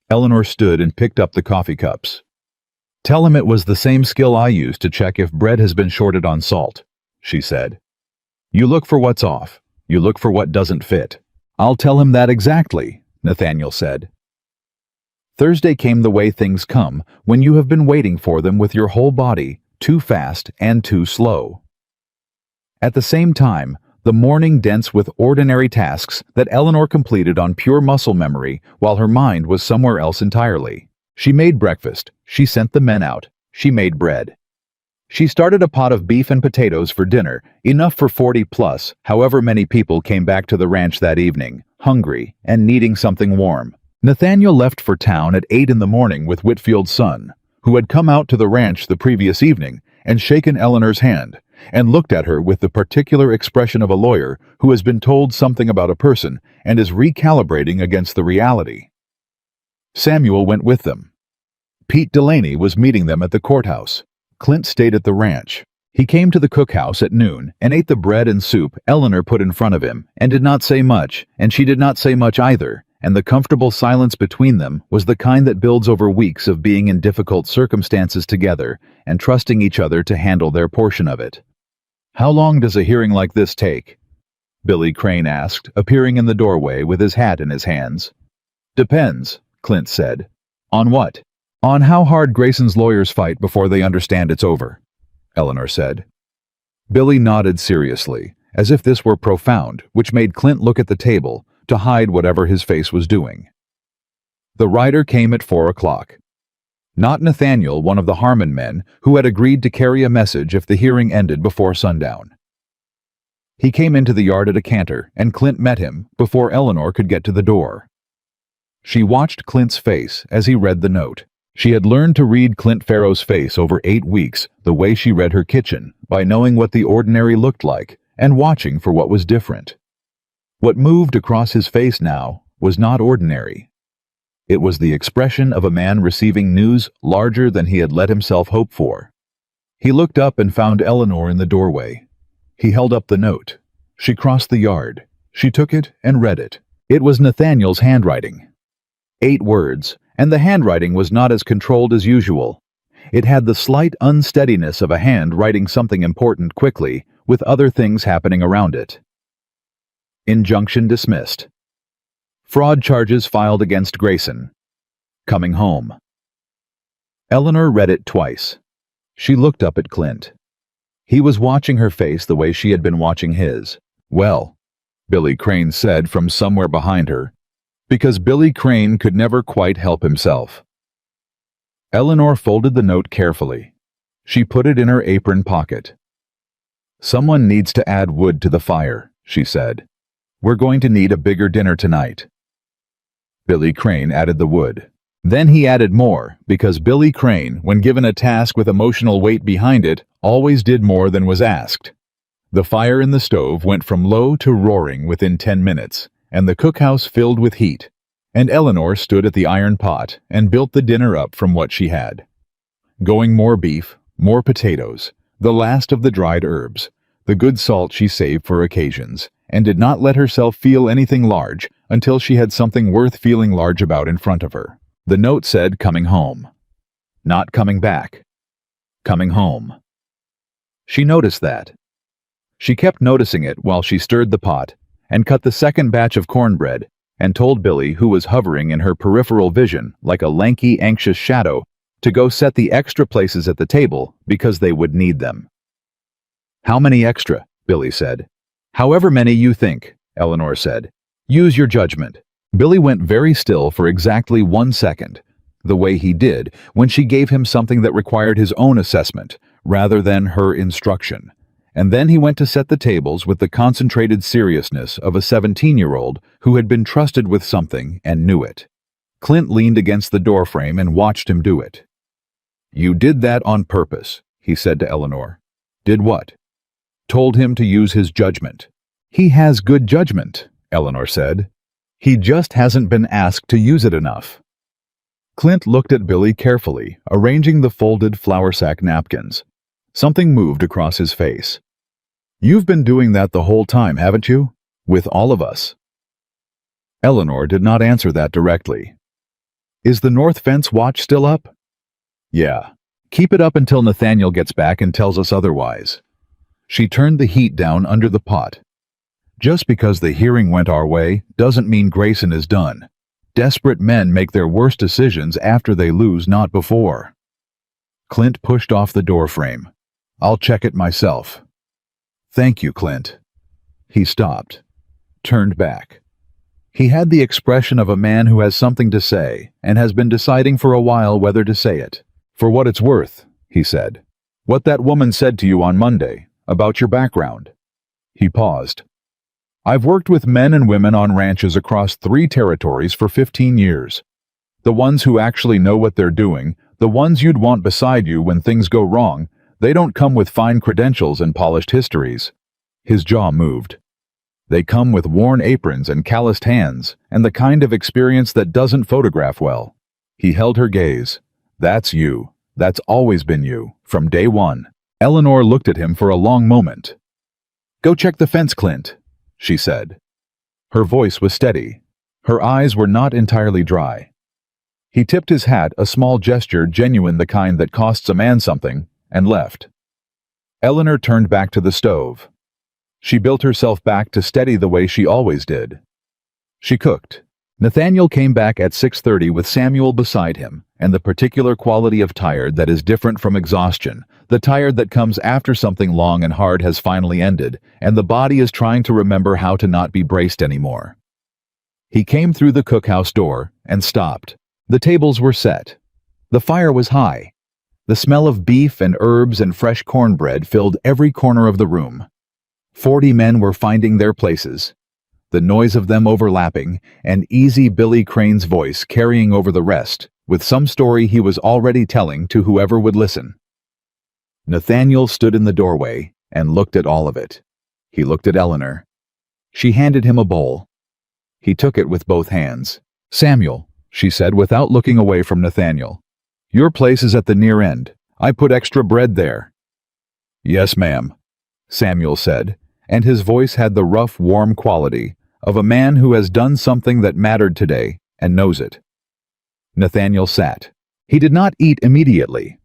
Eleanor stood and picked up the coffee cups. "Tell him it was the same skill I used to check if bread has been shorted on salt," she said. "You look for what's off. You look for what doesn't fit." "I'll tell him that exactly," Nathaniel said. Thursday came the way things come when you have been waiting for them with your whole body, too fast and too slow. At the same time, the morning dense with ordinary tasks that Eleanor completed on pure muscle memory while her mind was somewhere else entirely. She made breakfast. She sent the men out. She made bread. She started a pot of beef and potatoes for dinner, enough for 40+, however many people came back to the ranch that evening, hungry and needing something warm. Nathaniel left for town at 8 in the morning with Whitfield's son, who had come out to the ranch the previous evening and shaken Eleanor's hand, and looked at her with the particular expression of a lawyer who has been told something about a person and is recalibrating against the reality. Samuel went with them. Pete Delaney was meeting them at the courthouse. Clint stayed at the ranch. He came to the cookhouse at noon and ate the bread and soup Eleanor put in front of him and did not say much, and she did not say much either, and the comfortable silence between them was the kind that builds over weeks of being in difficult circumstances together and trusting each other to handle their portion of it. "How long does a hearing like this take?" Billy Crane asked, appearing in the doorway with his hat in his hands. "Depends," Clint said. "On what?" "On how hard Grayson's lawyers fight before they understand it's over," Eleanor said. Billy nodded seriously, as if this were profound, which made Clint look at the table to hide whatever his face was doing. The rider came at 4 o'clock. Not Nathaniel, one of the Harmon men, who had agreed to carry a message if the hearing ended before sundown. He came into the yard at a canter, and Clint met him before Eleanor could get to the door. She watched Clint's face as he read the note. She had learned to read Clint Farrow's face over 8 weeks the way she read her kitchen, by knowing what the ordinary looked like and watching for what was different. What moved across his face now was not ordinary. It was the expression of a man receiving news larger than he had let himself hope for. He looked up and found Eleanor in the doorway. He held up the note. She crossed the yard. She took it and read it. It was Nathaniel's handwriting. 8 words, and the handwriting was not as controlled as usual. It had the slight unsteadiness of a hand writing something important quickly, with other things happening around it. Injunction dismissed. Fraud charges filed against Grayson. Coming home. Eleanor read it twice. She looked up at Clint. He was watching her face the way she had been watching his. "Well," Billy Crane said from somewhere behind her, because Billy Crane could never quite help himself. Eleanor folded the note carefully. She put it in her apron pocket. "Someone needs to add wood to the fire," she said. "We're going to need a bigger dinner tonight." Billy Crane added the wood. Then he added more, because Billy Crane, when given a task with emotional weight behind it, always did more than was asked. The fire in the stove went from low to roaring within 10 minutes, and the cookhouse filled with heat, and Eleanor stood at the iron pot and built the dinner up from what she had. Going more beef, more potatoes, the last of the dried herbs, the good salt she saved for occasions, and did not let herself feel anything large until she had something worth feeling large about in front of her. The note said coming home. Not coming back. Coming home. She noticed that. She kept noticing it while she stirred the pot and cut the second batch of cornbread and told Billy, who was hovering in her peripheral vision like a lanky, anxious shadow, to go set the extra places at the table because they would need them. "How many extra?" Billy said. "However many you think," Eleanor said. "Use your judgment." Billy went very still for exactly 1 second, the way he did when she gave him something that required his own assessment rather than her instruction, and then he went to set the tables with the concentrated seriousness of a 17-year-old who had been trusted with something and knew it. Clint leaned against the doorframe and watched him do it. "You did that on purpose," he said to Eleanor. "Did what?" "Told him to use his judgment." "He has good judgment," Eleanor said. "He just hasn't been asked to use it enough." Clint looked at Billy carefully, arranging the folded flour sack napkins. Something moved across his face. "You've been doing that the whole time, haven't you? With all of us?" Eleanor did not answer that directly. "Is the north fence watch still up?" "Yeah. Keep it up until Nathaniel gets back and tells us otherwise." She turned the heat down under the pot. "Just because the hearing went our way doesn't mean Grayson is done. Desperate men make their worst decisions after they lose, not before." Clint pushed off the doorframe. "I'll check it myself." "Thank you, Clint." He stopped, turned back. He had the expression of a man who has something to say and has been deciding for a while whether to say it. "For what it's worth," he said. "What that woman said to you on Monday, about your background." He paused. "I've worked with men and women on ranches across 3 territories for 15 years. The ones who actually know what they're doing, the ones you'd want beside you when things go wrong, they don't come with fine credentials and polished histories." His jaw moved. "They come with worn aprons and calloused hands, and the kind of experience that doesn't photograph well." He held her gaze. "That's you. That's always been you, from day one." Eleanor looked at him for a long moment. "Go check the fence, Clint," she said. Her voice was steady. Her eyes were not entirely dry. He tipped his hat, a small gesture genuine, the kind that costs a man something, and left. Eleanor turned back to the stove. She built herself back to steady the way she always did. She cooked. Nathaniel came back at 6:30 with Samuel beside him, and the particular quality of tired that is different from exhaustion, the tired that comes after something long and hard has finally ended, and the body is trying to remember how to not be braced anymore. He came through the cookhouse door and stopped. The tables were set. The fire was high. The smell of beef and herbs and fresh cornbread filled every corner of the room. 40 men were finding their places, the noise of them overlapping, and easy Billy Crane's voice carrying over the rest, with some story he was already telling to whoever would listen. Nathaniel stood in the doorway and looked at all of it. He looked at Eleanor. She handed him a bowl. He took it with both hands. "Samuel," she said without looking away from Nathaniel, "your place is at the near end. I put extra bread there." "Yes, ma'am," Samuel said, and his voice had the rough, warm quality of a man who has done something that mattered today and knows it. Nathaniel sat. He did not eat immediately.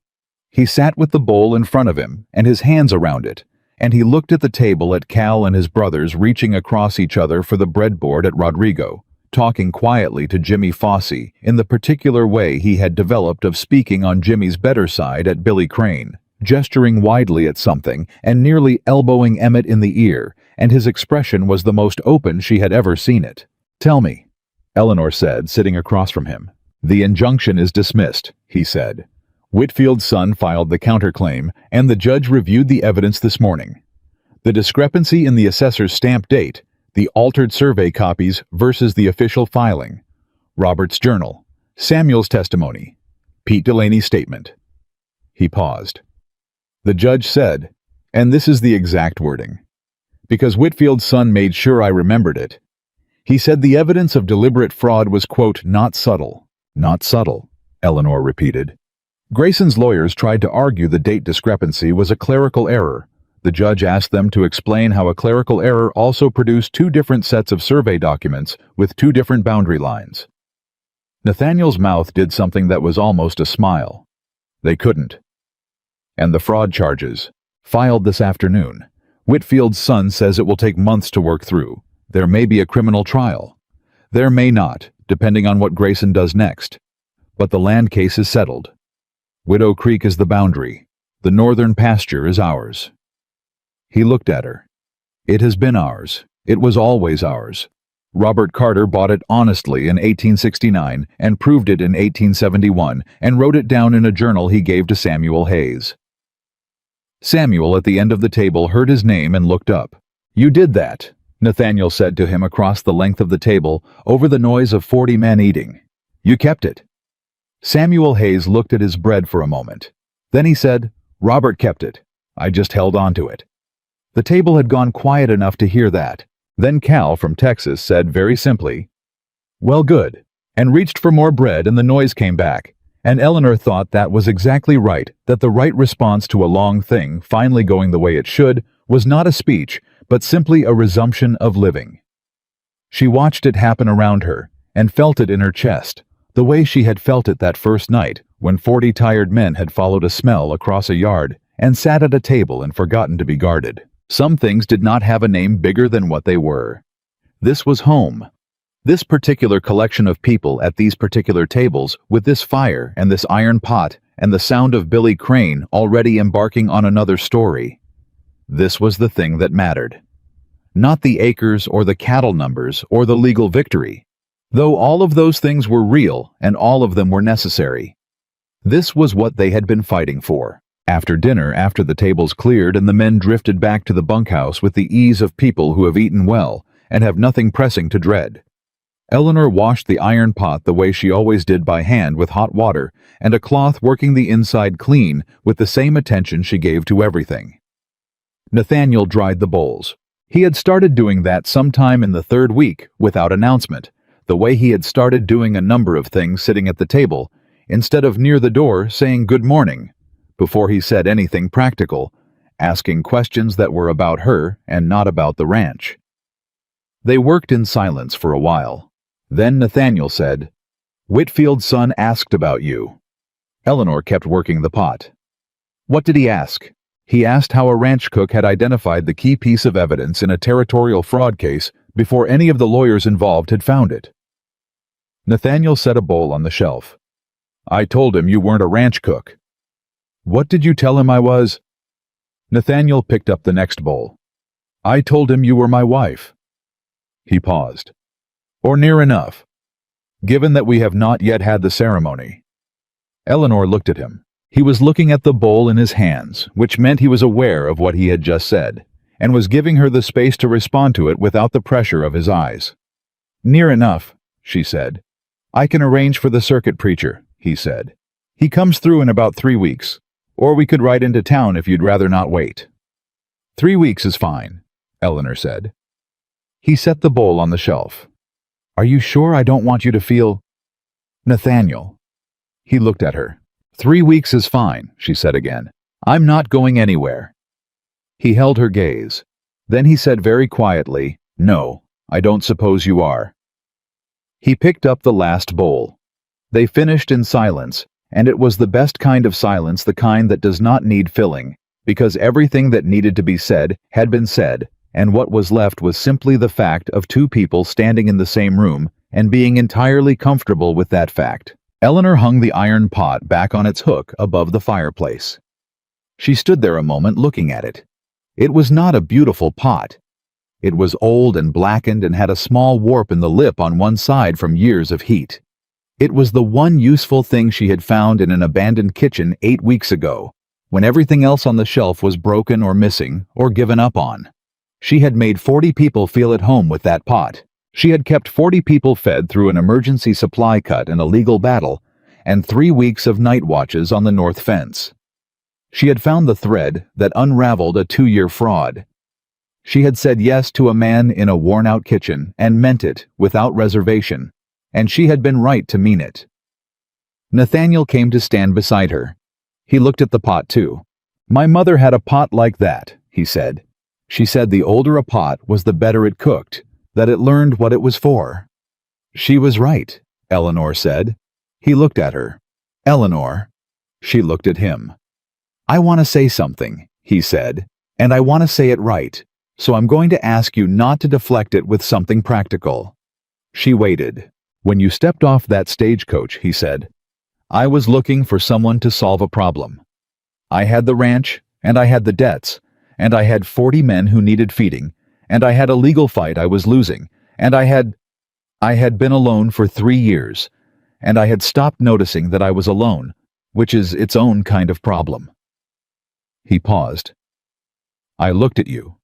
He sat with the bowl in front of him and his hands around it, and he looked at the table at Cal and his brothers reaching across each other for the breadboard at Rodrigo, talking quietly to Jimmy Fossey in the particular way he had developed of speaking on Jimmy's better side at Billy Crane, gesturing widely at something and nearly elbowing Emmett in the ear, and his expression was the most open she had ever seen it. "Tell me," Eleanor said, sitting across from him. "The injunction is dismissed," he said. "Whitfield's son filed the counterclaim, and the judge reviewed the evidence this morning. The discrepancy in the assessor's stamp date, the altered survey copies versus the official filing, Robert's journal, Samuel's testimony, Pete Delaney's statement." He paused. The judge said, and this is the exact wording, "Because Whitfield's son made sure I remembered it. He said the evidence of deliberate fraud was, quote, not subtle." "Not subtle," Eleanor repeated. Grayson's lawyers tried to argue the date discrepancy was a clerical error. The judge asked them to explain how a clerical error also produced two different sets of survey documents with two different boundary lines. Nathaniel's mouth did something that was almost a smile. They couldn't. "And the fraud charges, filed this afternoon. Whitfield's son says it will take months to work through. There may be a criminal trial. There may not, depending on what Grayson does next. But the land case is settled. Widow Creek is the boundary. The northern pasture is ours." He looked at her. "It has been ours. It was always ours. Robert Carter bought it honestly in 1869 and proved it in 1871 and wrote it down in a journal he gave to Samuel Hayes." Samuel at the end of the table heard his name and looked up. "You did that," Nathaniel said to him across the length of the table over the noise of 40 men eating. "You kept it." Samuel Hayes looked at his bread for a moment. Then he said, "Robert kept it. I just held on to it." The table had gone quiet enough to hear that. Then Cal from Texas said very simply, "Well, good," and reached for more bread, and the noise came back. And Eleanor thought that was exactly right, that the right response to a long thing finally going the way it should was not a speech, but simply a resumption of living. She watched it happen around her and felt it in her chest, the way she had felt it that first night when 40 tired men had followed a smell across a yard and sat at a table and forgotten to be guarded. Some things did not have a name bigger than what they were. This was home. This particular collection of people at these particular tables with this fire and this iron pot and the sound of Billy Crane already embarking on another story. This was the thing that mattered. Not the acres or the cattle numbers or the legal victory, though all of those things were real and all of them were necessary. This was what they had been fighting for. After dinner, after the tables cleared and the men drifted back to the bunkhouse with the ease of people who have eaten well and have nothing pressing to dread, Eleanor washed the iron pot the way she always did by hand with hot water and a cloth working the inside clean with the same attention she gave to everything. Nathaniel dried the bowls. He had started doing that sometime in the third week without announcement, the way he had started doing a number of things sitting at the table, instead of near the door saying good morning, before he said anything practical, asking questions that were about her and not about the ranch. They worked in silence for a while. Then Nathaniel said, "Whitfield's son asked about you." Eleanor kept working the pot. "What did he ask?" He asked how a ranch cook had identified the key piece of evidence in a territorial fraud case before any of the lawyers involved had found it. Nathaniel set a bowl on the shelf. "I told him you weren't a ranch cook." "What did you tell him I was?" Nathaniel picked up the next bowl. "I told him you were my wife." He paused. "Or near enough, given that we have not yet had the ceremony." Eleanor looked at him. He was looking at the bowl in his hands, which meant he was aware of what he had just said, and was giving her the space to respond to it without the pressure of his eyes. "Near enough," she said. "I can arrange for the circuit preacher," he said. "He comes through in about 3 weeks, or we could ride into town if you'd rather not wait." 3 weeks is fine," Eleanor said. He set the bowl on the shelf. "Are you sure I don't want you to feel—" "Nathaniel." He looked at her. 3 weeks is fine," she said again. "I'm not going anywhere." He held her gaze. Then he said very quietly, "No, I don't suppose you are." He picked up the last bowl. They finished in silence, And it was the best kind of silence, the kind that does not need filling, because everything that needed to be said had been said, and what was left was simply the fact of two people standing in the same room and being entirely comfortable with that fact. Eleanor hung the iron pot back on its hook above the fireplace. She stood there a moment looking at it. It was not a beautiful pot. It was old and blackened and had a small warp in the lip on one side from years of heat. It was the one useful thing she had found in an abandoned kitchen 8 weeks ago, when everything else on the shelf was broken or missing or given up on. She had made 40 people feel at home with that pot. She had kept 40 people fed through an emergency supply cut and a legal battle, and 3 weeks of night watches on the north fence. She had found the thread that unraveled a 2-year fraud. She had said yes to a man in a worn-out kitchen and meant it without reservation, and she had been right to mean it. Nathaniel came to stand beside her. He looked at the pot too. "My mother had a pot like that," he said. "She said the older a pot was the better it cooked, that it learned what it was for." "She was right," Eleanor said. He looked at her. "Eleanor." She looked at him. "I want to say something," he said, "and I want to say it right, so I'm going to ask you not to deflect it with something practical." She waited. "When you stepped off that stagecoach," he said, "I was looking for someone to solve a problem. I had the ranch, and I had the debts, and I had 40 men who needed feeding, and I had a legal fight I was losing, and I had been alone for 3 years, and I had stopped noticing that I was alone, which is its own kind of problem." He paused. "I looked at you,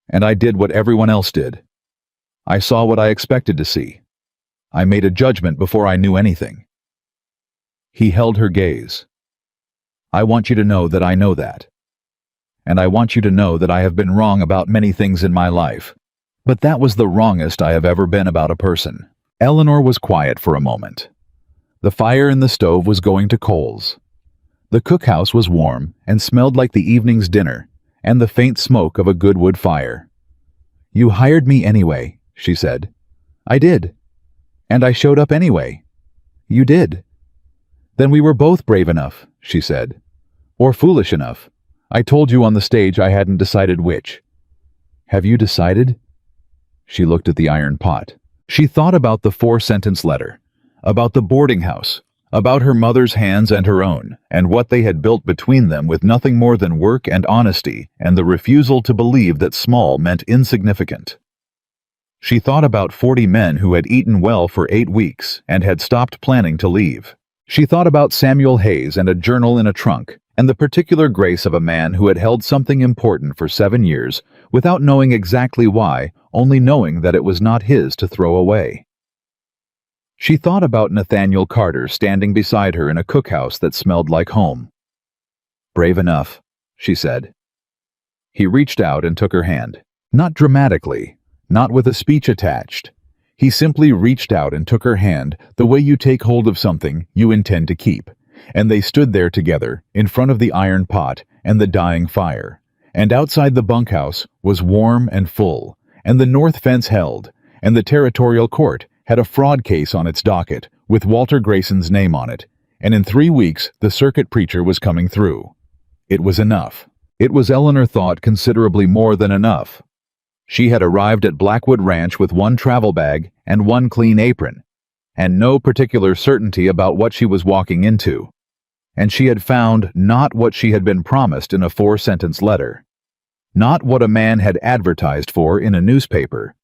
and I did what everyone else did. I saw what I expected to see. I made a judgment before I knew anything." He held her gaze. "I want you to know that I know that. And I want you to know that I have been wrong about many things in my life. But that was the wrongest I have ever been about a person." Eleanor was quiet for a moment. The fire in the stove was going to coals. The cookhouse was warm and smelled like the evening's dinner and the faint smoke of a good wood fire. "You hired me anyway," she said. "I did. And I showed up anyway." "You did." "Then we were both brave enough," she said. "Or foolish enough. I told you on the stage I hadn't decided which." "Have you decided?" She looked at the iron pot. She thought about the 4-sentence letter, about the boarding house, about her mother's hands and her own, and what they had built between them with nothing more than work and honesty and the refusal to believe that small meant insignificant. She thought about 40 men who had eaten well for 8 weeks and had stopped planning to leave. She thought about Samuel Hayes and a journal in a trunk, and the particular grace of a man who had held something important for 7 years without knowing exactly why, only knowing that it was not his to throw away. She thought about Nathaniel Carter standing beside her in a cookhouse that smelled like home. "Brave enough," she said. He reached out and took her hand. Not dramatically, not with a speech attached. He simply reached out and took her hand the way you take hold of something you intend to keep, and they stood there together in front of the iron pot and the dying fire, and outside the bunkhouse was warm and full, and the north fence held, and the territorial court had a fraud case on its docket with Walter Grayson's name on it, and in 3 weeks the circuit preacher was coming through. It was enough. It was, Eleanor thought, considerably more than enough. She had arrived at Blackwood Ranch with 1 travel bag and 1 clean apron, and no particular certainty about what she was walking into. And she had found not what she had been promised in a 4-sentence letter, not what a man had advertised for in a newspaper,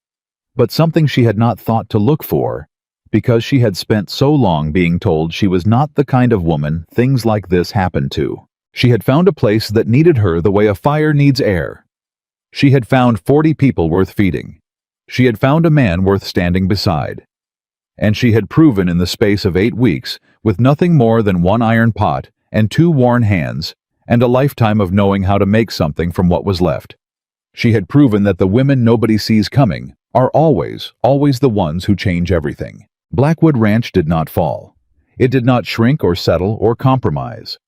but something she had not thought to look for, because she had spent so long being told she was not the kind of woman things like this happened to. She had found a place that needed her the way a fire needs air. She had found 40 people worth feeding. She had found a man worth standing beside. And she had proven in the space of 8 weeks, with nothing more than 1 iron pot and 2 worn hands, and a lifetime of knowing how to make something from what was left. She had proven that the women nobody sees coming are always the ones who change everything. Blackwood Ranch did not fall. It did not shrink or settle or compromise.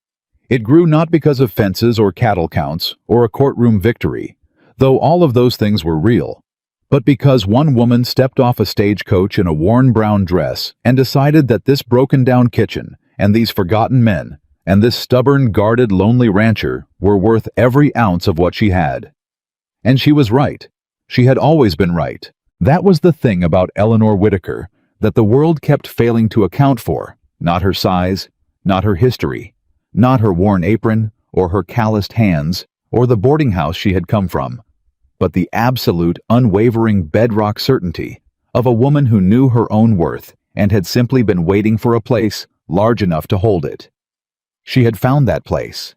It grew not because of fences or cattle counts or a courtroom victory, though all of those things were real, but because one woman stepped off a stagecoach in a worn brown dress and decided that this broken-down kitchen and these forgotten men, and this stubborn, guarded, lonely rancher were worth every ounce of what she had. And she was right. She had always been right. That was the thing about Eleanor Whitaker that the world kept failing to account for. Not her size, not her history, not her worn apron, or her calloused hands, or the boarding house she had come from, but the absolute, unwavering bedrock certainty of a woman who knew her own worth and had simply been waiting for a place large enough to hold it. She had found that place.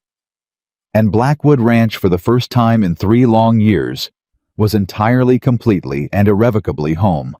And Blackwood Ranch, for the first time in 3 long years, was entirely, completely, and irrevocably home.